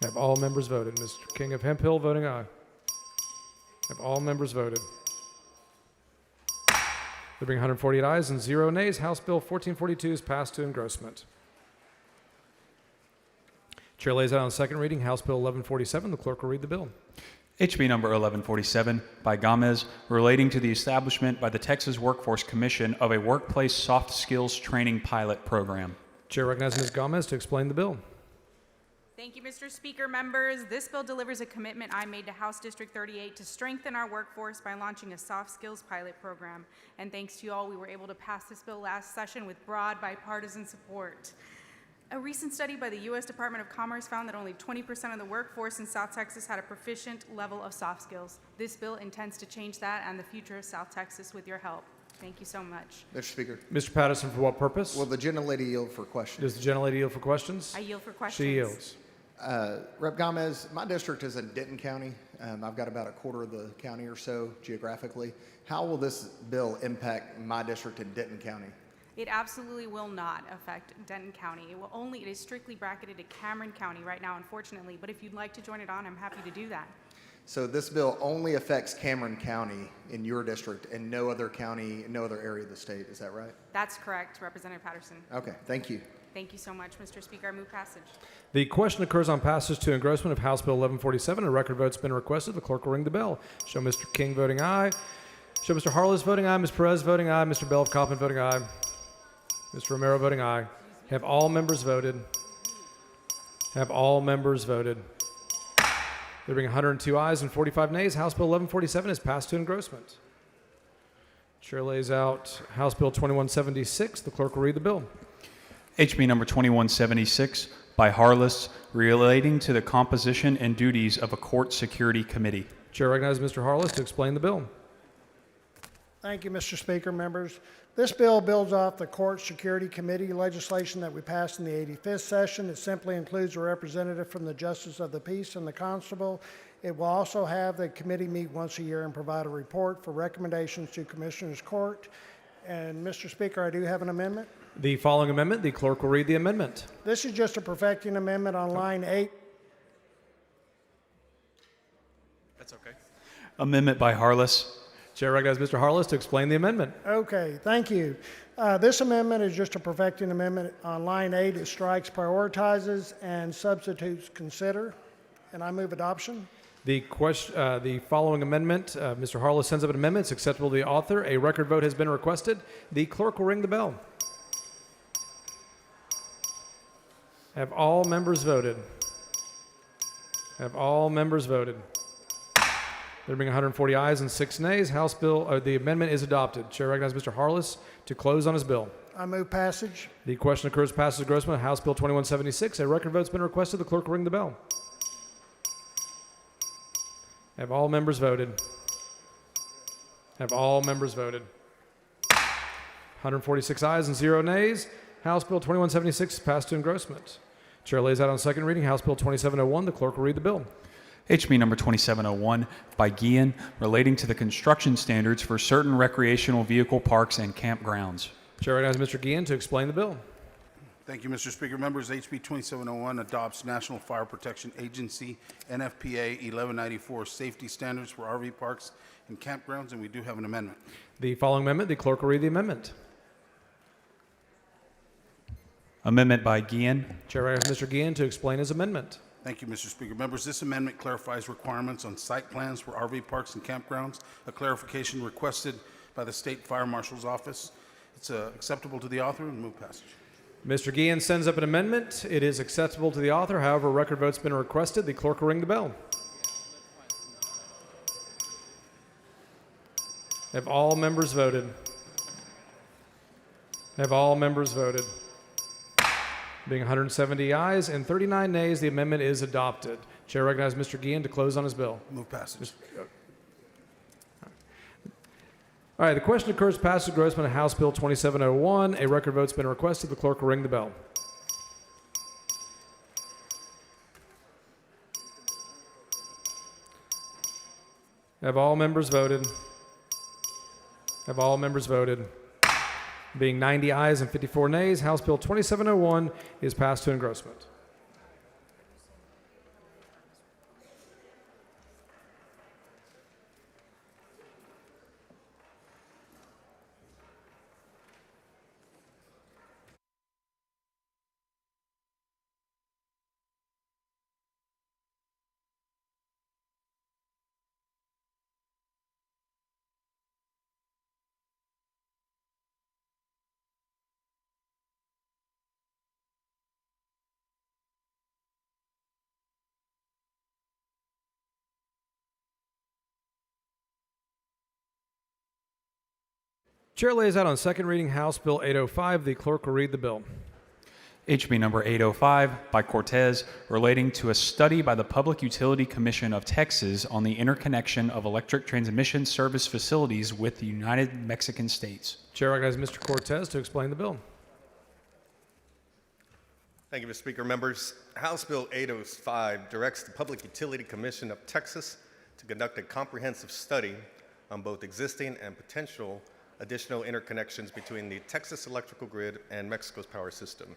Have all members voted? Mr. King of Hemphill voting aye. Have all members voted? There being 148 ayes and 0 nays, House Bill 1442 is passed to engrossment. Chair lays out on second reading House Bill 1147. The clerk will read the bill. HB number 1147 by Gomez, relating to the establishment by the Texas Workforce Commission of a workplace soft skills training pilot program. Chair recognizes Ms. Gomez to explain the bill. Thank you, Mr. Speaker. Members, this bill delivers a commitment I made to House District 38 to strengthen our workforce by launching a soft skills pilot program. And thanks to you all, we were able to pass this bill last session with broad bipartisan support. A recent study by the U.S. Department of Commerce found that only 20% of the workforce in South Texas had a proficient level of soft skills. This bill intends to change that and the future of South Texas with your help. Thank you so much. Mr. Speaker. Mr. Patterson, for what purpose? Will the gentlelady yield for questions? Does the gentlelady yield for questions? I yield for questions. She yields. Rep. Gomez, my district is in Denton County. I've got about a quarter of the county or so geographically. How will this bill impact my district in Denton County? It absolutely will not affect Denton County. It is strictly bracketed to Cameron County right now, unfortunately. But if you'd like to join it on, I'm happy to do that. So this bill only affects Cameron County in your district and no other county, no other area of the state. Is that right? That's correct, Representative Patterson. Okay, thank you. Thank you so much, Mr. Speaker. I move passage. The question occurs on passage to engrossment of House Bill 1147. A record vote's been requested. The clerk will ring the bell. Show Mr. King voting aye. Show Mr. Harless voting aye. Ms. Perez voting aye. Mr. Bell of Coppin voting aye. Mr. Romero voting aye. Have all members voted? Have all members voted? There being 102 ayes and 45 nays, House Bill 1147 is passed to engrossment. Chair lays out House Bill 2176. The clerk will read the bill. HB number 2176 by Harless, relating to the composition and duties of a court security committee. Chair recognizes Mr. Harless to explain the bill. Thank you, Mr. Speaker. Members, this bill builds off the Court Security Committee legislation that we passed in the 85th session. It simply includes a representative from the Justice of the Peace and the Constable. It will also have the committee meet once a year and provide a report for recommendations to Commissioners Court. And Mr. Speaker, I do have an amendment. The following amendment, the clerk will read the amendment. This is just a perfecting amendment on line 8. That's okay. Amendment by Harless. Chair recognizes Mr. Harless to explain the amendment. Okay, thank you. This amendment is just a perfecting amendment on line 8. It strikes prioritizes and substitutes consider, and I move adoption. The following amendment, Mr. Harless sends up an amendment. It's acceptable to the author. A record vote has been requested. The clerk will ring the bell. Have all members voted? Have all members voted? There being 140 ayes and 6 nays, the amendment is adopted. Chair recognizes Mr. Harless to close on his bill. I move passage. The question occurs passes engrossment of House Bill 2176. A record vote's been requested. The clerk will ring the bell. Have all members voted? Have all members voted? 146 ayes and 0 nays. House Bill 2176 is passed to engrossment. Chair lays out on second reading House Bill 2701. The clerk will read the bill. HB number 2701 by Guillen, relating to the construction standards for certain recreational vehicle parks and campgrounds. Chair recognizes Mr. Guillen to explain the bill. Thank you, Mr. Speaker. Members, HB 2701 adopts National Fire Protection Agency, NFPA 1194 safety standards for RV parks and campgrounds, and we do have an amendment. The following amendment, the clerk will read the amendment. Amendment by Guillen. Chair recognizes Mr. Guillen to explain his amendment. Thank you, Mr. Speaker. Members, this amendment clarifies requirements on site plans for RV parks and campgrounds, a clarification requested by the State Fire Marshal's Office. It's acceptable to the author and move passage. Mr. Guillen sends up an amendment. It is acceptable to the author. However, a record vote's been requested. The clerk will ring the bell. Have all members voted? Have all members voted? Being 170 ayes and 39 nays, the amendment is adopted. Chair recognizes Mr. Guillen to close on his bill. Move passage. All right, the question occurs passage of Grossman of House Bill 2701. A record vote's been requested. The clerk will ring the bell. Have all members voted? Have all members voted? Being 90 ayes and 54 nays, House Bill 2701 is passed to engrossment. Chair lays out on second reading House Bill 805. The clerk will read the bill. HB number 805 by Cortez, relating to a study by the Public Utility Commission of Texas on the interconnection of electric transmission service facilities with the United Mexican States. Chair recognizes Mr. Cortez to explain the bill. Thank you, Mr. Speaker. Members, House Bill 805 directs the Public Utility Commission of Texas to conduct a comprehensive study on both existing and potential additional interconnections between the Texas electrical grid and Mexico's power system.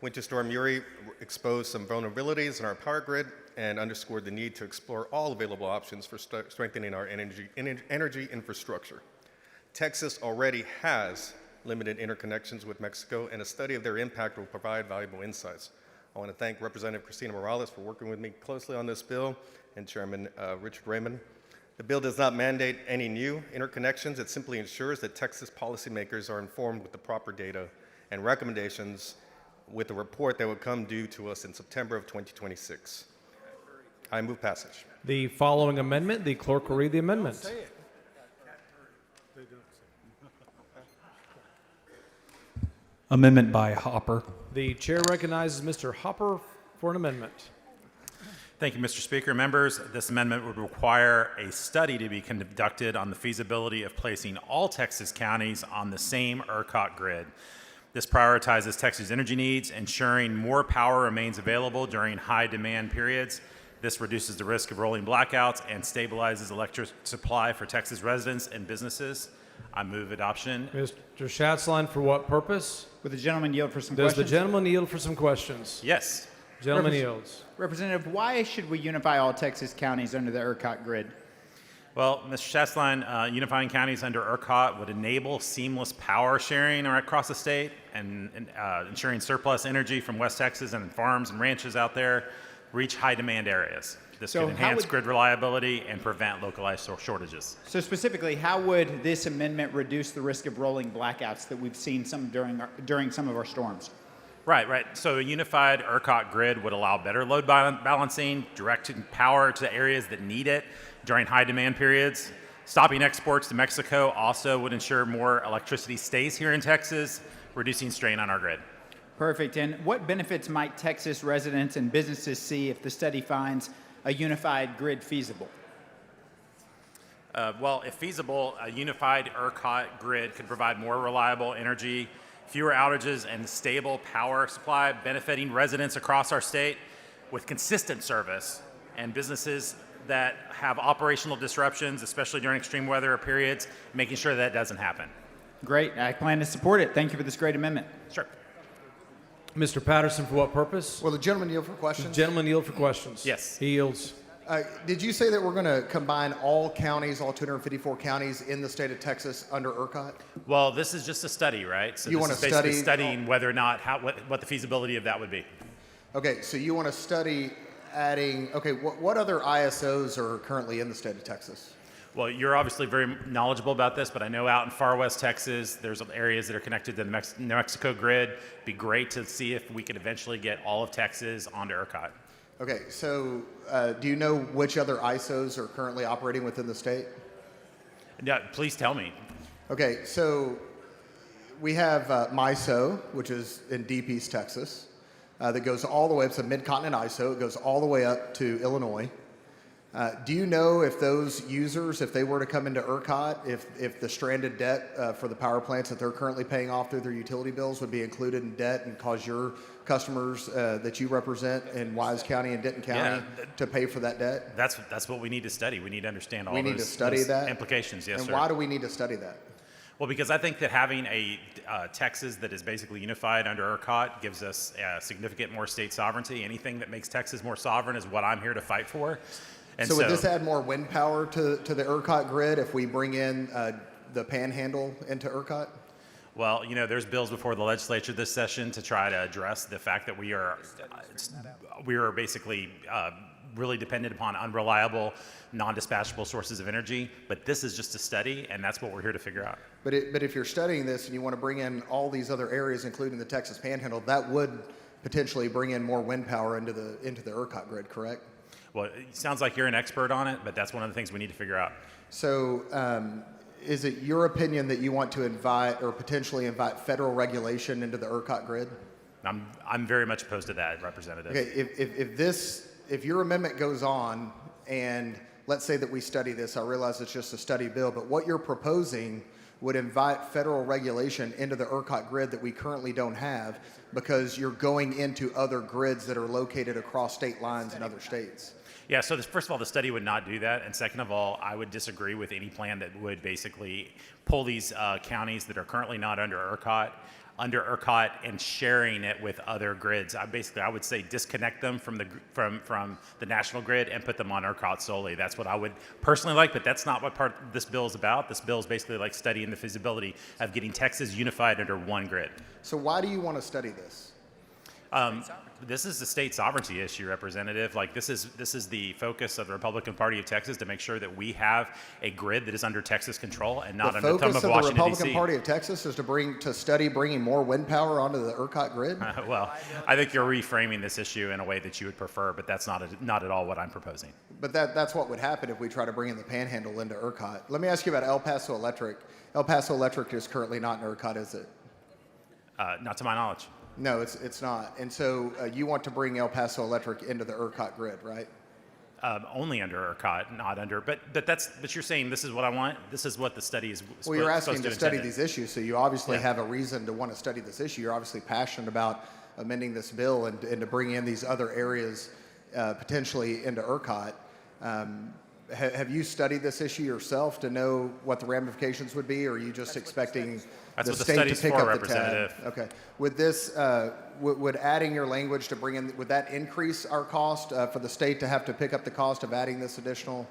Winter Storm Uri exposed some vulnerabilities in our power grid and underscored the need to explore all available options for strengthening our energy infrastructure. Texas already has limited interconnections with Mexico, and a study of their impact will provide valuable insights. I want to thank Representative Christina Morales for working with me closely on this bill, and Chairman Richard Raymond. The bill does not mandate any new interconnections. It simply ensures that Texas policymakers are informed with the proper data and recommendations with a report that will come due to us in September of 2026. I move passage. The following amendment, the clerk will read the amendment. Amendment by Hopper. The chair recognizes Mr. Hopper for an amendment. Thank you, Mr. Speaker. Members, this amendment would require a study to be conducted on the feasibility of placing all Texas counties on the same ERCOT grid. This prioritizes Texas energy needs, ensuring more power remains available during high demand periods. This reduces the risk of rolling blackouts and stabilizes electric supply for Texas residents and businesses. I move adoption. Mr. Schatzline, for what purpose? Would the gentleman yield for some Does questions? the gentleman yield for some questions? Yes. Gentleman yields. Representative, why should we unify all Texas counties under the ERCOT grid? Well, Mr. Schatzline, unifying counties under ERCOT would enable seamless power sharing across the state and ensuring surplus energy from West Texas and farms and ranches out there reach high demand areas. This could enhance grid reliability and prevent localized shortages. So specifically, how would this amendment reduce the risk of rolling blackouts that we've seen during some of our storms? Right. So a unified ERCOT grid would allow better load balancing, directing power to areas that need it during high demand periods. Stopping exports to Mexico also would ensure more electricity stays here in Texas, reducing strain on our grid. Perfect. And what benefits might Texas residents and businesses see if the study finds a unified grid feasible? Well, if feasible, a unified ERCOT grid could provide more reliable energy, fewer outages, and stable power supply, benefiting residents across our state with consistent service, and businesses that have operational disruptions, especially during extreme weather periods, making sure that doesn't happen. Great. I plan to support it. Thank you for this great amendment. Sure. Mr. Patterson, for what purpose? Will the gentleman yield for questions? Gentleman yield for questions. Yes. He yields. Did you say that we're going to combine all counties, all 254 counties in the state of Texas under ERCOT? Well, this is just a study, right? So You this wanna is basically study- studying whether or not, what the feasibility of that would be. Okay, so you want to study adding, okay, what other ISOs are currently in the state of Texas? Well, you're obviously very knowledgeable about this, but I know out in far west Texas, there's areas that are connected to the New Mexico grid. It'd be great to see if we could eventually get all of Texas onto ERCOT. Okay, so do you know which other ISOs are currently operating within the state? Yeah, please tell me. Okay, so we have MISO, which is in Deep East Texas, that goes all the way up to Mid-Continent ISO. It goes all the way up to Illinois. Do you know if those users, if they were to come into ERCOT, if the stranded debt for the power plants that they're currently paying off through their utility bills would be included in debt and cause your customers that you represent in Wise County and Denton County to pay for that debt? That's what we need to study. We need to understand all We need to those, study those that? implications. Yes, And sir. why do we need to study that? Well, because I think that having a Texas that is basically unified under ERCOT gives us significant more state sovereignty. Anything that makes Texas more sovereign is what I'm here to fight for. And So would this add more wind power to the ERCOT grid if we bring in the Panhandle into ERCOT? Well, you know, there's bills before the legislature this session to try to address the fact that we are basically really dependent upon unreliable, non-dispatchable sources of energy. But this is just a study, and that's what we're here to figure out. But if you're studying this and you want to bring in all these other areas, including the Texas Panhandle, that would potentially bring in more wind power into the ERCOT grid, correct? Well, it sounds like you're an expert on it, but that's one of the things we need to figure out. So is it your opinion that you want to invite or potentially invite federal regulation into the ERCOT grid? I'm very much opposed to that, Representative. Okay, if your amendment goes on, and let's say that we study this, I realize it's just a study bill, but what you're proposing would invite federal regulation into the ERCOT grid that we currently don't have because you're going into other grids that are located across state lines in other states. Yeah, so first of all, the study would not do that. And second of all, I would disagree with any plan that would basically pull these counties that are currently not under ERCOT and sharing it with other grids. I would say disconnect them from the national grid and put them on ERCOT solely. That's what I would personally like, but that's not what part of this bill is about. This bill is basically like studying the feasibility of getting Texas unified under one grid. So why do you want to study this? This is a state sovereignty issue, Representative. Like this is the focus of the Republican Party of Texas to make sure that we have a grid that is under Texas control and not under the thumb of The focus of the Washington, Republican D.C. Party of Texas is to study bringing more wind power onto the ERCOT grid? Well, I think you're reframing this issue in a way that you would prefer, but that's not at all what I'm proposing. But that's what would happen if we try to bring in the Panhandle into ERCOT. Let me ask you about El Paso Electric. El Paso Electric is currently not in ERCOT, is it? Not to my knowledge. No, it's not. And so you want to bring El Paso Electric into the ERCOT grid, right? Only under ERCOT, not under. But you're saying this is what I want. This is what the study is. Well, you're asking to study intend. these issues, so you obviously have a reason to want to study this issue. You're obviously passionate about amending this bill and to bring in these other areas potentially into ERCOT. Have you studied this issue yourself to know what the ramifications would be, or are you just expecting the state to pick up the tab? Okay. Would this, would adding your language to bring in, would that increase our cost for the state to have to pick up the cost of adding this additional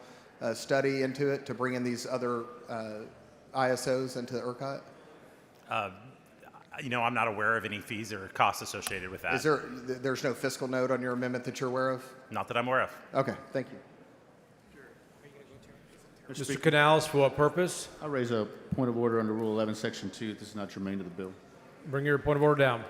study into it to bring in these other ISOs into ERCOT? I'm not aware of any fees or costs associated with that. There's no fiscal note on your amendment that you're aware of? Not that I'm aware of. Okay, thank you. Mr. Canals, for what purpose? I raise a point of order under Rule 11, Section 2. This is not germane to the bill. Bring your point of order down.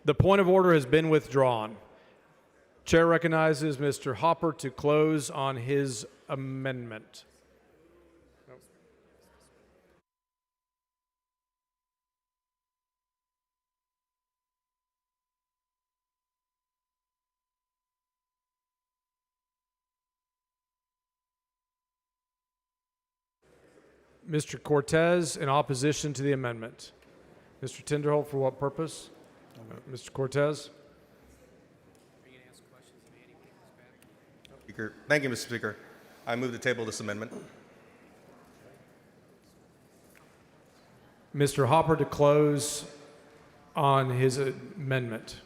The point of order has been withdrawn. Chair recognizes Mr. Hopper to close on his amendment. Mr. Cortez in opposition to the amendment. Mr. Tinderholt, for what purpose? Mr. Cortez? Speaker. Thank you, Mr. Speaker. I move to table this amendment. Mr. Hopper to close on his amendment.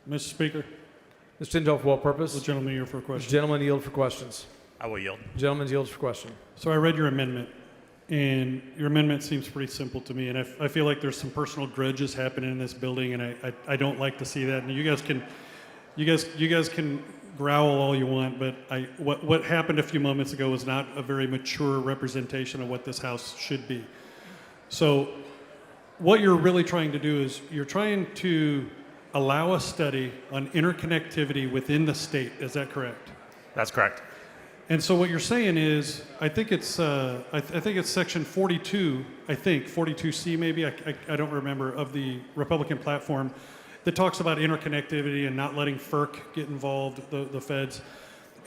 Mr. Speaker. Mr. Tinderholt, for what purpose? The gentleman here for a question. Gentleman yield for questions. I will yield. Gentleman yields for question. So I read your amendment, and your amendment seems pretty simple to me, and I feel like there's some personal grudges happening in this building, and I don't like to see that. And you guys can growl all you want, but what happened a few moments ago was not a very mature representation of what this house should be. So what you're really trying to do is you're trying to allow a study on interconnectivity within the state. Is that correct? That's correct. And so what you're saying is, I think it's section 42, 42C maybe, I don't remember, of the Republican platform that talks about interconnectivity and not letting FERC get involved, the feds.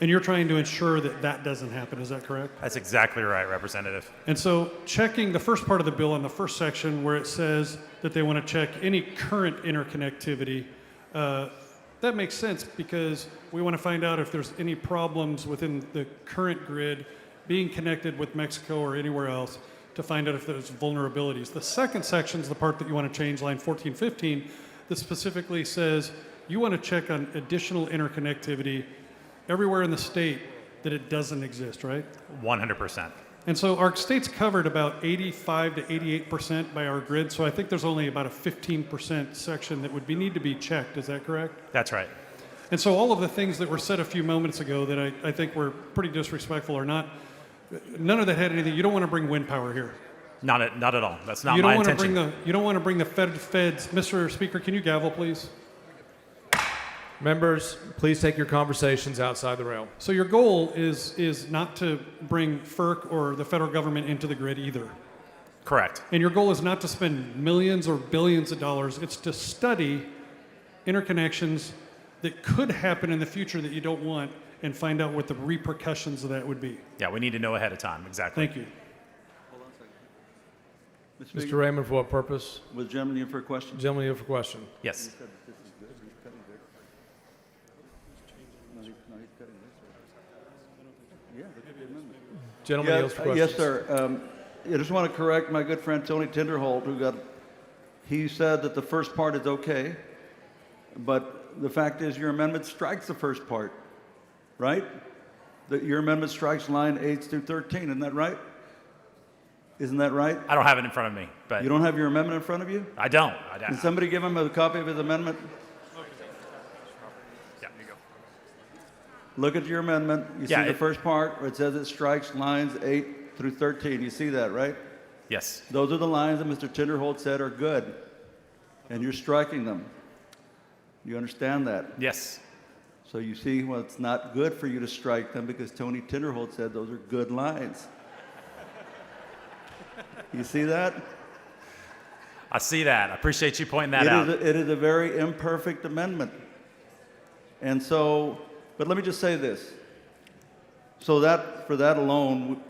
And you're trying to ensure that that doesn't happen. Is that correct? That's exactly right, Representative. And so checking the first part of the bill on the first section where it says that they want to check any current interconnectivity, that makes sense because we want to find out if there's any problems within the current grid being connected with Mexico or anywhere else to find out if there's vulnerabilities. The second section is the part that you want to change, line 1415, that specifically says you want to check on additional interconnectivity everywhere in the state that it doesn't exist, right? 100%. And so our state's covered about 85 to 88% by our grid, so I think there's only about a 15% section that would need to be checked. Is that correct? That's right. And so all of the things that were said a few moments ago that I think were pretty disrespectful or not, none of that had anything. You don't want to bring wind power here. Not at all. That's not my intention. You don't want to bring the feds. Mr. Speaker, can you gavel, please? Members, please take your conversations outside the rail. So your goal is not to bring FERC or the federal government into the grid either. Correct. And your goal is not to spend millions or billions of dollars. It's to study interconnections that could happen in the future that you don't want and find out what the repercussions of that would be. Yeah, we need to know ahead of time. Exactly. Thank you. Mr. Raymond, for what purpose? Was the gentleman here for a question? Gentleman here for question. Yes. Gentleman yields for questions. Yes, sir. I just want to correct my good friend Tony Tinderholt, he said that the first part is okay, but the fact is your amendment strikes the first part, right? Your amendment strikes line 8 through 13, isn't that right? Isn't that right? I don't have it in front of me, but you don't have your amendment in front of you? I don't. Can somebody give him a copy of his amendment? Yeah, you go. Look at your amendment. You see the first part where it says it strikes lines 8 through 13. You see that, right? Yes. Those are the lines that Mr. Tinderholt said are good, and you're striking them. You understand that? Yes. So you see, well, it's not good for you to strike them because Tony Tinderholt said those are good lines. You see that? I see that. I appreciate you pointing that out. It is a very imperfect amendment. And so, but let me just say this. So that, for that alone,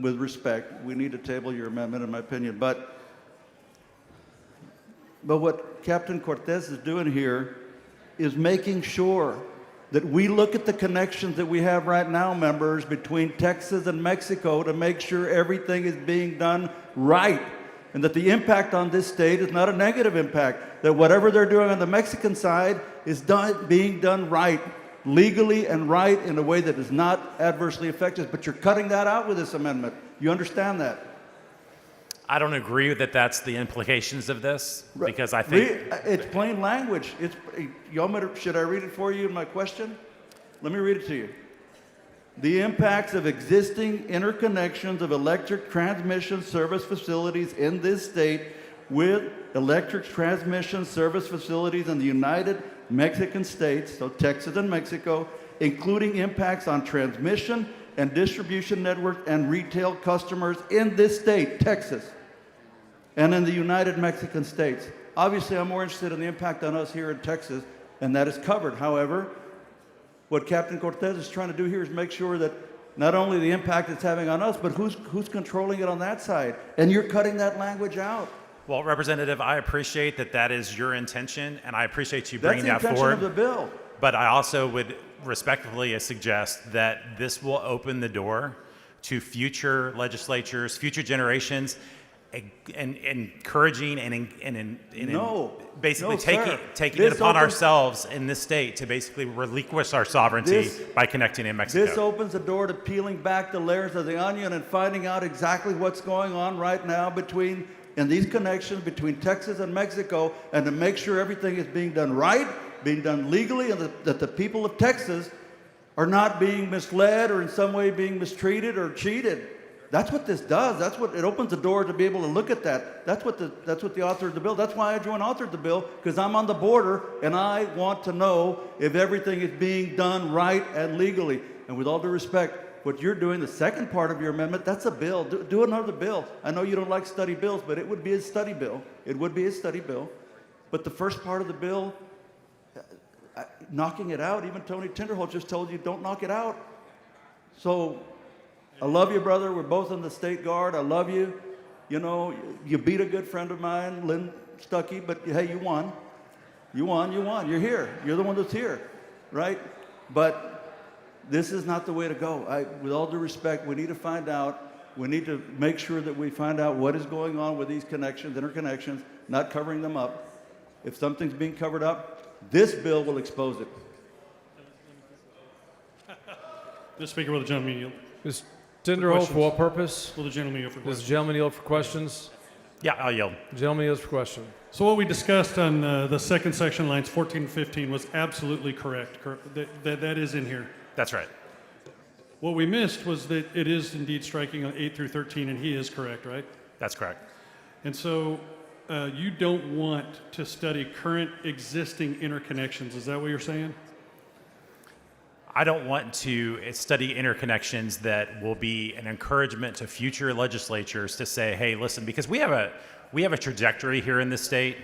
with respect, we need to table your amendment, in my opinion. But what Captain Cortez is doing here is making sure that we look at the connections that we have right now, members, between Texas and Mexico to make sure everything is being done right and that the impact on this state is not a negative impact, that whatever they're doing on the Mexican side is being done right, legally and right in a way that is not adversely affected. But you're cutting that out with this amendment. You understand that? I don't agree that that's the implications of this because I think it's plain language. Should I read it for you in my question? Let me read it to you. The impacts of existing interconnections of electric transmission service facilities in this state with electric transmission service facilities in the United Mexican states, so Texas and Mexico, including impacts on transmission and distribution network and retail customers in this state, Texas, and in the United Mexican states. Obviously, I'm more interested in the impact on us here in Texas, and that is covered. However, what Captain Cortez is trying to do here is make sure that not only the impact it's having on us, but who's controlling it on that side. And you're cutting that language out. Well, Representative, I appreciate that that is your intention, and I appreciate you bringing That's the that intention forward. of the bill. But I also would respectfully suggest that this will open the door to future legislatures, future generations, and encouraging basically taking it upon ourselves in this state to basically relinquish our sovereignty by connecting in Mexico. This opens the door to peeling back the layers of the onion and finding out exactly what's going on right now in these connections between Texas and Mexico, and to make sure everything is being done right, being done legally, and that the people of Texas are not being misled or in some way being mistreated or cheated. That's what this does. That's what it opens the door to be able to look at that. That's what the author of the bill. That's why I joined authored the bill, because I'm on the border and I want to know if everything is being done right and legally. And with all due respect, what you're doing, the second part of your amendment, that's a bill. Do another bill. I know you don't like study bills, but it would be a study bill. It would be a study bill. But the first part of the bill, knocking it out, even Tony Tinderholt just told you, don't knock it out. So I love you, brother. We're both in the State Guard. I love you. You know, you beat a good friend of mine, Lynn Stuckey, but hey, you won. You won. You're here. You're the one that's here, right? But this is not the way to go. With all due respect, we need to find out. We need to make sure that we find out what is going on with these connections, interconnections, not covering them up. If something's being covered up, this bill will expose it. Mr. Speaker, will the gentleman yield? Ms. Tinderholt, for what purpose? Will the gentleman yield for Does questions? the gentleman yield for questions? Yeah, I'll yield. The gentleman yields for question. So what we discussed on the second section, lines 14 and 15, was absolutely correct. That is in here. That's right. What we missed was that it is indeed striking on 8 through 13, and he is correct, right? That's correct. And so you don't want to study current existing interconnections. Is that what you're saying? I don't want to study interconnections that will be an encouragement to future legislatures to say, hey, listen, because we have a trajectory here in this state,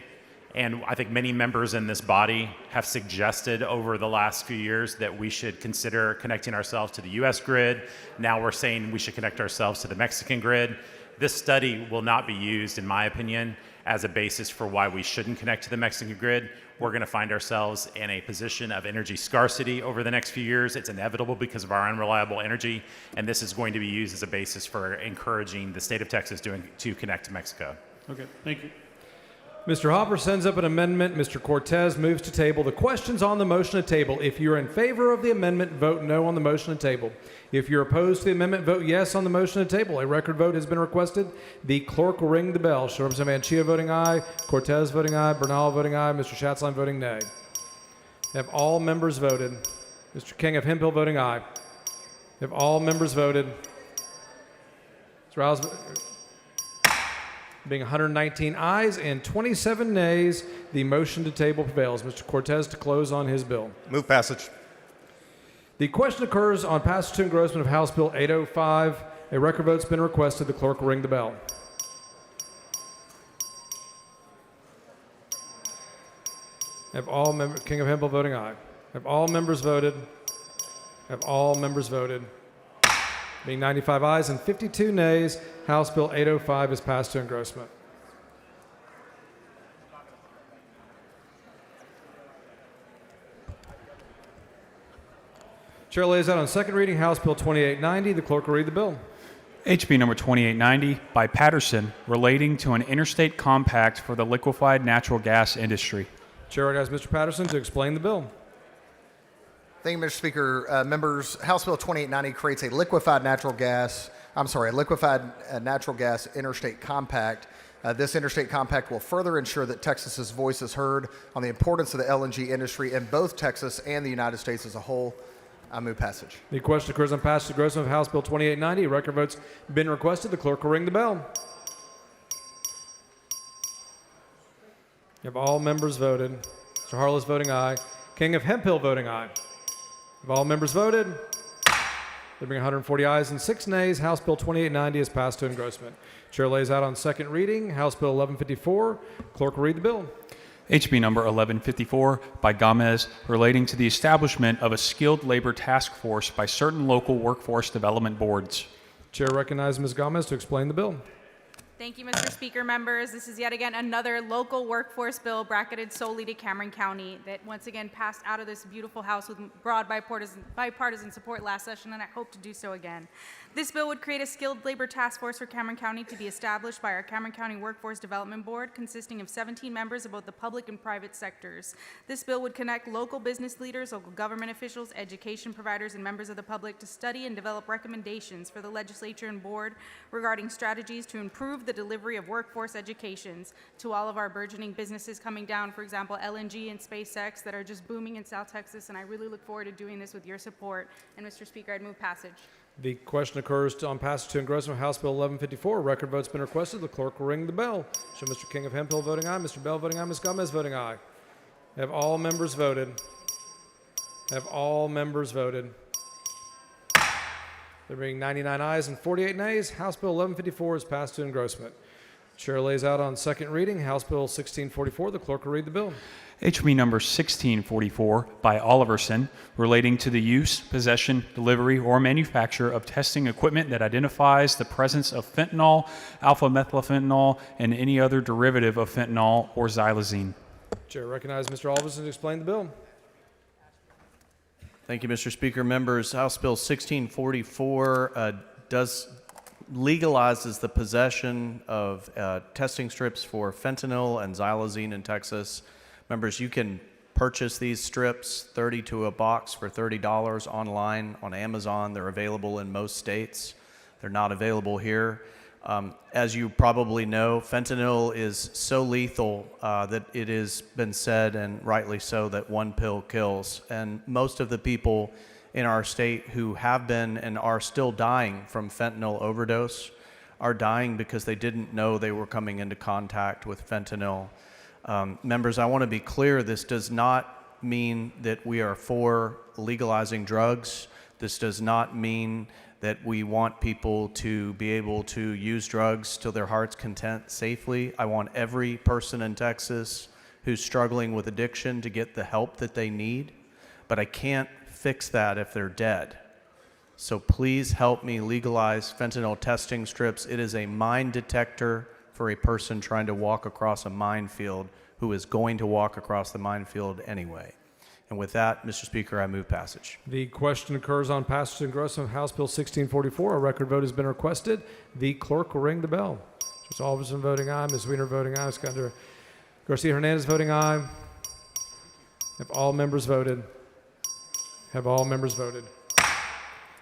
and I think many members in this body have suggested over the last few years that we should consider connecting ourselves to the U.S. grid. Now we're saying we should connect ourselves to the Mexican grid. This study will not be used, in my opinion, as a basis for why we shouldn't connect to the Mexican grid. We're going to find ourselves in a position of energy scarcity over the next few years. It's inevitable because of our unreliable energy, and this is going to be used as a basis for encouraging the state of Texas to connect to Mexico. Okay, thank you. Mr. Hopper sends up an amendment. Mr. Cortez moves to table. The question's on the motion to table. If you're in favor of the amendment, vote no on the motion to table. If you're opposed to the amendment, vote yes on the motion to table. A record vote has been requested. The clerk will ring the bell. Show Representative Manchia voting aye, Cortez voting aye, Bernal voting aye, Mr. Schatzline voting nay. Have all members voted? Mr. King of Hemphill voting aye. Have all members voted? Mr. Rouse, being 119 ayes and 27 nays, the motion to table prevails. Mr. Cortez to close on his bill. Move passage. The question occurs on passage to engrossment of House Bill 805. A record vote's been requested. The clerk will ring the bell. Have all members, King of Hemphill voting aye. Have all members voted? Have all members voted? Being 95 ayes and 52 nays, House Bill 805 is passed to engrossment. Chair lays out on second reading House Bill 2890. The clerk will read the bill. HB number 2890 by Patterson, relating to an interstate compact for the liquefied natural gas industry. Chair recognizes Mr. Patterson to explain the bill. Thank you, Mr. Speaker. Members, House Bill 2890 creates a liquefied natural gas interstate compact. This interstate compact will further ensure that Texas's voice is heard on the importance of the LNG industry in both Texas and the United States as a whole. I move passage. The question occurs on passage to engrossment of House Bill 2890. Record votes been requested. The clerk will ring the bell. Have all members voted? Mr. Harless voting aye. King of Hemphill voting aye. Have all members voted? There being 140 ayes and 6 nays, House Bill 2890 is passed to engrossment. Chair lays out on second reading House Bill 1154. Clerk will read the bill. HB number 1154 by Gomez, relating to the establishment of a skilled labor task force by certain local workforce development boards. Chair recognizes Ms. Gomez to explain the bill. Thank you, Mr. Speaker. Members, this is yet again another local workforce bill bracketed solely to Cameron County that once again passed out of this beautiful House with broad bipartisan support last session, and I hope to do so again. This bill would create a skilled labor task force for Cameron County to be established by our Cameron County Workforce Development Board, consisting of 17 members of both the public and private sectors. This bill would connect local business leaders, local government officials, education providers, and members of the public to study and develop recommendations for the legislature and board regarding strategies to improve the delivery of workforce educations to all of our burgeoning businesses coming down, for example, LNG and SpaceX that are just booming in South Texas, and I really look forward to doing this with your support. And Mr. Speaker, I'd move passage. The question occurs on passage to engrossment of House Bill 1154. A record vote's been requested. The clerk will ring the bell. Show Mr. King of Hemphill voting aye, Mr. Bell voting aye, Ms. Gomez voting aye. Have all members voted? Have all members voted? There being 99 ayes and 48 nays, House Bill 1154 is passed to engrossment. Chair lays out on second reading House Bill 1644. The clerk will read the bill. HB number 1644 by Oliverson, relating to the use, possession, delivery, or manufacture of testing equipment that identifies the presence of fentanyl, alpha-methylfentanyl, and any other derivative of fentanyl or xylazine. Chair recognizes Mr. Oliverson to explain the bill. Thank you, Mr. Speaker. Members, House Bill 1644 legalizes the possession of testing strips for fentanyl and xylazine in Texas. Members, you can purchase these strips, 30 to a box, for $30 online on Amazon. They're available in most states. They're not available here. As you probably know, fentanyl is so lethal that it has been said, and rightly so, that one pill kills. And most of the people in our state who have been and are still dying from fentanyl overdose are dying because they didn't know they were coming into contact with fentanyl. Members, I want to be clear, this does not mean that we are for legalizing drugs. This does not mean that we want people to be able to use drugs to their heart's content safely. I want every person in Texas who's struggling with addiction to get the help that they need, but I can't fix that if they're dead. So please help me legalize fentanyl testing strips. It is a mine detector for a person trying to walk across a minefield who is going to walk across the minefield anyway. And with that, Mr. Speaker, I move passage. The question occurs on passage to engrossment of House Bill 1644. A record vote has been requested. The clerk will ring the bell. Mr. Alverson voting aye, Ms. Weiner voting aye, Mr. Garcia Hernandez voting aye. Have all members voted? Have all members voted?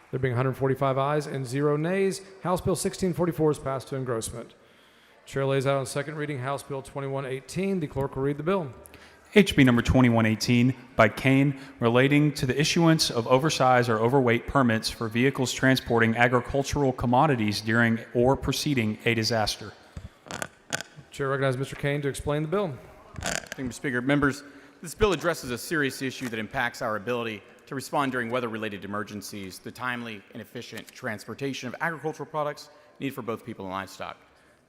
There being 145 ayes and 0 nays, House Bill 1644 is passed to engrossment. Chair lays out on second reading House Bill 2118. The clerk will read the bill. HB number 2118 by Kane, relating to the issuance of oversized or overweight permits for vehicles transporting agricultural commodities during or preceding a disaster. Chair recognizes Mr. Kane to explain the bill. Thank you, Mr. Speaker. Members, this bill addresses a serious issue that impacts our ability to respond during weather-related emergencies, the timely and efficient transportation of agricultural products needed for both people and livestock.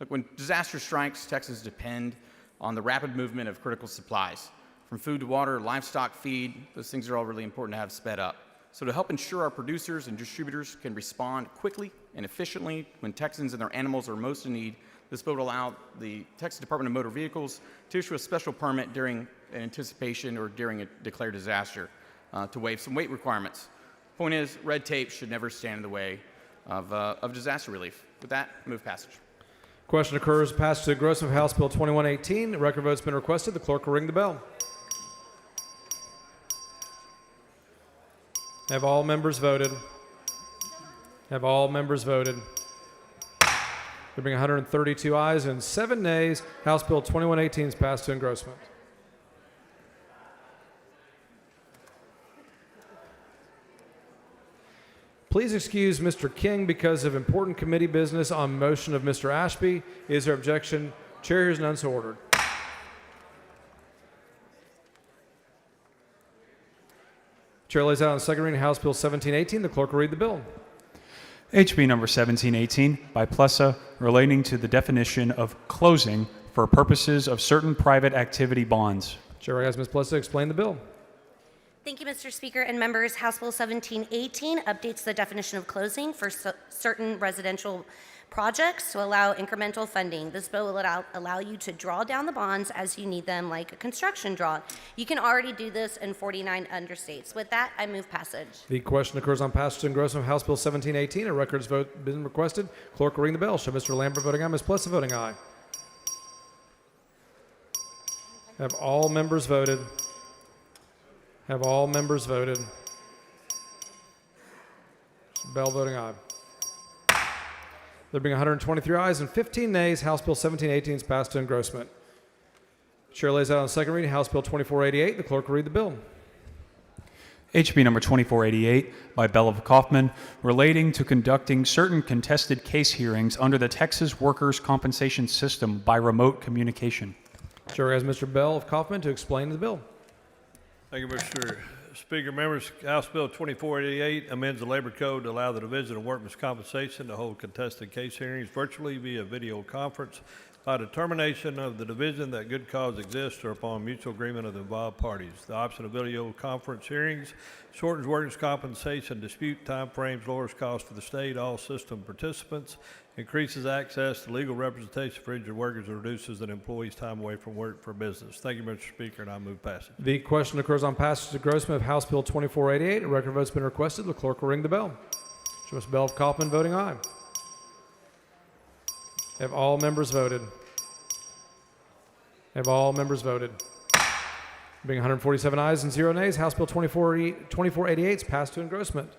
Look, when disaster strikes, Texans depend on the rapid movement of critical supplies. From food to water, livestock feed, those things are all really important to have sped up. So to help ensure our producers and distributors can respond quickly and efficiently when Texans and their animals are most in need, this bill would allow the Texas Department of Motor Vehicles to issue a special permit during an anticipation or during a declared disaster to waive some weight requirements. Point is, red tape should never stand in the way of disaster relief. With that, move passage. Question occurs passage to engrossment of House Bill 2118. A record vote has been requested. The clerk will ring the bell. Have all members voted? Have all members voted? There being 132 ayes and 7 nays, House Bill 2118 is passed to engrossment. Please excuse Mr. King because of important committee business on motion of Mr. Ashby. Is there objection? Chair hears none, so ordered. Chair lays out on second reading House Bill 1718. The clerk will read the bill. HB number 1718 by Plessa, relating to the definition of closing for purposes of certain private activity bonds. Chair recognizes Ms. Plessa to explain the bill. Thank you, Mr. Speaker and members. House Bill 1718 updates the definition of closing for certain residential projects to allow incremental funding. This bill will allow you to draw down the bonds as you need them, like a construction draw. You can already do this in 49 understates. With that, I move passage. The question occurs on passage and engrossment of House Bill 1718. A record's vote been requested. Clerk will ring the bell. Show Mr. Lambert voting aye, Ms. Plessa voting aye. Have all members voted? Have all members voted? Mr. Bell voting aye. There being 123 ayes and 15 nays, House Bill 1718 is passed to engrossment. Chair lays out on second reading House Bill 2488. The clerk will read the bill. HB number 2488 by Belov Kaufman, relating to conducting certain contested case hearings under the Texas Workers' Compensation System by remote communication. Chair has Mr. Bell of Kaufman to explain the bill. Thank you, Mr. Speaker. Members, House Bill 2488 amends the Labor Code to allow the Division of Workmen's Compensation to hold contested case hearings virtually via video conference by determination of the division that good cause exists or upon mutual agreement of the involved parties. The option of video conference hearings shortens workers' compensation dispute timeframes, lowers costs for the state, all system participants, increases access to legal representation for injured workers, and reduces an employee's time away from work for business. Thank you, Mr. Speaker, and I move passage. The question occurs on passage and engrossment of House Bill 2488. A record vote's been requested. The clerk will ring the bell. Show Mr. Bell of Kaufman voting aye. Have all members voted? Have all members voted? Being 147 ayes and 0 nays, House Bill 2488 is passed to engrossment.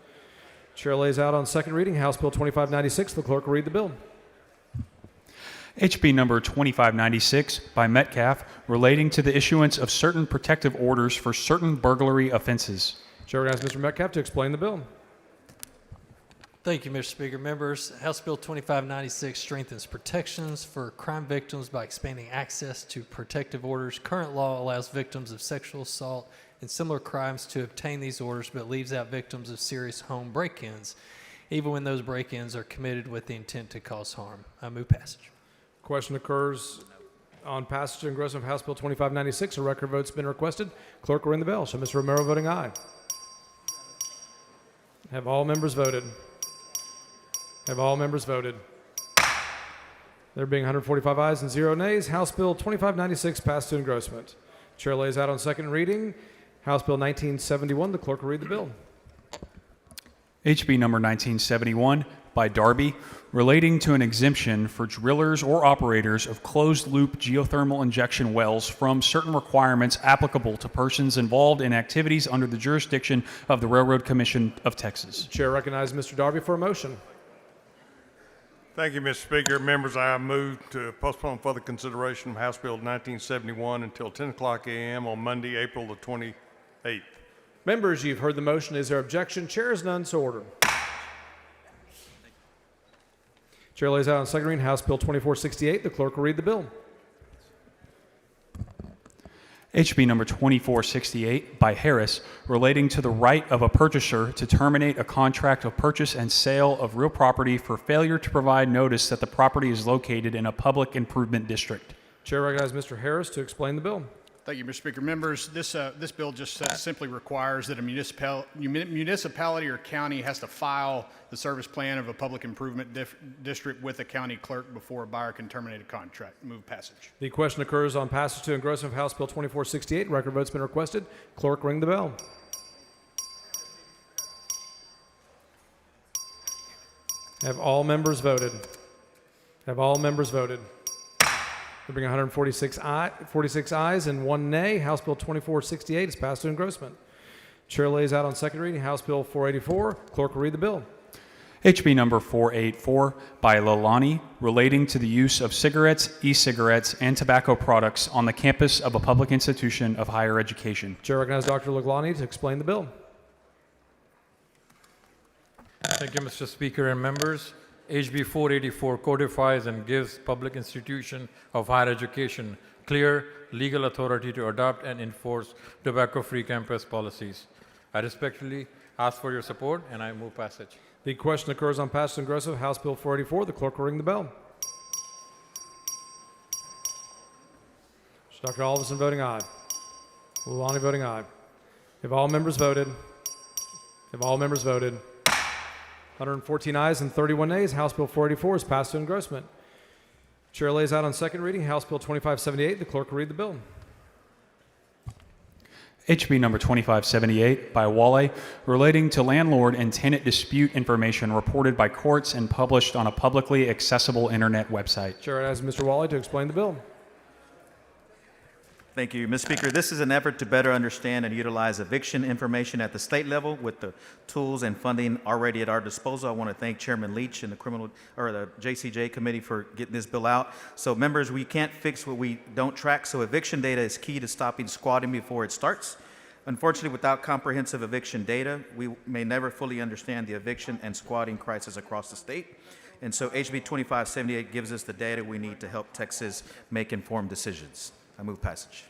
Chair lays out on second reading House Bill 2596. The clerk will read the bill. HB number 2596 by Metcalf, relating to the issuance of certain protective orders for certain burglary offenses. Chair recognizes Mr. Metcalf to explain the bill. Thank you, Mr. Speaker. Members, House Bill 2596 strengthens protections for crime victims by expanding access to protective orders. Current law allows victims of sexual assault and similar crimes to obtain these orders, but leaves out victims of serious home break-ins, even when those break-ins are committed with the intent to cause harm. I move passage. Question occurs on passage and engrossment of House Bill 2596. A record vote's been requested. Clerk will ring the bell. Show Mr. Romero voting aye. Have all members voted? Have all members voted? There being 145 ayes and 0 nays, House Bill 2596 passed to engrossment. Chair lays out on second reading House Bill 1971. The clerk will read the bill. HB number 1971 by Darby, relating to an exemption for drillers or operators of closed-loop geothermal injection wells from certain requirements applicable to persons involved in activities under the jurisdiction of the Railroad Commission of Texas. Chair recognizes Mr. Darby for a motion. Thank you, Mr. Speaker. Members, I move to postpone further consideration of House Bill 1971 until 10 o'clock a.m. on Monday, April the 28th. Members, you've heard the motion. Is there objection? Chair is none, so ordered. Chair lays out on second reading House Bill 2468. The clerk will read the bill. HB number 2468 by Harris, relating to the right of a purchaser to terminate a contract of purchase and sale of real property for failure to provide notice that the property is located in a public improvement district. Chair recognizes Mr. Harris to explain the bill. Thank you, Mr. Speaker. Members, this bill just simply requires that a municipality or county has to file the service plan of a public improvement district with a county clerk before a buyer can terminate a contract. Move passage. The question occurs on passage to engrossment of House Bill 2468. Record vote's been requested. Clerk, ring the bell. Have all members voted? Have all members voted? There being 146 ayes and 1 nay, House Bill 2468 is passed to engrossment. Chair lays out on second reading House Bill 484. Clerk will read the bill. HB number 484 by Lalani, relating to the use of cigarettes, e-cigarettes, and tobacco products on the campus of a public institution of higher education. Chair recognizes Dr. Lalani to explain the bill. Thank you, Mr. Speaker and members. HB 484 codifies and gives public institution of higher education clear legal authority to adopt and enforce tobacco-free campus policies. I respectfully ask for your support, and I move passage. The question occurs on passage and aggressive House Bill 484. The clerk will ring the bell. Dr. Olivison voting aye. Lulani voting aye. Have all members voted? 114 ayes and 31 nays. House Bill 484 is passed to engrossment. Chair lays out on second reading House Bill 2578. The clerk will read the bill. HB number 2578 by Wale, relating to landlord and tenant dispute information reported by courts and published on a publicly accessible internet website. Chair asks Mr. Wale to explain the bill. Thank you, Mr. Speaker. This is an effort to better understand and utilize eviction information at the state level with the tools and funding already at our disposal. I want to thank Chairman Leach and the JCJ committee for getting this bill out. So members, we can't fix what we don't track. So eviction data is key to stopping squatting before it starts. Unfortunately, without comprehensive eviction data, we may never fully understand the eviction and squatting crisis across the state. And so HB 2578 gives us the data we need to help Texas make informed decisions. I move passage.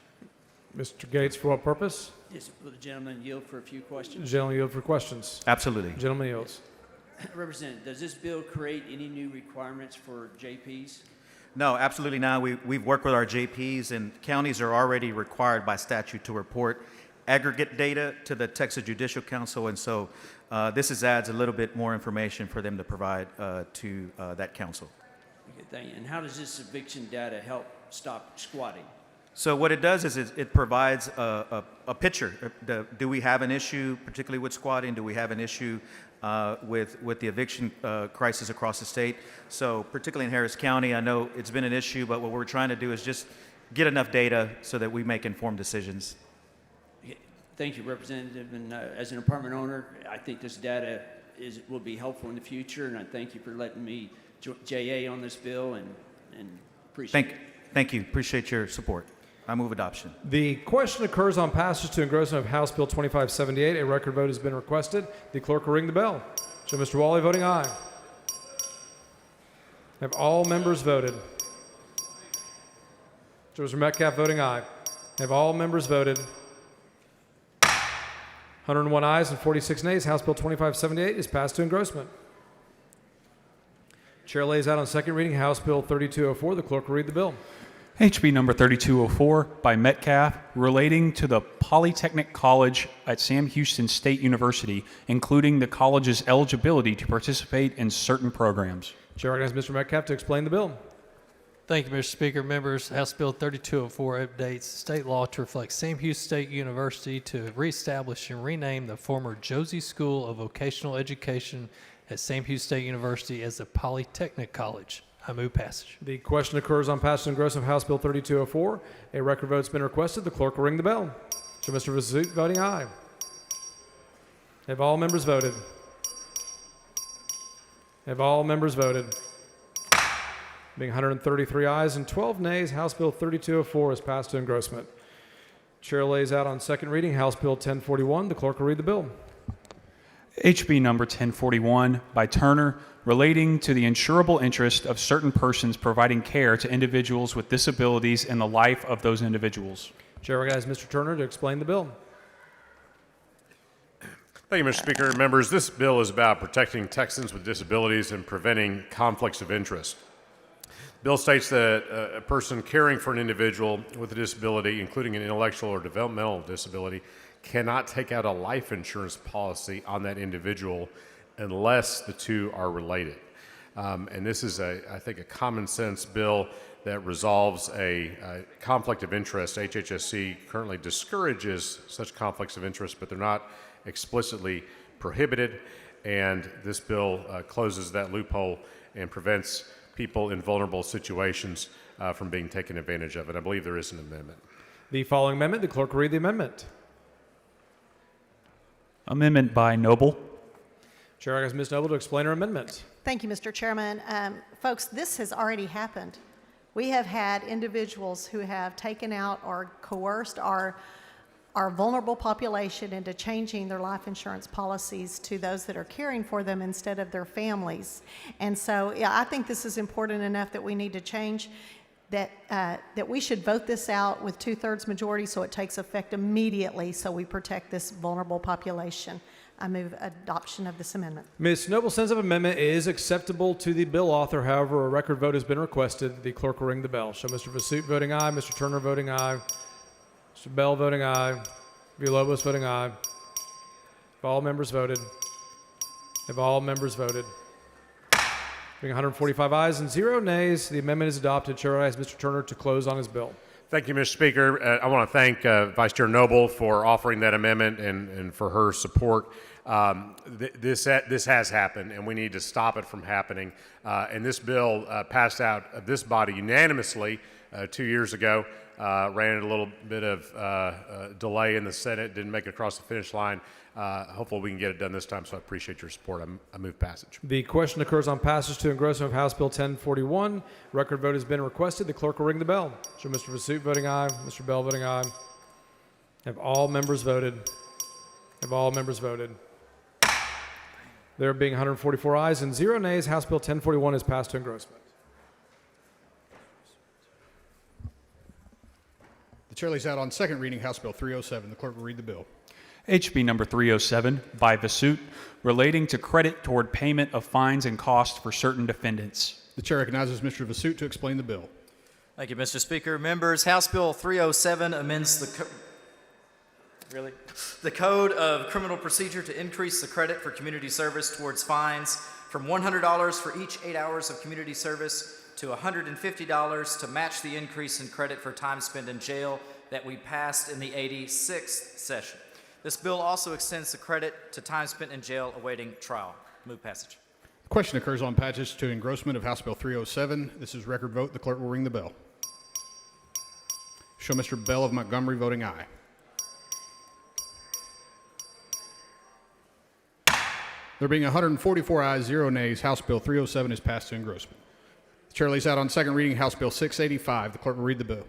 Mr. Gates, for what purpose? Yes, will the gentleman yield for a few questions? Gentleman yield for questions. Absolutely. Gentleman yields. Representative, does this bill create any new requirements for JPs? No, absolutely not. We've worked with our JPs, and counties are already required by statute to report aggregate data to the Texas Judicial Council, and so this adds a little bit more information for them to provide to that council. Okay, thank you. And how does this eviction data help stop squatting? So what it does is it provides a picture. Do we have an issue, particularly with squatting? Do we have an issue with the eviction crisis across the state? So particularly in Harris County, I know it's been an issue, but what we're trying to do is just get enough data so that we make informed decisions. Okay, thank you, Representative. And as an apartment owner, I think this data will be helpful in the future, and I thank you for letting me JA on this bill and appreciate it. Thank you. Appreciate your support. I move adoption. The question occurs on passage to engrossment of House Bill 2578. A record vote has been requested. The clerk will ring the bell. Show Mr. Wally voting aye. Have all members voted? Show Mr. Metcalf voting aye. Have all members voted? 101 ayes and 46 nays. House Bill 2578 is passed to engrossment. Chair lays out on second reading House Bill 3204. The clerk will read the bill. HB number 3204 by Metcalf, relating to the Polytechnic College at Sam Houston State University, including the college's eligibility to participate in certain programs. Chair recognizes Mr. Metcalf to explain the bill. Thank you, Mr. Speaker. Members, House Bill 3204 updates state law to reflect Sam Houston State University to reestablish and rename the former Josie School of Vocational Education at Sam Houston State University as the Polytechnic College. I move passage. The question occurs on passage and engrossment of House Bill 3204. A record vote has been requested. The clerk will ring the bell. Show Mr. Vazut voting aye. Have all members voted? Have all members voted? Being 133 ayes and 12 nays, House Bill 3204 is passed to engrossment. Chair lays out on second reading House Bill 1041. The clerk will read the bill. HB number 1041 by Turner, relating to the insurable interest of certain persons providing care to individuals with disabilities in the life of those individuals. Chair recognizes Mr. Turner to explain the bill. Thank you, Mr. Speaker. Members, this bill is about protecting Texans with disabilities and preventing conflicts of interest. The bill states that a person caring for an individual with a disability, including an intellectual or developmental disability, cannot take out a life insurance policy on that individual unless the two are related. And this is, I think, a common sense bill that resolves a conflict of interest. HHSC currently discourages such conflicts of interest, but they're not explicitly prohibited. And this bill closes that loophole and prevents people in vulnerable situations from being taken advantage of. And I believe there is an amendment. The following amendment, the clerk will read the amendment. Amendment by Noble. Chair recognizes Ms. Noble to explain her amendment. Thank you, Mr. Chairman. Folks, this has already happened. We have had individuals who have taken out or coerced our vulnerable population into changing their life insurance policies to those that are caring for them instead of their families. And so, yeah, I think this is important enough that we need to change. that we should vote this out with 2/3 majority so it takes effect immediately so we protect this vulnerable population. I move adoption of this amendment. Ms. Noble's sense of amendment is acceptable to the bill author. However, a record vote has been requested. The clerk will ring the bell. Show Mr. Vasut voting aye, Mr. Turner voting aye, Mr. Bell voting aye, Villalobos voting aye. Have all members voted? Have all members voted? Being 145 ayes and 0 nays, the amendment is adopted. Chair asks Mr. Turner to close on his bill. Thank you, Mr. Speaker. I want to thank Vice Chair Noble for offering that amendment and for her support. This has happened, and we need to stop it from happening. And this bill passed out of this body unanimously 2 years ago. Ran into a little bit of delay in the Senate, didn't make it across the finish line. Hopefully we can get it done this time, so I appreciate your support. I move passage. The question occurs on passage to engrossment of House Bill 1041. Record vote has been requested. The clerk will ring the bell. Show Mr. Vasut voting aye, Mr. Bell voting aye. Have all members voted? Have all members voted? There being 144 ayes and 0 nays, House Bill 1041 is passed to engrossment. The chair lays out on second reading House Bill 307. The clerk will read the bill. HB number 307 by Vasut, relating to credit toward payment of fines and costs for certain defendants. The chair recognizes Mr. Vasut to explain the bill. Thank you, Mr. Speaker. Members, House Bill 307 amends the Code of Criminal Procedure to increase the credit for community service towards fines from $100 for each 8 hours of community service to $150 to match the increase in credit for time spent in jail that we passed in the 86th session. This bill also extends the credit to time spent in jail awaiting trial. Move passage. The question occurs on passage to engrossment of House Bill 307. This is record vote. The clerk will ring the bell. Show Mr. Bell of Montgomery voting aye. There being 144 ayes, 0 nays, House Bill 307 is passed to engrossment. The chair lays out on second reading House Bill 685. The clerk will read the bill.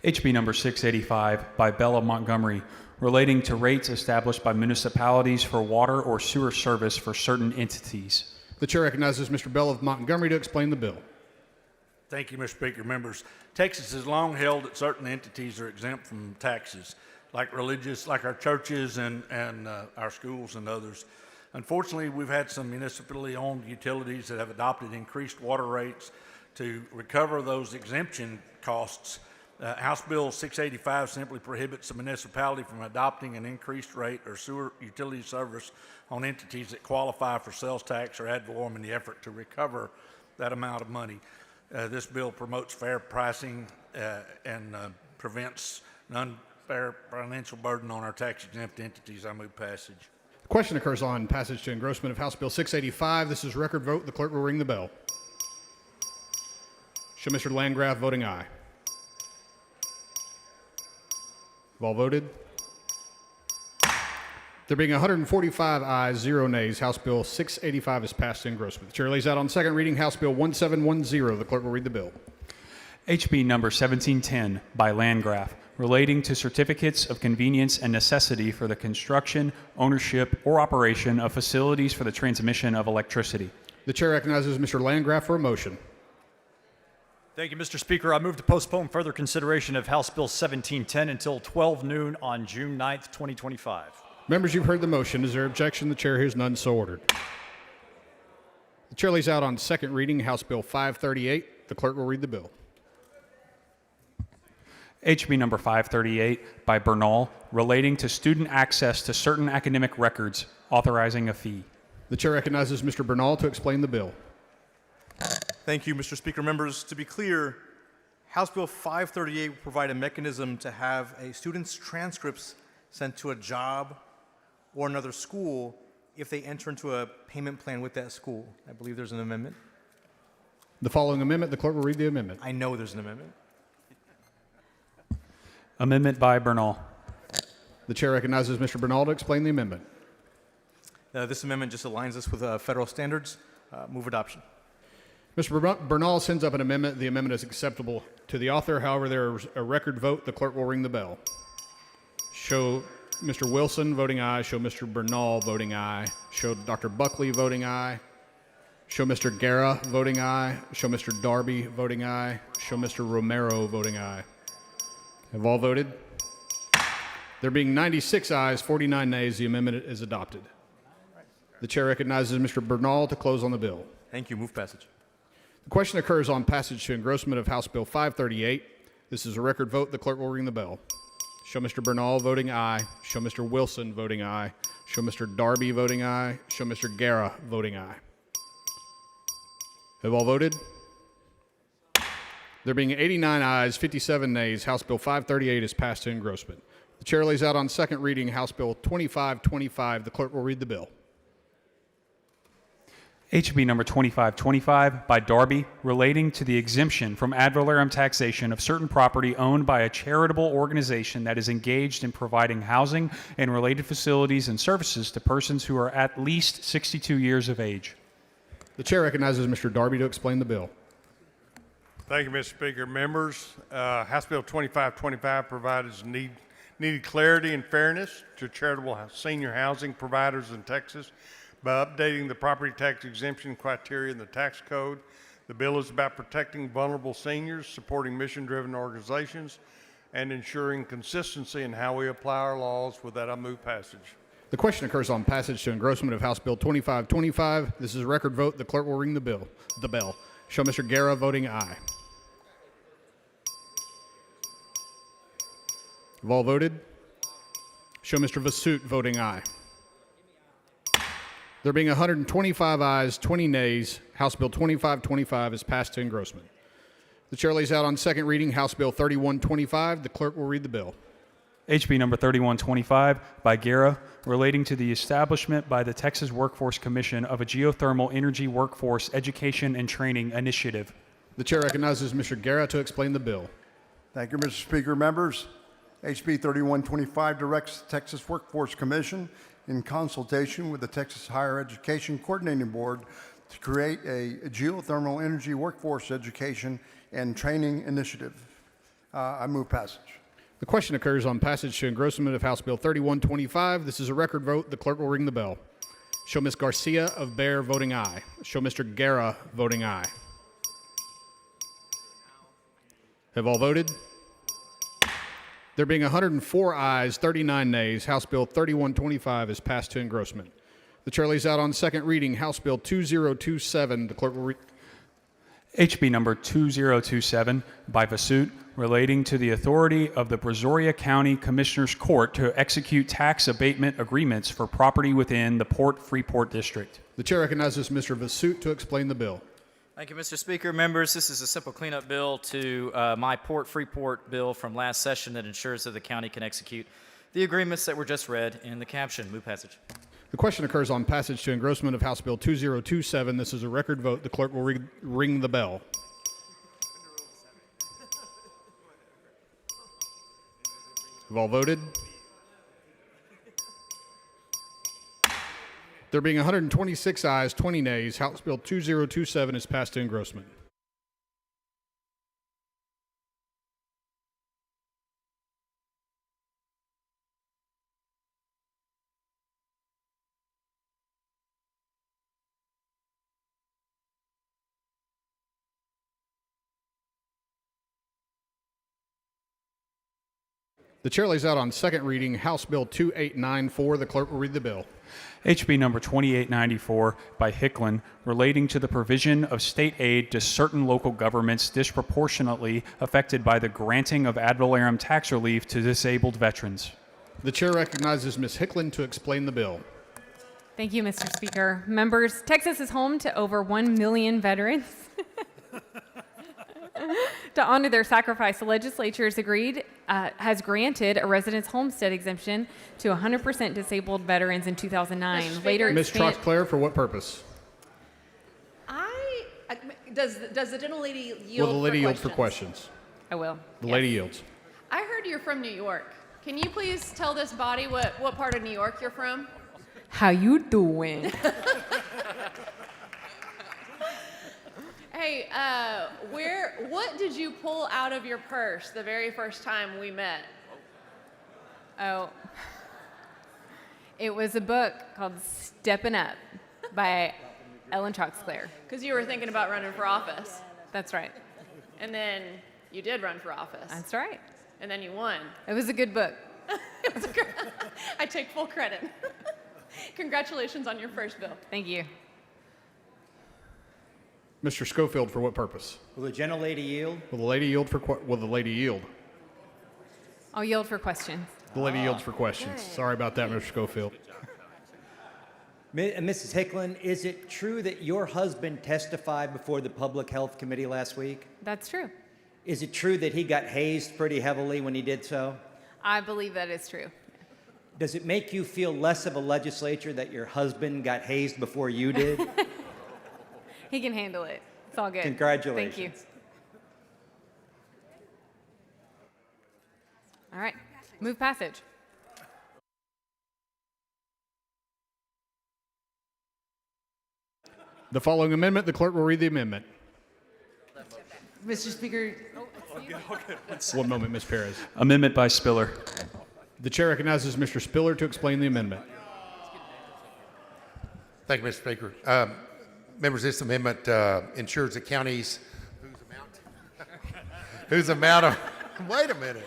HB number 685 by Bell of Montgomery, relating to rates established by municipalities for water or sewer service for certain entities. The chair recognizes Mr. Bell of Montgomery to explain the bill. Thank you, Mr. Speaker. Members, Texas has long held that certain entities are exempt from taxes, like our churches and our schools and others. Unfortunately, we've had some municipally owned utilities that have adopted increased water rates to recover those exemption costs. House Bill 685 simply prohibits the municipality from adopting an increased rate or sewer utility service on entities that qualify for sales tax or ad valorem in the effort to recover that amount of money. This bill promotes fair pricing and prevents an unfair financial burden on our tax-exempt entities. I move passage. The question occurs on passage to engrossment of House Bill 685. This is record vote. The clerk will ring the bell. Show Mr. Landgraf voting aye. Have all voted? There being 145 ayes, 0 nays, House Bill 685 is passed to engrossment. The chair lays out on second reading House Bill 1710. The clerk will read the bill. HB number 1710 by Landgraf, relating to certificates of convenience and necessity for the construction, ownership, or operation of facilities for the transmission of electricity. The chair recognizes Mr. Landgraf for a motion. Thank you, Mr. Speaker. I move to postpone further consideration of House Bill 1710 until 12 noon on June 9th, 2025. Members, you've heard the motion. Is there objection? The chair hears none, so ordered. The chair lays out on second reading House Bill 538. The clerk will read the bill. HB number 538 by Bernal, relating to student access to certain academic records, authorizing a fee. The chair recognizes Mr. Bernal to explain the bill. Thank you, Mr. Speaker. Members, to be clear, House Bill 538 will provide a mechanism to have a student's transcripts sent to a job or another school if they enter into a payment plan with that school. I believe there's an amendment. The following amendment, the clerk will read the amendment. I know there's an amendment. Amendment by Bernal. The chair recognizes Mr. Bernal to explain the amendment. This amendment just aligns us with federal standards. Move adoption. Mr. Bernal sends up an amendment. The amendment is acceptable to the author. However, there is a record vote. The clerk will ring the bell. Show Mr. Wilson voting aye. Show Mr. Bernal voting aye. Show Dr. Buckley voting aye. Show Mr. Guerra voting aye. Show Mr. Darby voting aye. Show Mr. Romero voting aye. Have all voted? There being 96 ayes, 49 nays, the amendment is adopted. The chair recognizes Mr. Bernal to close on the bill. Thank you. Move passage. The question occurs on passage to engrossment of House Bill 538. This is a record vote. The clerk will ring the bell. Show Mr. Bernal voting aye. Show Mr. Wilson voting aye. Show Mr. Darby voting aye. Show Mr. Guerra voting aye. Have all voted? There being 89 ayes, 57 nays, House Bill 538 is passed to engrossment. The chair lays out on second reading House Bill 2525. The clerk will read the bill. HB number 2525 by Darby, relating to the exemption from ad valorem taxation of certain property owned by a charitable organization that is engaged in providing housing and related facilities and services to persons who are at least 62 years of age. The chair recognizes Mr. Darby to explain the bill. Thank you, Mr. Speaker. Members, House Bill 2525 provides needed clarity and fairness to charitable senior housing providers in Texas by updating the property tax exemption criteria in the tax code. The bill is about protecting vulnerable seniors, supporting mission-driven organizations, and ensuring consistency in how we apply our laws. With that, I move passage. The question occurs on passage to engrossment of House Bill 2525. This is a record vote. The clerk will ring the bell. Show Mr. Guerra voting aye. Have all voted? Show Mr. Vasut voting aye. There being 125 ayes, 20 nays, House Bill 2525 is passed to engrossment. The chair lays out on second reading House Bill 3125. The clerk will read the bill. HB number 3125 by Guerra, relating to the establishment by the Texas Workforce Commission of a geothermal energy workforce education and training initiative. The chair recognizes Mr. Guerra to explain the bill. Thank you, Mr. Speaker. Members, HB 3125 directs the Texas Workforce Commission, in consultation with the Texas Higher Education Coordinating Board, to create a geothermal energy workforce education and training initiative. I move passage. The question occurs on passage to engrossment of House Bill 3125. This is a record vote. The clerk will ring the bell. Show Ms. Garcia of Bear voting aye. Show Mr. Guerra voting aye. Have all voted? There being 104 ayes, 39 nays, House Bill 3125 is passed to engrossment. The chair lays out on second reading House Bill 2027. The clerk will read. HB number 2027 by Vasut, relating to the authority of the Brazoria County Commissioners Court to execute tax abatement agreements for property within the Port Freeport District. The chair recognizes Mr. Vasut to explain the bill. Thank you, Mr. Speaker. Members, this is a simple cleanup bill to my Port Freeport bill from last session that ensures that the county can execute the agreements that were just read in the caption. Move passage. The question occurs on passage to engrossment of House Bill 2027. This is a record vote. The clerk will ring the bell. Have all voted? There being 126 ayes, 20 nays, House Bill 2027 is passed to engrossment. The chair lays out on second reading House Bill 2894. The clerk will read the bill. HB number 2894 by Hicklin, relating to the provision of state aid to certain local governments disproportionately affected by the granting of ad valorem tax relief to disabled veterans. The chair recognizes Ms. Hicklin to explain the bill. Thank you, Mr. Speaker. Members, Texas is home to over 1 million veterans. To honor their sacrifice, the legislature has granted a residence homestead exemption to 100% disabled veterans in 2009. Later, Ms. Troxclair, for what purpose? Does the gentle lady yield Will the lady for yield for questions? I will. The lady yields. I heard you're from New York. Can you please tell this body what part of New York you're from? How you doing? Hey, what did you pull out of your purse the very first time we met? Oh, it was a book called Steppin' Up by Ellen Troxclair. Because you were thinking about running for office. That's right. And then you did run for office. That's right. And then you won. It was a good book. I take full credit. Congratulations on your first bill. Thank you. Mr. Schofield, for what purpose? Will the gentlelady yield? Will the lady yield for will the lady yield? I'll yield for questions. The lady yields for questions. Sorry about that, Mr. Schofield. Mrs. Hicklin, is it true that your husband testified before the Public Health Committee last week? That's true. Is it true that he got hazed pretty heavily when he did so? I believe that is true. Does it make you feel less of a legislature that your husband got hazed before you did? He can handle it. It's all good. Congratulations. Thank you. All right. Move passage. The following amendment, the clerk will read the amendment. Mr. Speaker. One moment, Ms. Perez. Amendment by Spiller. The chair recognizes Mr. Spiller to explain the amendment. Thank you, Mr. Speaker. Members, this amendment ensures that counties whose amount of wait a minute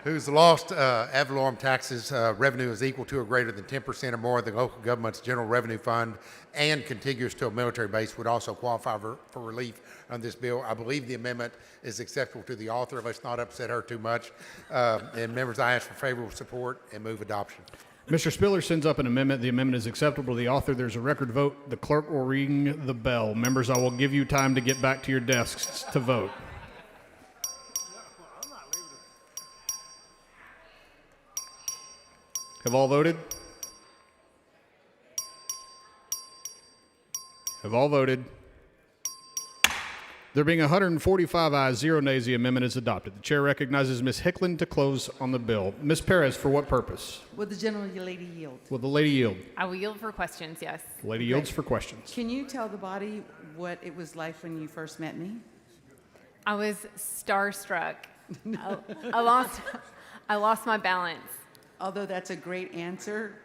whose lost ad valorem taxes revenue is equal to or greater than 10% or more of the local government's general revenue fund and contiguous to a military base would also qualify for relief on this bill. I believe the amendment is acceptable to the author. Let's not upset her too much. And members, I ask for favorable support and move adoption. Mr. Spiller sends up an amendment. The amendment is acceptable to the author. There's a record vote. The clerk will ring the bell. Members, I will give you time to get back to your desks to vote. Have all voted? Have all voted? There being 145 ayes, 0 nays, the amendment is adopted. The chair recognizes Ms. Hicklin to close on the bill. Ms. Perez, for what purpose? Will the gentlelady yield? Will the lady yield? I will yield for questions, yes. The lady yields for questions. Can you tell the body what it was like when you first met me? I was starstruck. I lost my balance. Although that's a great answer,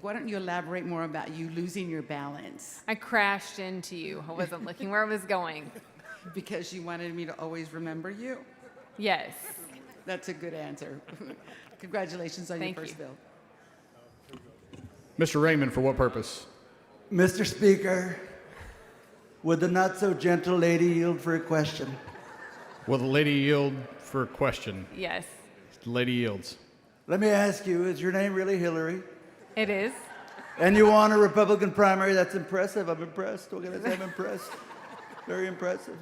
why don't you elaborate more about you losing your balance? I crashed into you. I wasn't looking where I was going. Because you wanted me to always remember you? Yes. That's a good answer. Congratulations on your first bill. Mr. Raymond, for what purpose? Mr. Speaker, would the not-so-gentle lady yield for a question? Will the lady yield for a question? Yes. The lady yields. Let me ask you, is your name really Hillary? It is. And you won a Republican primary? That's impressive. I'm impressed. What can I say? I'm impressed. Very impressive.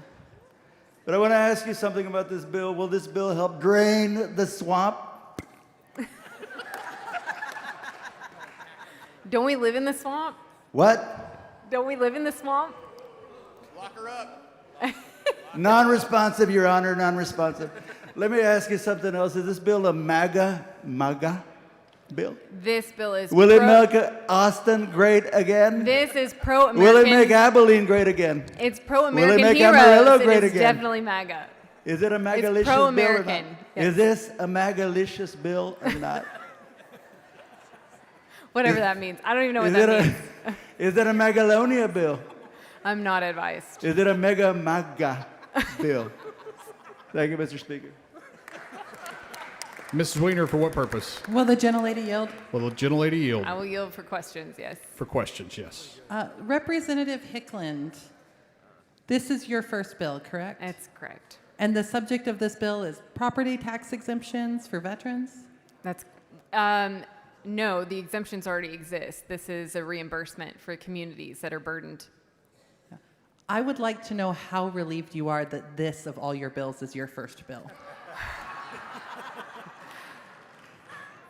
But I want to ask you something about this bill. Will this bill help drain the swamp? Don't we live in the swamp? What? Don't we live in the swamp? Lock her up. Non-responsive, Your Honor, non-responsive. Let me ask you something else. Is this bill a MAGA bill? This bill is Will it make Austin great again? This is pro-American. Will it make Abilene great again? It's pro-American Will it make heroes. Amarillo It great is again? definitely MAGA. Is it a MAGA-licious It's bill or not? pro-American. Yes. Is this a MAGA-licious bill or not? Whatever that means. I don't even know what Is that it means. Is it a Megalonia bill? I'm not advised. Is it a mega MAGA bill? Thank you, Mr. Speaker. Mrs. Weiner, for what purpose? Will the gentlelady yield? Will the gentlelady yield? I will yield for questions, yes. For questions, yes. Representative Hicklin, this is your first bill, correct? That's correct. And the subject of this bill is property tax exemptions for veterans? That's no, the exemptions already exist. This is a reimbursement for communities that are burdened. I would like to know how relieved you are that this, of all your bills, is your first bill.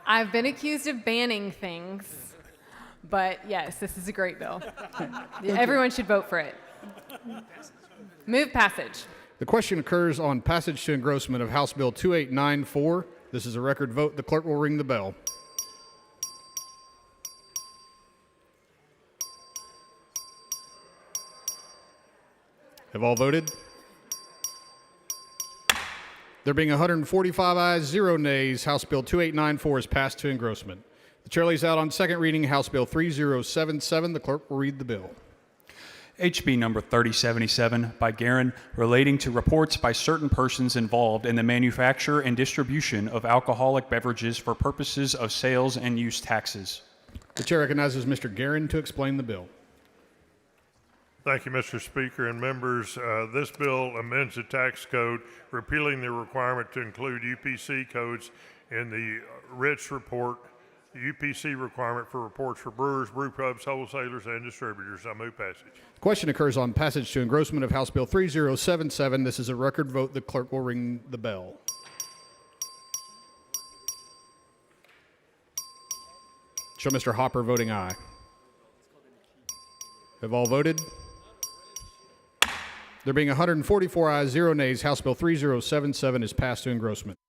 I've been accused of banning things, but yes, this is a great bill. Everyone should vote for it. Move passage. The question occurs on passage to engrossment of House Bill 2894. This is a record vote. The clerk will ring the bell. Have all voted? There being 145 ayes, 0 nays, House Bill 2894 is passed to engrossment. The chair lays out on second reading House Bill 3077. The clerk will read the bill. HB number 3077 by Garin, relating to reports by certain persons involved in the manufacture and distribution of alcoholic beverages for purposes of sales and use taxes. The chair recognizes Mr. Garin to explain the bill. Thank you, Mr. Speaker and members. This bill amends the tax code, repealing the requirement to include UPC codes in the RITS report, the UPC requirement for reports for brewers, brew pubs, wholesalers, and distributors. I move passage. The question occurs on passage to engrossment of House Bill 3077. This is a record vote. The clerk will ring the bell. Show Mr. Hopper voting aye. Have all voted? There being 144 ayes, 0 nays, House Bill 3077 is passed to engrossment.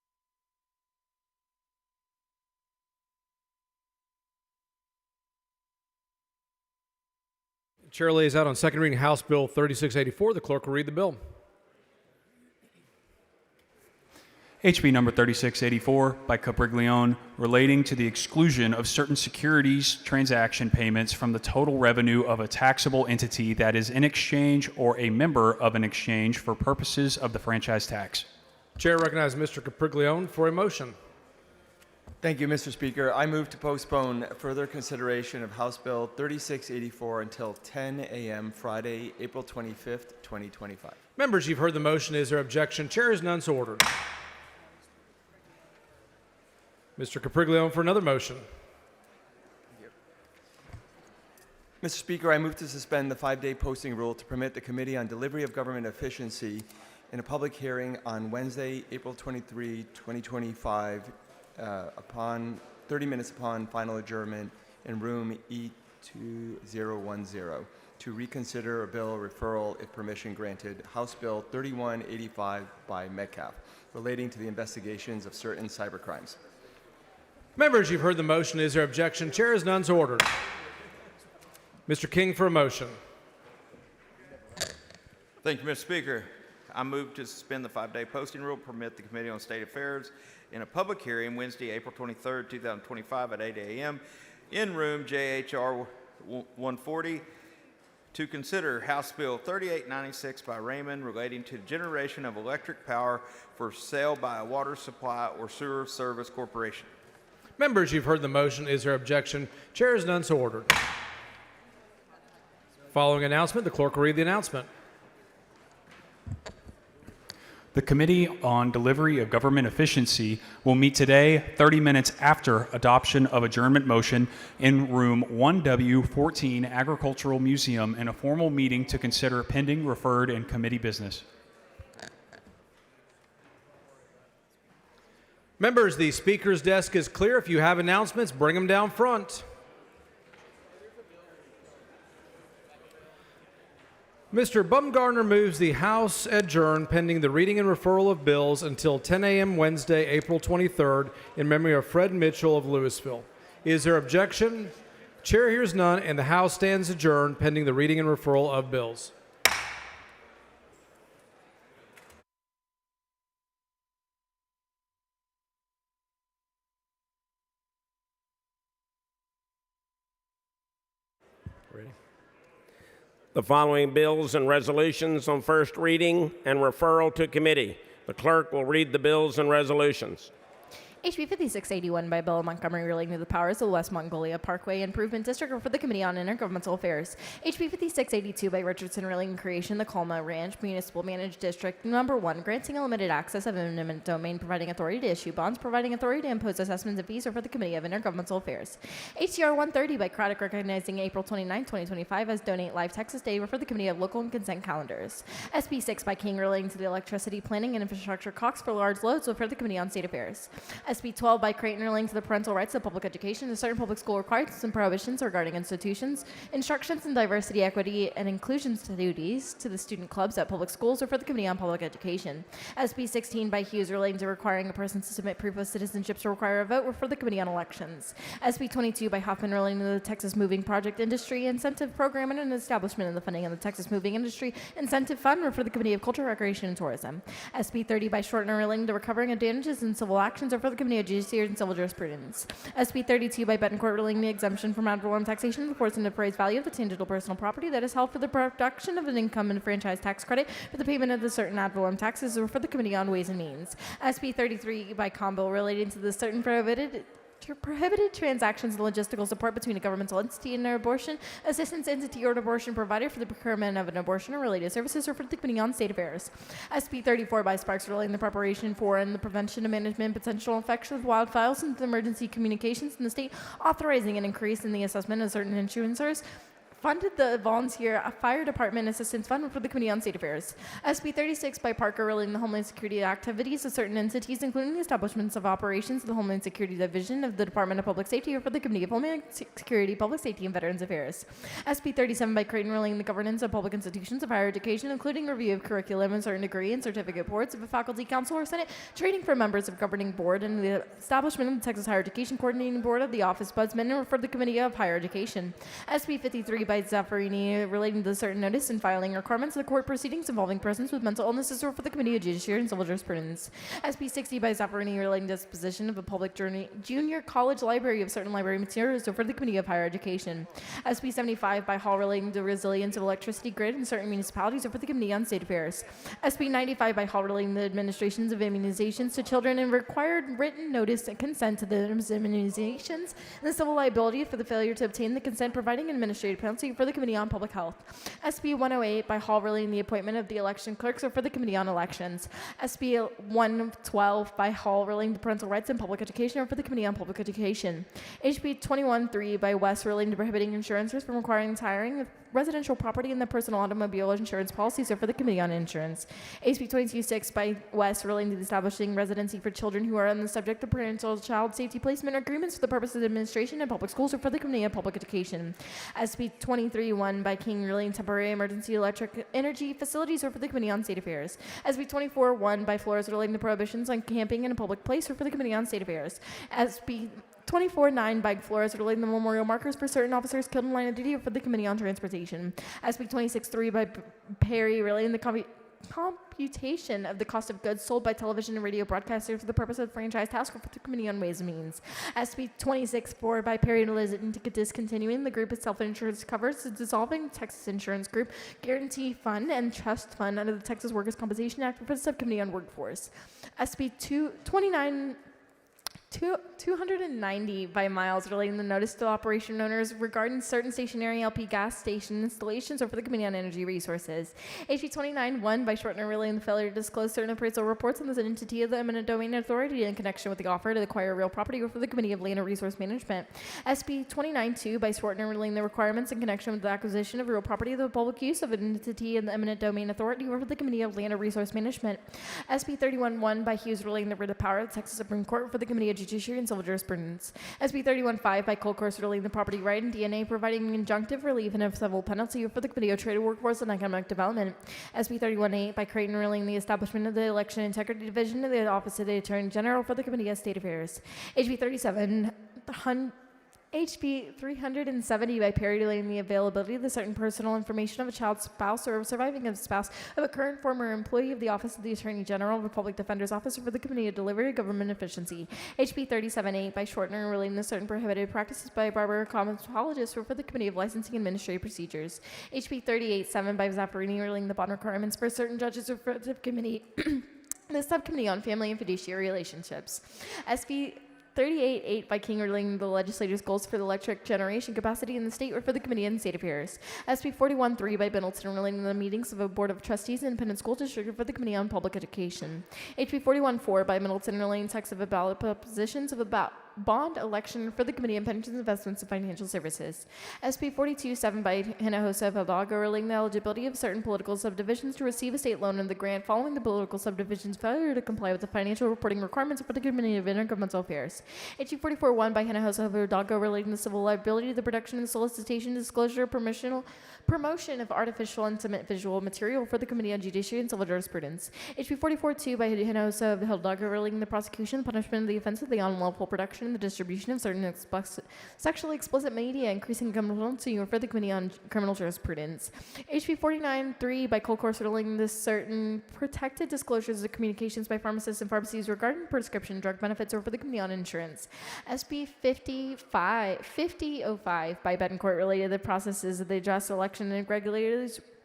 Chair lays out on second reading House Bill 3684. The clerk will read the bill. HB number 3684 by Capriglione, relating to the exclusion of certain securities transaction payments from the total revenue of a taxable entity that is in exchange or a member of an exchange for purposes of the franchise tax. Chair recognizes Mr. Capriglione for a motion. Thank you, Mr. Speaker. I move to postpone further consideration of House Bill 3684 until 10 a.m. Friday, April 25th, 2025. Members, you've heard the motion. Is there objection? Chair is none, so ordered. Mr. Capriglione for another motion. Mr. Speaker, I move to suspend the 5-day posting rule to permit the Committee on Delivery of Government Efficiency in a public hearing on Wednesday, April 23, 2025, upon 30 minutes upon final adjournment in room E2010 to reconsider a bill referral if permission granted, House Bill 3185 by Metcalf, relating to the investigations of certain cybercrimes. Members, you've heard the motion. Is there objection? Chair is none, so ordered. Mr. King for a motion. Thank you, Mr. Speaker. I move to suspend the 5-day posting rule, permit the Committee on State Affairs in a public hearing Wednesday, April 23, 2025 at 8 a.m. in room JHR 140 to consider House Bill 3896 by Raymond, relating to generation of electric power for sale by a water supply or sewer service corporation. Members, you've heard the motion. Is there objection? Chair is none, so ordered. Following announcement, the clerk will read the announcement. The Committee on Delivery of Government Efficiency will meet today 30 minutes after adoption of adjournment motion in room 1W14 Agricultural Museum in a formal meeting to consider pending, referred, and committee business. Members, the Speaker's desk is clear. If you have announcements, bring them down front. Mr. Bumgarner moves the House adjourn pending the reading and referral of bills until 10 a.m. Wednesday, April 23rd, in memory of Fred Mitchell of Louisville. Is there objection? Chair hears none, and the House stands adjourned pending the reading and referral of bills. The following bills and resolutions on first reading and referral to committee. The clerk will read the bills and resolutions. HB 5681 by Bill Montgomery, relating to the powers of the West Mongolia Parkway Improvement District for the Committee on Intergovernmental Affairs. HB 5682 by Richardson, relating to creation of the Colma Ranch Municipal Managed District Number 1, granting a limited access of eminent domain, providing authority to issue bonds, providing authority to impose assessments and fees for the Committee of Intergovernmental Affairs. HCR 130 by Craddock, recognizing April 29, 2025 as Donate Live Texas Day for the Committee of Local and Consent Calendars. SB 6 by King, relating to the electricity planning and infrastructure costs for large loads for the Committee on State Affairs. SB 12 by Creighton, relating to the parental rights of public education, to certain public school requirements and prohibitions regarding institutions, instructions in diversity, equity, and inclusion duties to the student clubs at public schools or for the Committee on Public Education. SB 16 by Hughes, relating to requiring a person to submit proof of citizenship to require a vote or for the Committee on Elections. SB 22 by Hoffman, relating to the Texas Moving Project Industry Incentive Program and an establishment in the funding of the Texas Moving Industry Incentive Fund or for the Committee of Culture, Recreation, and Tourism. SB 30 by Shortner, relating to recovering of damages in civil actions or for the Committee of Judiciary and Civil Jurisprudence. SB 32 by Betancourt relating the exemption from ad valorem taxation of the portion of appraised value of the tangible personal property that is held for the production of an income and franchise tax credit for the payment of the certain ad valorem taxes or for the Committee on Ways and Means. SB 33 by Combo relating to the certain prohibited transactions and logistical support between a governmental entity and an abortion assistance entity or an abortion provider for the procurement of an abortion or related services or for the Committee on State Affairs. SB 34 by Sparks relating the preparation for and the prevention and management potential effects of wildfires and emergency communications in the state, authorizing an increase in the assessment of certain insurances. Funded the Volunteer Fire Department Assistance Fund for the Committee on State Affairs. SB 36 by Parker relating the Homeland Security activities of certain entities, including the establishments of operations of the Homeland Security Division of the Department of Public Safety or for the Committee of Homeland Security, Public Safety, and Veterans Affairs. SB 37 by Creighton relating the governance of public institutions of higher education, including review of curriculum and certain degree and certificate boards of a faculty, council, or senate, training for members of governing board, and the establishment of the Texas Higher Education Coordinating Board of the Office Budsman and for the Committee of Higher Education. SB 53 by Zaffarini relating to certain notice and filing requirements of the court proceedings involving persons with mental illnesses or for the Committee of Judiciary and Civil Jurisprudence. SB 60 by Zaffarini relating to disposition of a public junior college library of certain library materials or for the Committee of Higher Education. SB 75 by Hall relating to resilience of electricity grid in certain municipalities or for the Committee on State Affairs. SB 95 by Hall relating the administrations of immunizations to children and required written notice and consent to those immunizations and the civil liability for the failure to obtain the consent providing administrative penalty for the Committee on Public Health. SB 108 by Hall relating the appointment of the election clerks or for the Committee on Elections. SB 112 by Hall relating to parental rights in public education or for the Committee on Public Education. HB 21-3 by West relating to prohibiting insurances from requiring hiring of residential property and the personal automobile insurance policies are for the Committee on Insurance. HB 22-6 by West relating to establishing residency for children who are on the subject of parental child safety placement agreements for the purposes of administration in public schools or for the Committee on Public Education. SB 23-1 by King relating temporary emergency electric energy facilities or for the Committee on State Affairs. SB 24-1 by Flores relating to prohibitions on camping in a public place or for the Committee on State Affairs. SB 24-9 by Flores relating the memorial markers for certain officers killed in line of duty for the Committee on Transportation. SB 26-3 by Perry relating the computation of the cost of goods sold by television and radio broadcasters for the purpose of the franchise task for the Committee on Ways and Means. SB 26-4 by Perry relating to discontinuing the group of self-insurance covers, dissolving the Texas Insurance Group Guarantee Fund and Trust Fund under the Texas Workers' Compensation Act for the Subcommittee on Workforce. SB 290 by Miles relating the notice to operation owners regarding certain stationary LP gas station installations or for the Committee on Energy Resources. HB 29-1 by Shortner relating the failure to disclose certain appraisal reports on the entity of the eminent domain authority in connection with the offer to acquire real property or for the Committee of Land and Resource Management. SB 29-2 by Shortner relating the requirements in connection with the acquisition of real property of the public use of an entity in the eminent domain authority or for the Committee of Land and Resource Management. SB 31-1 by Hughes relating the writ of power of the Texas Supreme Court for the Committee of Judiciary and Civil Jurisprudence. SB 31-5 by Cole Course relating the property right and DNA providing injunctive relief and a civil penalty for the Committee of Trade, Workforce, and Economic Development. SB 31-8 by Creighton relating the establishment of the Election Integrity Division of the Office of the Attorney General for the Committee of State Affairs. HB 370 by Perry relating the availability of the certain personal information of a child's spouse or surviving of a spouse of a current former employee of the Office of the Attorney General of the Public Defender's Office or for the Committee of Delivery of Government Efficiency. HB 37-8 by Shortner relating to certain prohibited practices by barber cosmetologists or for the Committee of Licensing and Administrative Procedures. HB 38-7 by Zaffarini relating the bond requirements for certain judges or for the Committee the Subcommittee on Family and Fiduciary Relationships. SB 38-8 by King relating the legislature's goals for the electric generation capacity in the state or for the Committee on State Affairs. SB 41-3 by Middleton relating the meetings of a Board of Trustees in Independent School District or for the Committee on Public Education. HB 41-4 by Middleton relating text of a ballot propositions of a bond election for the Committee on Pensions, Investments, and Financial Services. SB 42-7 by Hinojosa Hidalgo relating the eligibility of certain political subdivisions to receive a state loan in the grant following the political subdivision's failure to comply with the financial reporting requirements for the Committee of Intergovernmental Affairs. HB 44-1 by Hinojosa Hidalgo relating the civil liability, the production and solicitation, disclosure, promotion of artificial intimate visual material for the Committee on Judiciary and Civil Jurisprudence. HB 44-2 by Hinojosa Hidalgo relating the prosecution and punishment of the offense of the unlawful production protecting the distribution of certain sexually explicit media, increasing penalty for the Committee on Criminal Jurisprudence. HB 49.3 by Cole Course relating to certain protected disclosures of communications by pharmacists and pharmacies regarding prescription drug benefits or for the Committee on Insurance. SB 5005 by Betancourt related to the processes of the just election and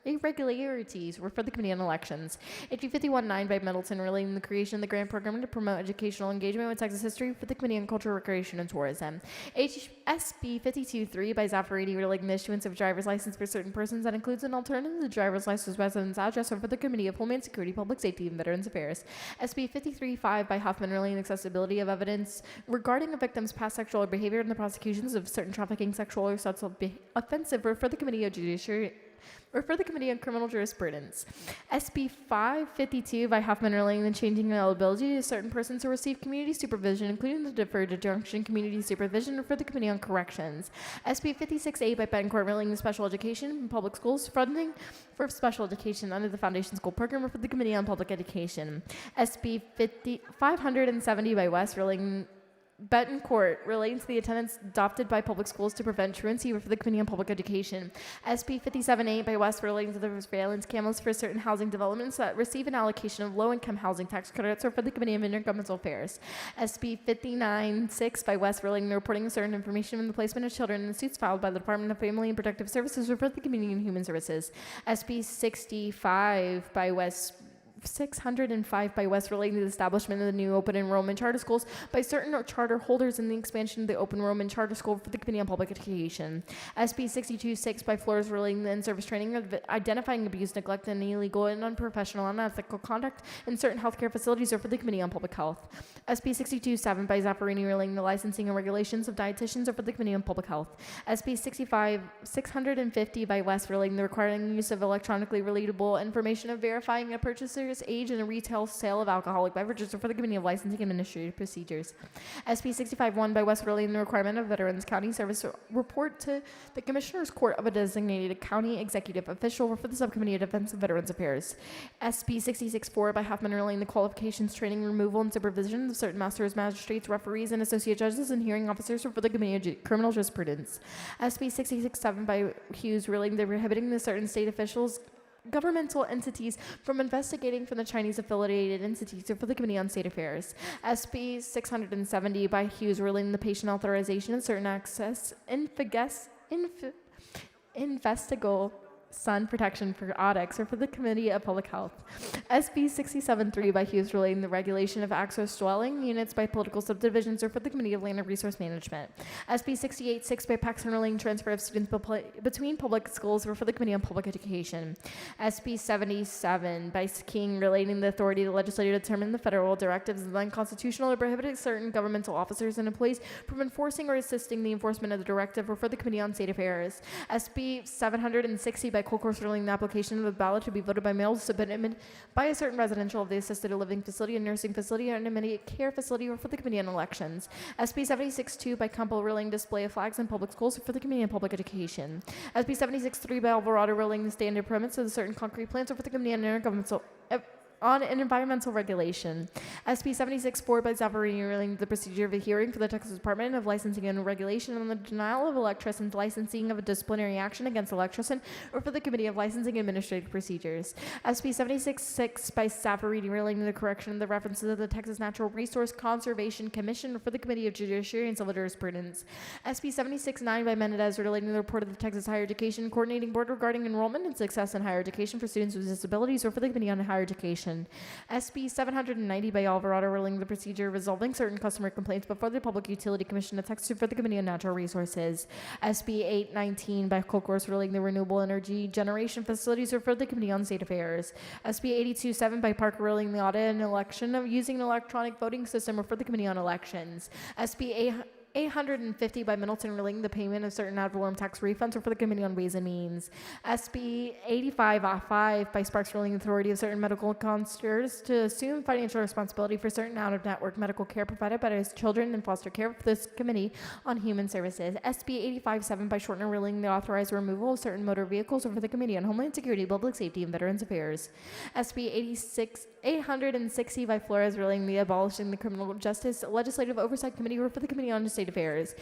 irregularities were for the Committee on Elections. HB 51.9 by Middleton relating to the creation of the grant program to promote educational engagement with Texas history for the Committee on Culture, Recreation, and Tourism. SB 52.3 by Zaffaridi relating to the issuance of driver's license for certain persons that includes an alternative to driver's license residence address or for the Committee of Homeland Security, Public Safety, and Veterans Affairs. SB 53.5 by Huffman relating to accessibility of evidence regarding a victim's past sexual behavior in the prosecutions of certain trafficking, sexual, or sexual offensive or for the Committee of Judiciary or for the Committee on Criminal Jurisprudence. SB 552 by Huffman relating the changing availability to certain persons who receive community supervision, including the deferred injunction community supervision, or for the Committee on Corrections. SB 56A by Betancourt relating to special education in public schools, funding for special education under the Foundation School Program, or for the Committee on Public Education. SB 570 by West relating Betancourt relating to the attendance adopted by public schools to prevent truancy for the Committee on Public Education. SB 57.8 by West relating to the surveillance cameras for certain housing developments that receive an allocation of low-income housing tax credits or for the Committee on Intergovernmental Affairs. SB 59.6 by West relating to reporting of certain information on the placement of children in suits filed by the Department of Family and Protective Services or for the Committee on Human Services. SB 65 by West 605 by West relating to the establishment of the new open enrollment charter schools by certain charter holders and the expansion of the open enrollment charter school for the Committee on Public Education. SB 62.6 by Flores relating to the in-service training of identifying abuse, neglect, and illegal and unprofessional and unethical conduct in certain healthcare facilities or for the Committee on Public Health. SB 62.7 by Zaffarini relating to licensing and regulations of dietitians or for the Committee on Public Health. SB 650 by West relating to the requiring use of electronically relatable information of verifying a purchaser's age and a retail sale of alcoholic beverages or for the Committee of Licensing and Administrative Procedures. SB 65.1 by West relating to the requirement of Veterans County Service report to the Commissioner's Court of a designated county executive official or for the Subcommittee of Defense and Veterans Affairs. SB 66.4 by Huffman relating to qualifications, training, removal, and supervision of certain masters, magistrates, referees, and associate judges and hearing officers or for the Committee of Criminal Jurisprudence. SB 66.7 by Hughes relating to prohibiting the certain state officials, governmental entities from investigating from the Chinese affiliated entities or for the Committee on State Affairs. SB 670 by Hughes relating to patient authorization and certain access investigable sun protection for audits or for the Committee of Public Health. SB 67.3 by Hughes relating the regulation of access dwelling units by political subdivisions or for the Committee of Land and Resource Management. SB 68.6 by Paxson relating transfer of students between public schools or for the Committee on Public Education. SB 77 by King relating the authority of the legislature to determine the federal directives is unconstitutional or prohibiting certain governmental officers and employees from enforcing or assisting the enforcement of the directive or for the Committee on State Affairs. SB 760 by Cole Course relating the application of a ballot to be voted by mail submitted by a certain residential of the assisted living facility, a nursing facility, or an immediate care facility, or for the Committee on Elections. SB 76.2 by Campbell relating display of flags in public schools, or for the Committee on Public Education. SB 76.3 by Alvarado relating the standard permits of certain concrete plants, or for the Committee on Intergovernmental on an environmental regulation. SB 76.4 by Zaffarini relating to the procedure of a hearing for the Texas Department of Licensing and Regulation on the denial of electrician's licensing of a disciplinary action against electrician or for the Committee of Licensing and Administrative Procedures. SB 76.6 by Zaffarini relating to the correction of the references of the Texas Natural Resource Conservation Commission or for the Committee of Judiciary and Civil Jurisprudence. SB 76.9 by Menendez relating to the report of the Texas Higher Education Coordinating Board regarding enrollment and success in higher education for students with disabilities or for the Committee on Higher Education. SB 790 by Alvarado relating the procedure resolving certain customer complaints before the Public Utility Commission of Texas for the Committee on Natural Resources. SB 819 by Cole Course relating the renewable energy generation facilities or for the Committee on State Affairs. SB 827 by Parker relating the audit and election of using an electronic voting system or for the Committee on Elections. SB 850 by Middleton relating the payment of certain ad valorem tax refunds, or for the Committee on Ways and Means. SB 8505 by Sparks relating the authority of certain medical concierges to assume financial responsibility for certain out-of-network medical care provided by his children in foster care, for this Committee on Human Services. SB 857 by Shortner relating the authorized removal of certain motor vehicles, or for the Committee on Homeland Security, Public Safety, and Veterans Affairs. SB 860 by Flores relating the abolishing the Criminal Justice Legislative Oversight Committee, or for the Committee on State Affairs.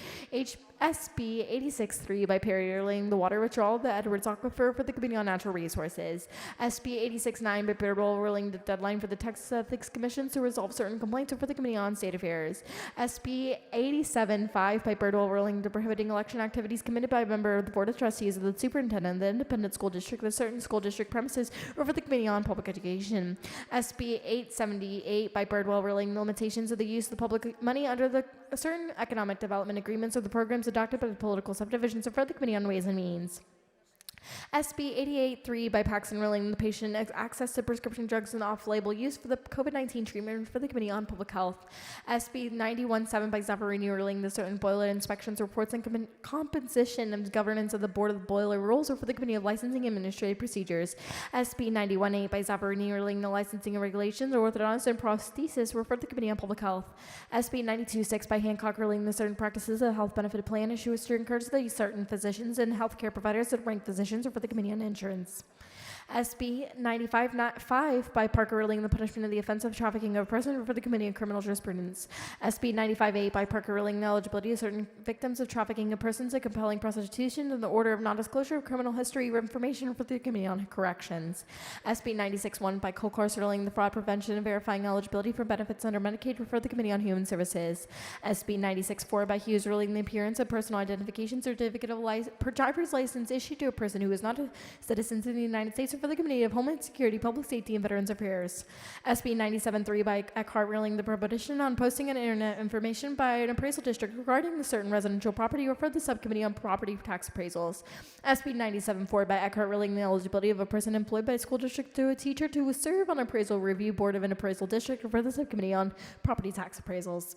SB 86-3 by Perry relating the water withdrawal of the Edwards Aquifer, for the Committee on Natural Resources. SB 86-9 by Birdwell relating the deadline for the Texas Ethics Commission to resolve certain complaints, or for the Committee on State Affairs. SB 87-5 by Birdwell relating to prohibiting election activities committed by a member of the Board of Trustees of the Superintendent of the Independent School District of certain school district premises, or for the Committee on Public Education. SB 878 by Birdwell relating the limitations of the use of the public money under the certain economic development agreements or the programs adopted by the political subdivisions, or for the Committee on Ways and Means. SB 88-3 by Paxton relating the patient access to prescription drugs and off-label use for the COVID-19 treatment, for the Committee on Public Health. SB 91-7 by Zaffarini relating the certain boiler inspections, reports, and composition and governance of the Board of Boiler Rules, or for the Committee of Licensing and Administrative Procedures. SB 91-8 by Zaffarini relating the licensing and regulations of orthodontics and prosthesis, or for the Committee on Public Health. SB 92-6 by Hancock relating the certain practices of the health benefit plan issues to encourage the certain physicians and healthcare providers that rank physicians, or for the Committee on Insurance. SB 95-5 by Parker relating the punishment of the offense of trafficking of a person, or for the Committee on Criminal Jurisprudence. SB 95-8 by Parker relating the eligibility of certain victims of trafficking of persons and compelling prostitution and the order of non-disclosure of criminal history or information, or for the Committee on Corrections. SB 96-1 by Colcars relating the fraud prevention and verifying eligibility for benefits under Medicaid, or for the Committee on Human Services. SB 96-4 by Hughes relating the appearance of personal identification certificate of driver's license issued to a person who is not a citizen of the United States, or for the Committee of Homeland Security, Public Safety, and Veterans Affairs. SB 97-3 by Eckhart relating the prohibition on posting an internet information by an appraisal district regarding a certain residential property, or for the Subcommittee on Property Tax Appraisals. SB 97-4 by Eckhart relating the eligibility of a person employed by a school district to a teacher to serve on appraisal review board of an appraisal district, or for the Subcommittee on Property Tax Appraisals.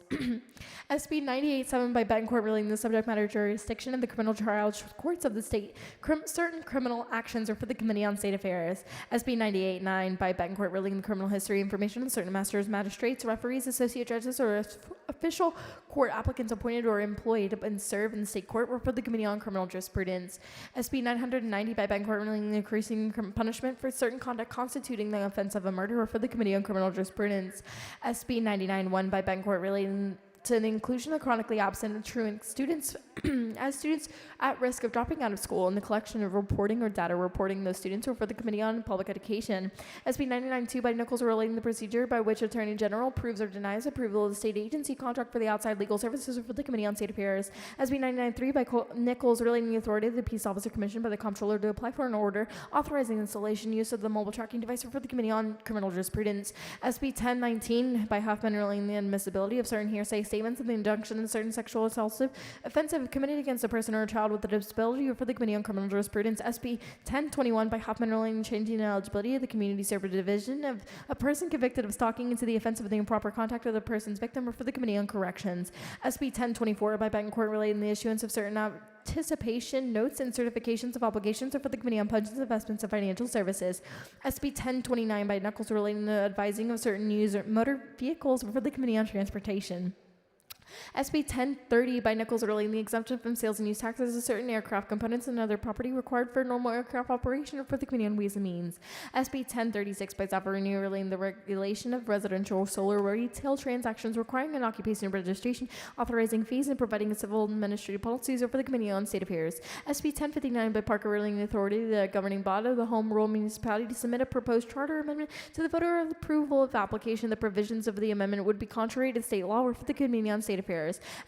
SB 98-7 by Betancourt relating the subject matter jurisdiction of the criminal trial courts of the state, certain criminal actions, or for the Committee on State Affairs. SB 98-9 by Betancourt relating the criminal history information of certain masters, magistrates, referees, associate judges, or official court applicants appointed or employed and serve in the state court, or for the Committee on Criminal Jurisprudence. SB 990 by Betancourt relating the increasing punishment for certain conduct constituting the offense of a murder, or for the Committee on Criminal Jurisprudence. SB 99-1 by Betancourt relating to the inclusion of chronically absent truant students as students at risk of dropping out of school, and the collection of reporting or data reporting those students, or for the Committee on Public Education. SB 99-2 by Nichols relating the procedure by which Attorney General approves or denies approval of the state agency contract for the outside legal services, or for the Committee on State Affairs. SB 99-3 by Nichols relating the authority of the Peace Officer Commission by the Comptroller to apply for an order authorizing installation use of the mobile tracking device, or for the Committee on Criminal Jurisprudence. SB 1019 by Huffman relating the admissibility of certain hearsay statements and the injunction of certain sexual assaultive offensive committed against a person or a child with a disability, or for the Committee on Criminal Jurisprudence. SB 1021 by Huffman relating changing the eligibility of the Community Service Division of a person convicted of stalking into the offense of the improper contact of the person's victim, or for the Committee on Corrections. SB 1024 by Betancourt relating the issuance of certain anticipation notes and certifications of obligations, or for the Committee on Pensions, Investments, and Financial Services. SB 1029 by Knuckles relating the advising of certain user motor vehicles, or for the Committee on Transportation. SB 1030 by Nichols relating the exemption from sales and use taxes of certain aircraft components and other property required for normal aircraft operation, or for the Committee on Ways and Means. SB 1036 by Zaffarini relating the regulation of residential solar retail transactions requiring an occupation registration, authorizing fees, and providing civil administrative policies, or for the Committee on State Affairs. SB 1059 by Parker relating the authority of the governing body of the Home Rule Municipality to submit a proposed charter amendment to the voter of approval of application. The provisions of the amendment would be contrary to state law, or for the Committee on State Affairs.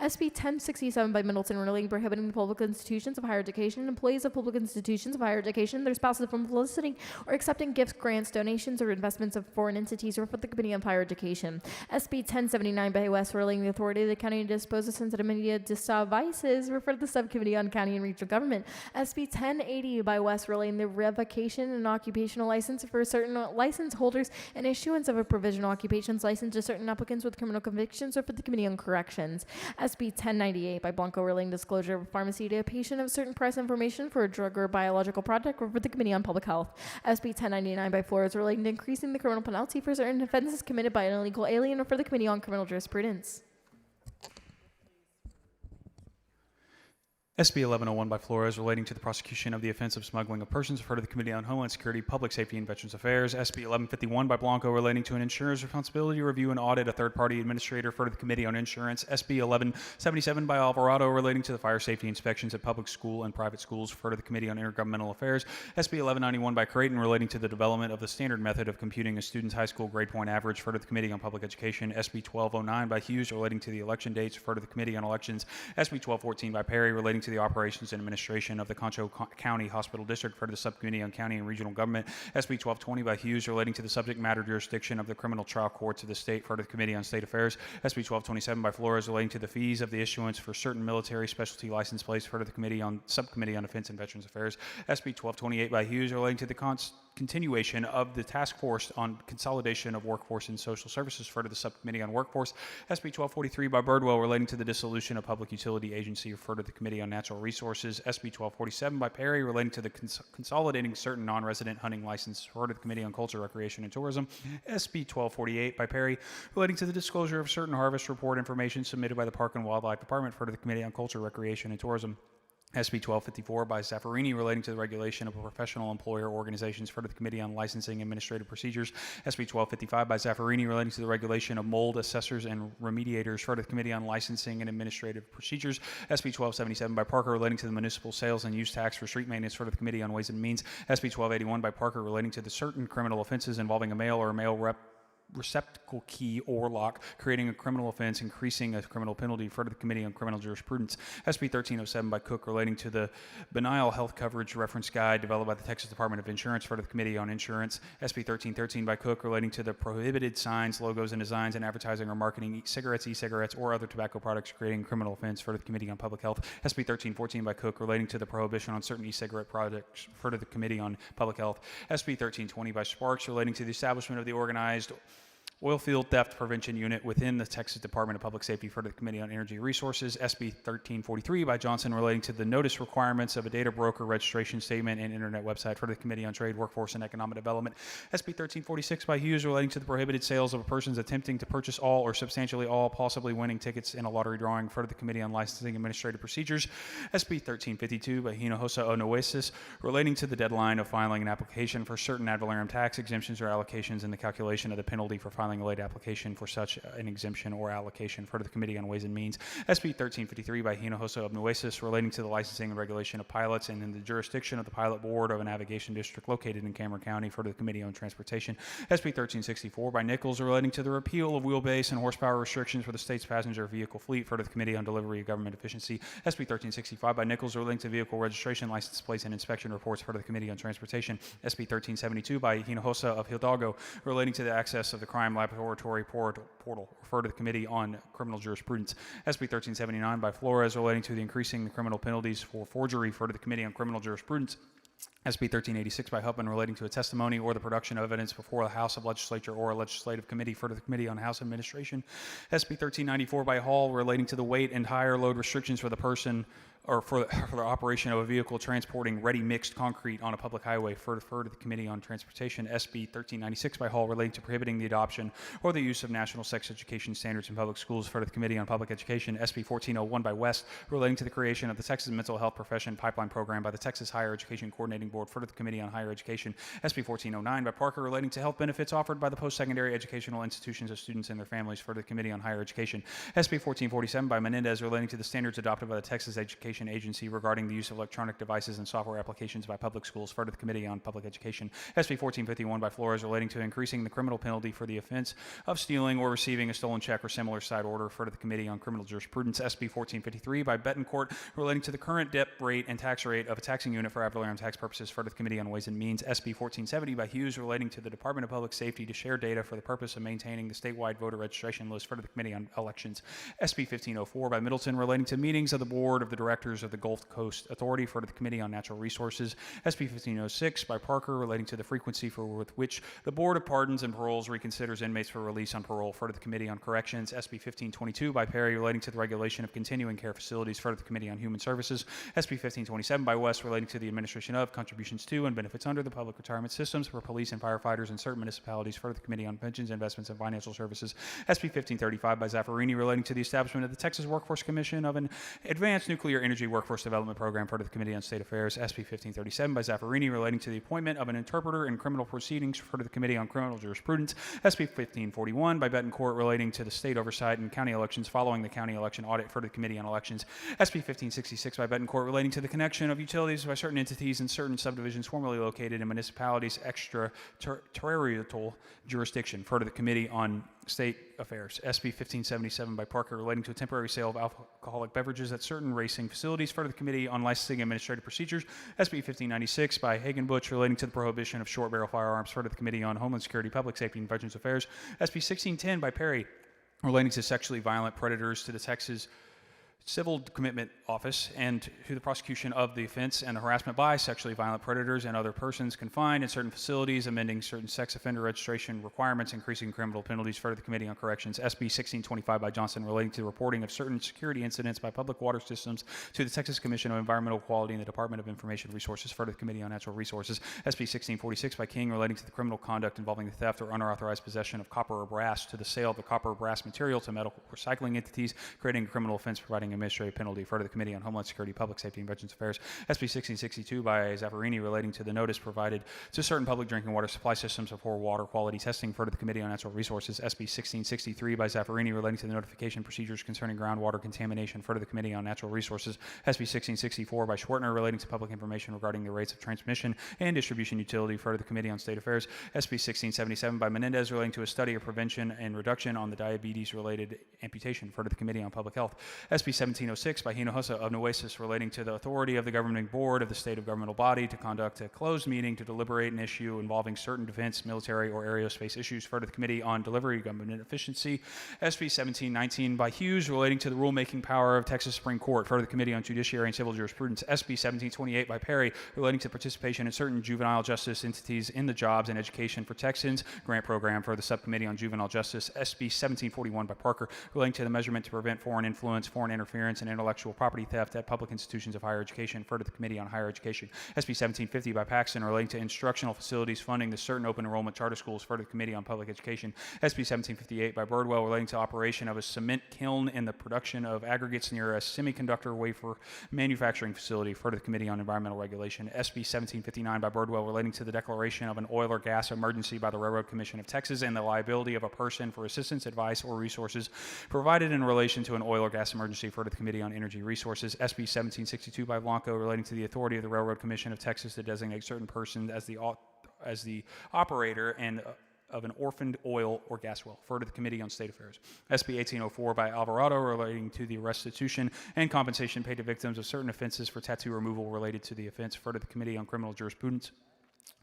SB 1067 by Middleton relating prohibiting the public institutions of higher education and employees of public institutions of higher education, their spouses, from soliciting or accepting gifts, grants, donations, or investments of foreign entities, or for the Committee on Higher Education. SB 1079 by West relating the authority of the county to dispose of sensitive media devices, refer to the Subcommittee on County and Regional Government. SB 1080 by West relating the revocation and occupational license for certain license holders and issuance of a provisional occupations license to certain applicants with criminal convictions, or for the Committee on Corrections. Corrections. SB 1098 by Blanco relating disclosure of pharmacy to a patient of certain price information for a drug or biological product, or for the Committee on Public Health. SB 1099 by Flores relating to increasing the criminal penalty for certain offenses committed by an illegal alien, or for the Committee on Criminal Jurisprudence. SB 1101 by Flores relating to the prosecution of the offense of smuggling of persons, referred to the Committee on Homeland Security, Public Safety, and Veterans Affairs. SB 1151 by Blanco relating to an insurer's responsibility to review and audit a third-party administrator, referred to the Committee on Insurance. SB 1177 by Alvarado relating to the fire safety inspections at public school and private schools, referred to the Committee on Intergovernmental Affairs. SB 1191 by Creighton relating to the development of the standard method of computing a student's high school grade point average, referred to the Committee on Public Education. SB 1209 by Hughes relating to the election dates, referred to the Committee on Elections. SB 1214 by Perry relating to the operations and administration of the Concho County Hospital District, for the Subcommittee on County and Regional Government. SB 1220 by Hughes relating to the subject matter jurisdiction of the criminal trial courts of the state, for the Committee on State Affairs. SB 1227 by Flores relating to the fees of the issuance for certain military specialty license plates, for the Subcommittee on Defense and Veterans Affairs. SB 1228 by Hughes relating to the continuation of the Task Force on Consolidation of Workforce and Social Services, for the Subcommittee on Workforce. SB 1243 by Birdwell relating to the dissolution of Public Utility Agency, referred to the Committee on Natural Resources. SB 1247 by Perry relating to the consolidating certain non-resident hunting licenses, referred to the Committee on Culture, Recreation, and Tourism. SB 1248 by Perry relating to the disclosure of certain harvest report information submitted by the Park and Wildlife Department, referred to the Committee on Culture, Recreation, and Tourism. SB 1254 by Zaffarini relating to the regulation of professional employer organizations, for the Committee on Licensing Administrative Procedures. SB 1255 by Zaffarini relating to the regulation of mold assessors and remediators, for the Committee on Licensing and Administrative Procedures. SB 1277 by Parker relating to the municipal sales and use tax for street maintenance, for the Committee on Ways and Means. SB 1281 by Parker relating to the certain criminal offenses involving a mail or a mail receptacle key or lock, creating a criminal offense, increasing a criminal penalty, for the Committee on Criminal Jurisprudence. SB 1307 by Cook relating to the Benile Health Coverage Reference Guide developed by the Texas Department of Insurance, for the Committee on Insurance. SB 1313 by Cook relating to the prohibited signs, logos, and designs in advertising or marketing cigarettes, e-cigarettes, or other tobacco products, creating a criminal offense, for the Committee on Public Health. SB 1314 by Cook relating to the prohibition on certain e-cigarette products, for the Committee on Public Health. SB 1320 by Sparks relating to the establishment of the organized Oilfield Theft Prevention Unit within the Texas Department of Public Safety, for the Committee on Energy Resources. SB 1343 by Johnson relating to the notice requirements of a data broker registration statement and internet website, for the Committee on Trade, Workforce, and Economic Development. SB 1346 by Hughes relating to the prohibited sales of persons attempting to purchase all or substantially all possibly winning tickets in a lottery drawing, for the Committee on Licensing and Administrative Procedures. SB 1352 by Hinojosa Onoesis relating to the deadline of filing an application for certain ad valorem tax exemptions or allocations and the calculation of the penalty for filing a late application for such an exemption or allocation, for the Committee on Ways and Means. SB 1353 by Hinojosa of Nueces relating to the licensing and regulation of pilots and in the jurisdiction of the Pilot Board of a navigation district located in Cameron County, for the Committee on Transportation. SB 1364 by Nichols relating to the repeal of wheelbase and horsepower restrictions for the state's passenger vehicle fleet, for the Committee on Delivery of Government Efficiency. SB 1365 by Nichols relating to vehicle registration, license plates, and inspection reports, for the Committee on Transportation. SB 1372 by Hinojosa of Hidalgo relating to the access of the crime laboratory portal, referred to the Committee on Criminal Jurisprudence. SB 1379 by Flores relating to the increasing the criminal penalties for forgery, referred to the Committee on Criminal Jurisprudence. SB 1386 by Huffman relating to a testimony or the production of evidence before the House of Legislature or a legislative committee, for the Committee on House Administration. SB 1394 by Hall relating to the weight and higher load restrictions for the person or for the operation of a vehicle transporting ready mixed concrete on a public highway, for the Committee on Transportation. SB 1396 by Hall relating to prohibiting the adoption or the use of national sex education standards in public schools, for the Committee on Public Education. SB 1401 by West relating to the creation of the Texas Mental Health Profession Pipeline Program by the Texas Higher Education Coordinating Board, for the Committee on Higher Education. SB 1409 by Parker relating to health benefits offered by the post-secondary educational institutions of students and their families, for the Committee on Higher Education. SB 1447 by Menendez relating to the standards adopted by the Texas Education Agency regarding the use of electronic devices and software applications by public schools, for the Committee on Public Education. SB 1451 by Flores relating to increasing the criminal penalty for the offense of stealing or receiving a stolen check or similar side order, for the Committee on Criminal Jurisprudence. SB 1453 by Betancourt relating to the current depth rate and tax rate of a taxing unit for ad valorem tax purposes, for the Committee on Ways and Means. SB 1470 by Hughes relating to the Department of Public Safety to share data for the purpose of maintaining the statewide voter registration list, for the Committee on Elections. SB 1504 by Middleton relating to meetings of the Board of the Directors Directors of the Gulf Coast Authority, referred to the Committee on Natural Resources. SB 1506 by Parker, relating to the frequency with which the Board of Pardons and Paroles reconsiders inmates for release on parole, referred to the Committee on Corrections. SB 1522 by Perry, relating to the regulation of continuing care facilities, referred to the Committee on Human Services. SB 1527 by West, relating to the administration of contributions to and benefits under the public retirement systems for police and firefighters in certain municipalities, referred to the Committee on Pensions, Investments, and Financial Services. SB 1535 by Zaffarini, relating to the establishment of the Texas Workforce Commission of an Advanced Nuclear Energy Workforce Development Program, referred to the Committee on State Affairs. SB 1537 by Zaffarini, relating to the appointment of an interpreter in criminal proceedings, referred to the Committee on Criminal Jurisprudence. SB 1541 by Betancourt, relating to the state oversight in county elections following the county election audit, referred to the Committee on Elections. SB 1566 by Betancourt, relating to the connection of utilities by certain entities in certain subdivisions formerly located in municipalities' extraterritorial jurisdiction, referred to the Committee on State Affairs. SB 1577 by Parker, relating to a temporary sale of alcoholic beverages at certain racing facilities, referred to the Committee on Licensing and Administrative Procedures. SB 1596 by Hagen-Butch, relating to the prohibition of short barrel firearms, referred to the Committee on Homeland Security, Public Safety, and Veterans Affairs. SB 1610 by Perry, relating to sexually violent predators, to the Texas Civil Commitment Office and to the prosecution of the offense and the harassment by sexually violent predators and other persons confined in certain facilities, amending certain sex offender registration requirements, increasing criminal penalties, for the Committee on Corrections. SB 1625 by Johnson, relating to the reporting of certain security incidents by public water systems to the Texas Commission on Environmental Quality and the Department of Information Resources, for the Committee on Natural Resources. SB 1646 by King, relating to the criminal conduct involving the theft or unauthorized possession of copper or brass, to the sale of the copper or brass material to medical recycling entities, creating a criminal offense, providing administrative penalty, referred to the Committee on Homeland Security, Public Safety, and Veterans Affairs. SB 1662 by Zaffarini, relating to the notice provided to certain public drinking water supply systems of poor water quality testing, referred to the Committee on Natural Resources. SB 1663 by Zaffarini, relating to the notification procedures concerning groundwater contamination, referred to the Committee on Natural Resources. SB 1664 by Schwartner, relating to public information regarding the rates of transmission and distribution utility, referred to the Committee on State Affairs. SB 1677 by Menendez, relating to a study of prevention and reduction on the diabetes-related amputation, referred to the Committee on Public Health. SB 1706 by Hinojosa of Nueces, relating to the authority of the governing board of the state of governmental body to conduct a closed meeting to deliberate an issue involving certain defense, military, or aerospace issues, referred to the Committee on Delivery, Government Efficiency. SB 1719 by Hughes, relating to the rulemaking power of Texas Supreme Court, referred to the Committee on Judiciary and Civil Jurisprudence. SB 1728 by Perry, relating to participation in certain juvenile justice entities in the Jobs and Education for Texans grant program, for the Subcommittee on Juvenile Justice. SB 1741 by Parker, relating to the measurement to prevent foreign influence, foreign interference, and intellectual property theft at public institutions of higher education, referred to the Committee on Higher Education. SB 1750 by Paxton, relating to instructional facilities funding the certain open enrollment charter schools, referred to the Committee on Public Education. SB 1758 by Birdwell, relating to operation of a cement kiln in the production of aggregates near a semiconductor wafer manufacturing facility, referred to the Committee on Environmental Regulation. SB 1759 by Birdwell, relating to the declaration of an oil or gas emergency by the Railroad Commission of Texas and the liability of a person for assistance, advice, or resources provided in relation to an oil or gas emergency, referred to the Committee on Energy Resources. SB 1762 by Blanco, relating to the authority of the Railroad Commission of Texas to designate certain persons as the operator and of an orphaned oil or gas well, referred to the Committee on State Affairs. SB 1804 by Alvarado, relating to the restitution and compensation paid to victims of certain offenses for tattoo removal related to the offense, referred to the Committee on Criminal Jurisprudence.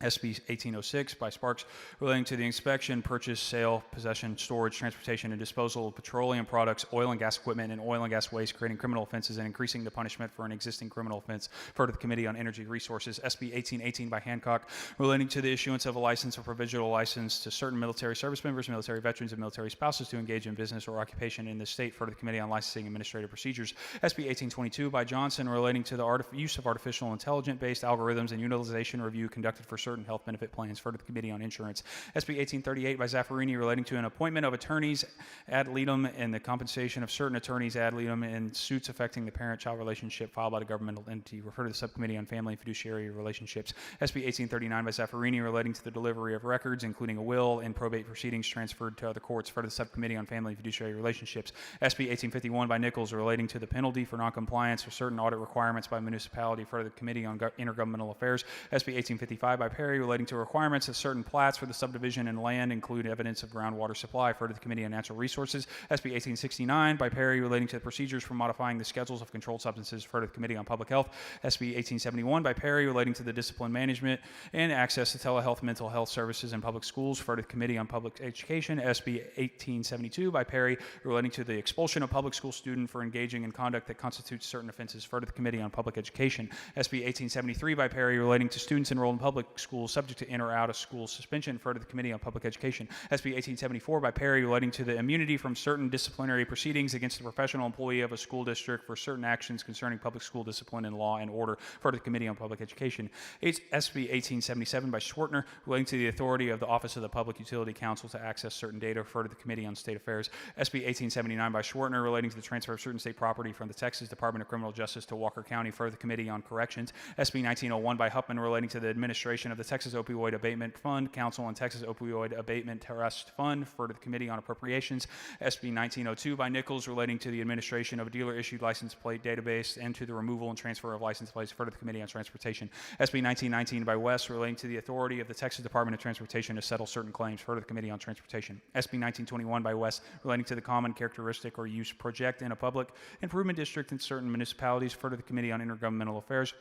SB 1806 by Sparks, relating to the inspection, purchase, sale, possession, storage, transportation, and disposal of petroleum products, oil and gas equipment, and oil and gas waste, creating criminal offenses and increasing the punishment for an existing criminal offense, referred to the Committee on Energy Resources. SB 1818 by Hancock, relating to the issuance of a license or provisional license to certain military service members, military veterans, and military spouses to engage in business or occupation in the state, referred to the Committee on Licensing and Administrative Procedures. SB 1822 by Johnson, relating to the use of artificial intelligence-based algorithms and utilization review conducted for certain health benefit plans, referred to the Committee on Insurance. SB 1838 by Zaffarini, relating to an appointment of attorneys ad litem and the compensation of certain attorneys ad litem in suits affecting the parent-child relationship filed by the governmental entity, referred to the Subcommittee on Family and Fiduciary Relationships. SB 1839 by Zaffarini, relating to the delivery of records, including a will and probate proceedings transferred to other courts, referred to the Subcommittee on Family and Fiduciary Relationships. SB 1851 by Nichols, relating to the penalty for noncompliance with certain audit requirements by municipality, referred to the Committee on Intergovernmental Affairs. SB 1855 by by Perry relating to requirements that certain plats for the subdivision and land include evidence of groundwater supply, referred to the Committee on Natural Resources. SB 1869 by Perry relating to the procedures for modifying the schedules of controlled substances, referred to the Committee on Public Health. SB 1871 by Perry relating to the discipline management and access to telehealth mental health services in public schools, referred to the Committee on Public Education. SB 1872 by Perry relating to the expulsion of public school student for engaging in conduct that constitutes certain offenses, referred to the Committee on Public Education. SB 1873 by Perry relating to students enrolled in public schools subject to in or out of school suspension, referred to the Committee on Public Education. SB 1874 by Perry relating to the immunity from certain disciplinary proceedings against a professional employee of a school district for certain actions concerning public school discipline and law and order, referred to the Committee on Public Education. SB 1877 by Schwartner relating to the authority of the Office of the Public Utility Council to access certain data, referred to the Committee on State Affairs. SB 1879 by Schwartner relating to the transfer of certain state property from the Texas Department of Criminal Justice to Walker County, referred to the Committee on Corrections. SB 1901 by Huffman relating to the administration of the Texas Opioid Abatement Fund Council and Texas Opioid Abatement Trust Fund, referred to the Committee on Appropriations. SB 1902 by Nichols relating to the administration of a dealer-issued license plate database and to the removal and transfer of license plates, referred to the Committee on Transportation. SB 1919 by West relating to the authority of the Texas Department of Transportation to settle certain claims, referred to the Committee on Transportation. SB 1921 by West relating to the common characteristic or use project in a public improvement district in certain municipalities, referred to the Committee on Intergovernmental Affairs.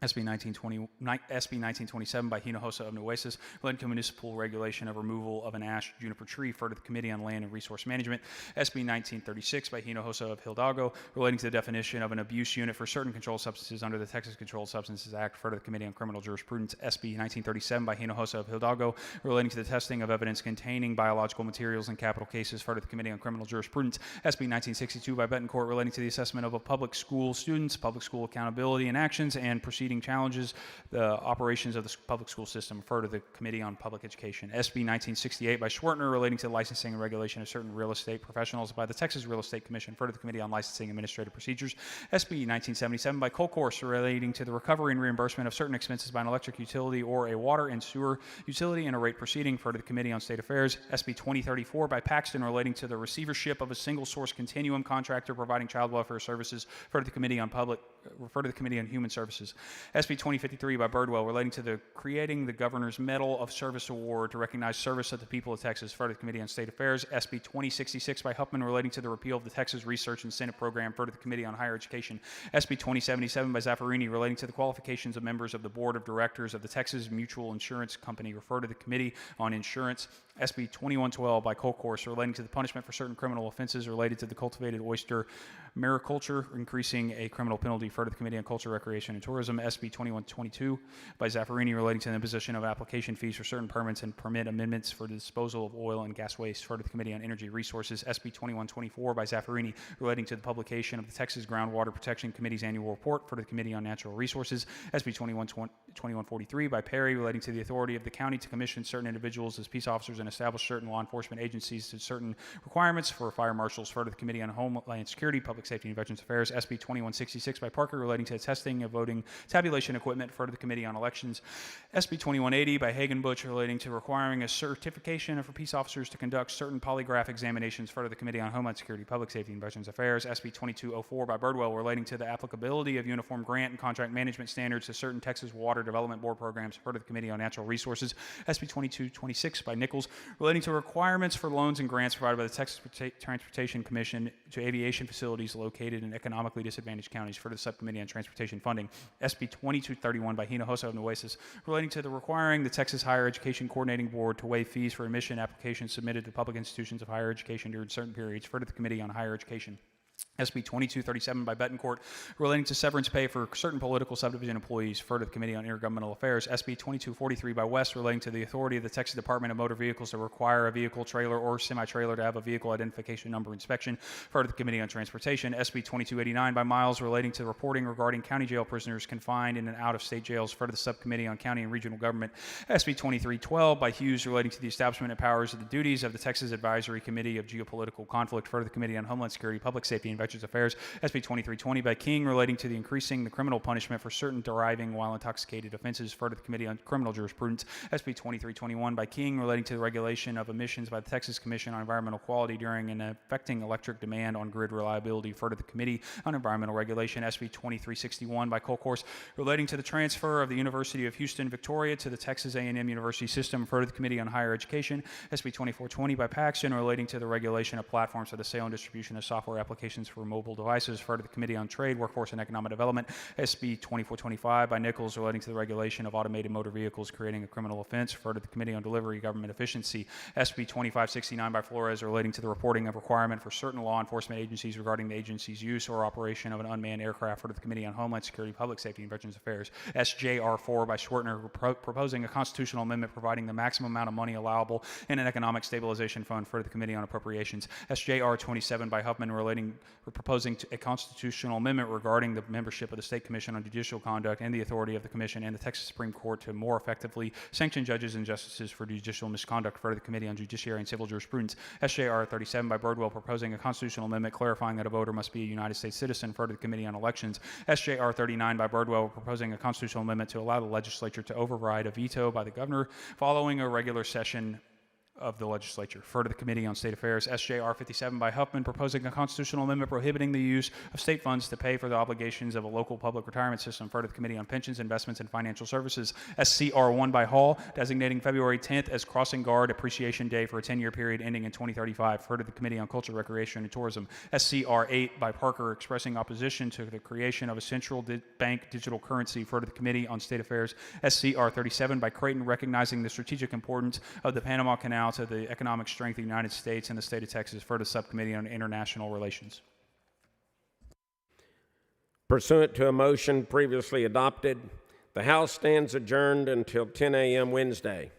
SB 1927 by Hinojosa of Nueces, relating to municipal regulation of removal of an ash juniper tree, referred to the Committee on Land and Resource Management. SB 1936 by Hinojosa of Hidalgo, relating to the definition of an abuse unit for certain controlled substances under the Texas Controlled Substances Act, referred to the Committee on Criminal Jurisprudence. SB 1937 by Hinojosa of Hidalgo, relating to the testing of evidence containing biological materials in capital cases, referred to the Committee on Criminal Jurisprudence. SB 1962 by Betancourt, relating to the assessment of a public school students, public school accountability and actions, and proceeding challenges the operations of the public school system, referred to the Committee on Public Education. SB 1968 by Schwartner, relating to the licensing and regulation of certain real estate professionals by the Texas Real Estate Commission, referred to the Committee on Licensing and Administrative Procedures. SB 1977 by Colcourse, relating to the recovery and reimbursement of certain expenses by an electric utility or a water and sewer utility in a rate proceeding, referred to the Committee on State Affairs. SB 2034 by Paxton, relating to the receivership of a single source continuum contractor providing child welfare services, referred to the Committee on Human Services. SB 2053 by Birdwell, relating to the creating the Governor's Medal of Service Award to recognize service of the people of Texas, referred to the Committee on State Affairs. SB 2066 by Huffman, relating to the repeal of the Texas Research Incentive Program, referred to the Committee on Higher Education. SB 2077 by Zaffarini, relating to the qualifications of members of the Board of Directors of the Texas Mutual Insurance Company, referred to the Committee on Insurance. SB 2112 by Colcourse, relating to the punishment for certain criminal offenses related to the cultivated oyster mariculture, increasing a criminal penalty, referred to the Committee on Culture, Recreation, and Tourism. SB 2122 by Zaffarini, relating to the imposition of application fees for certain permits and permit amendments for the disposal of oil and gas waste, referred to the Committee on Energy Resources. SB 2124 by Zaffarini, relating to the publication of the Texas Groundwater Protection Committee's annual report, for the Committee on Natural Resources. SB 2143 by Perry, relating to the authority of the county to commission certain individuals as peace officers and establish certain law enforcement agencies to certain requirements for fire marshals, referred to the Committee on Homeland Security, Public Safety, and Veterans Affairs. SB 2166 by Parker, relating to the testing of voting tabulation equipment, referred to the Committee on Elections. SB 2180 by Hagen-Butch, relating to requiring a certification for peace officers to conduct certain polygraph examinations, referred to the Committee on Homeland Security, Public Safety, and Veterans Affairs. SB 2204 by Birdwell, relating to the applicability of uniform grant and contract management standards to certain Texas Water Development Board programs, referred to the Committee on Natural Resources. SB 2226 by Nichols, relating to requirements for loans and grants provided by the Texas Transportation Commission to aviation facilities located in economically disadvantaged counties, for the Subcommittee on Transportation Funding. SB 2231 by Hinojosa of Nueces, relating to the requiring the Texas Higher Education Coordinating Board to waive fees for admission applications submitted to public institutions of higher education during certain periods, referred to the Committee on Higher Education. SB 2237 by Betancourt, relating to severance pay for certain political subdivision employees, referred to the Committee on Intergovernmental Affairs. SB 2243 by West, relating to the authority of the Texas Department of Motor Vehicles to require a vehicle, trailer, or semi-trailer to have a vehicle identification number inspection, referred to the Committee on Transportation. SB 2289 by Miles, relating to reporting regarding county jail prisoners confined in and out of state jails, referred to the Subcommittee on County and Regional Government. SB 2312 by Hughes, relating to the establishment and powers of the duties of the Texas Advisory Committee of Geopolitical Conflict, referred to the Committee on Homeland Security, Public Safety, Safety and Veterans Affairs. SB 2320 by King relating to the increasing the criminal punishment for certain deriving while intoxicated offenses. Referred to the Committee on Criminal Jurisprudence. SB 2321 by King relating to the regulation of emissions by the Texas Commission on Environmental Quality during and affecting electric demand on grid reliability. Referred to the Committee on Environmental Regulation. SB 2361 by Colcourse relating to the transfer of the University of Houston Victoria to the Texas A&M University System. Referred to the Committee on Higher Education. SB 2420 by Paxton relating to the regulation of platforms for the sale and distribution of software applications for mobile devices. Referred to the Committee on Trade, Workforce, and Economic Development. SB 2425 by Nichols relating to the regulation of automated motor vehicles creating a criminal offense. Referred to the Committee on Delivery, Government Efficiency. SB 2569 by Flores relating to the reporting of requirement for certain law enforcement agencies regarding the agency's use or operation of an unmanned aircraft. Referred to the Committee on Homeland Security, Public Safety, and Veterans Affairs. SJR 4 by Schwertner proposing a constitutional amendment providing the maximum amount of money allowable in an economic stabilization fund. For the Committee on Appropriations. SJR 27 by Huffman proposing a constitutional amendment regarding the membership of the State Commission on Judicial Conduct and the authority of the Commission and the Texas Supreme Court to more effectively sanction judges and justices for judicial misconduct. For the Committee on Judiciary and Civil Jurisprudence. SJR 37 by Birdwell proposing a constitutional amendment clarifying that a voter must be a United States citizen. For the Committee on Elections. SJR 39 by Birdwell proposing a constitutional amendment to allow the legislature to override a veto by the governor following a regular session of the legislature. Refer to the Committee on State Affairs. SJR 57 by Huffman proposing a constitutional amendment prohibiting the use of state funds to pay for the obligations of a local public retirement system. Refer to the Committee on Pensions, Investments, and Financial Services. SCR 1 by Hall designating February 10th as Crossing Guard Appreciation Day for a 10-year period ending in 2035. Refer to the Committee on Culture, Recreation, and Tourism. SCR 8 by Parker expressing opposition to the creation of a central bank digital currency. Refer to the Committee on State Affairs. SCR 37 by Creighton recognizing the strategic importance of the Panama Canal to the economic strength of the United States and the state of Texas. For the Subcommittee on International Relations. Pursuant to a motion previously adopted, the House stands adjourned until 10 a.m. Wednesday.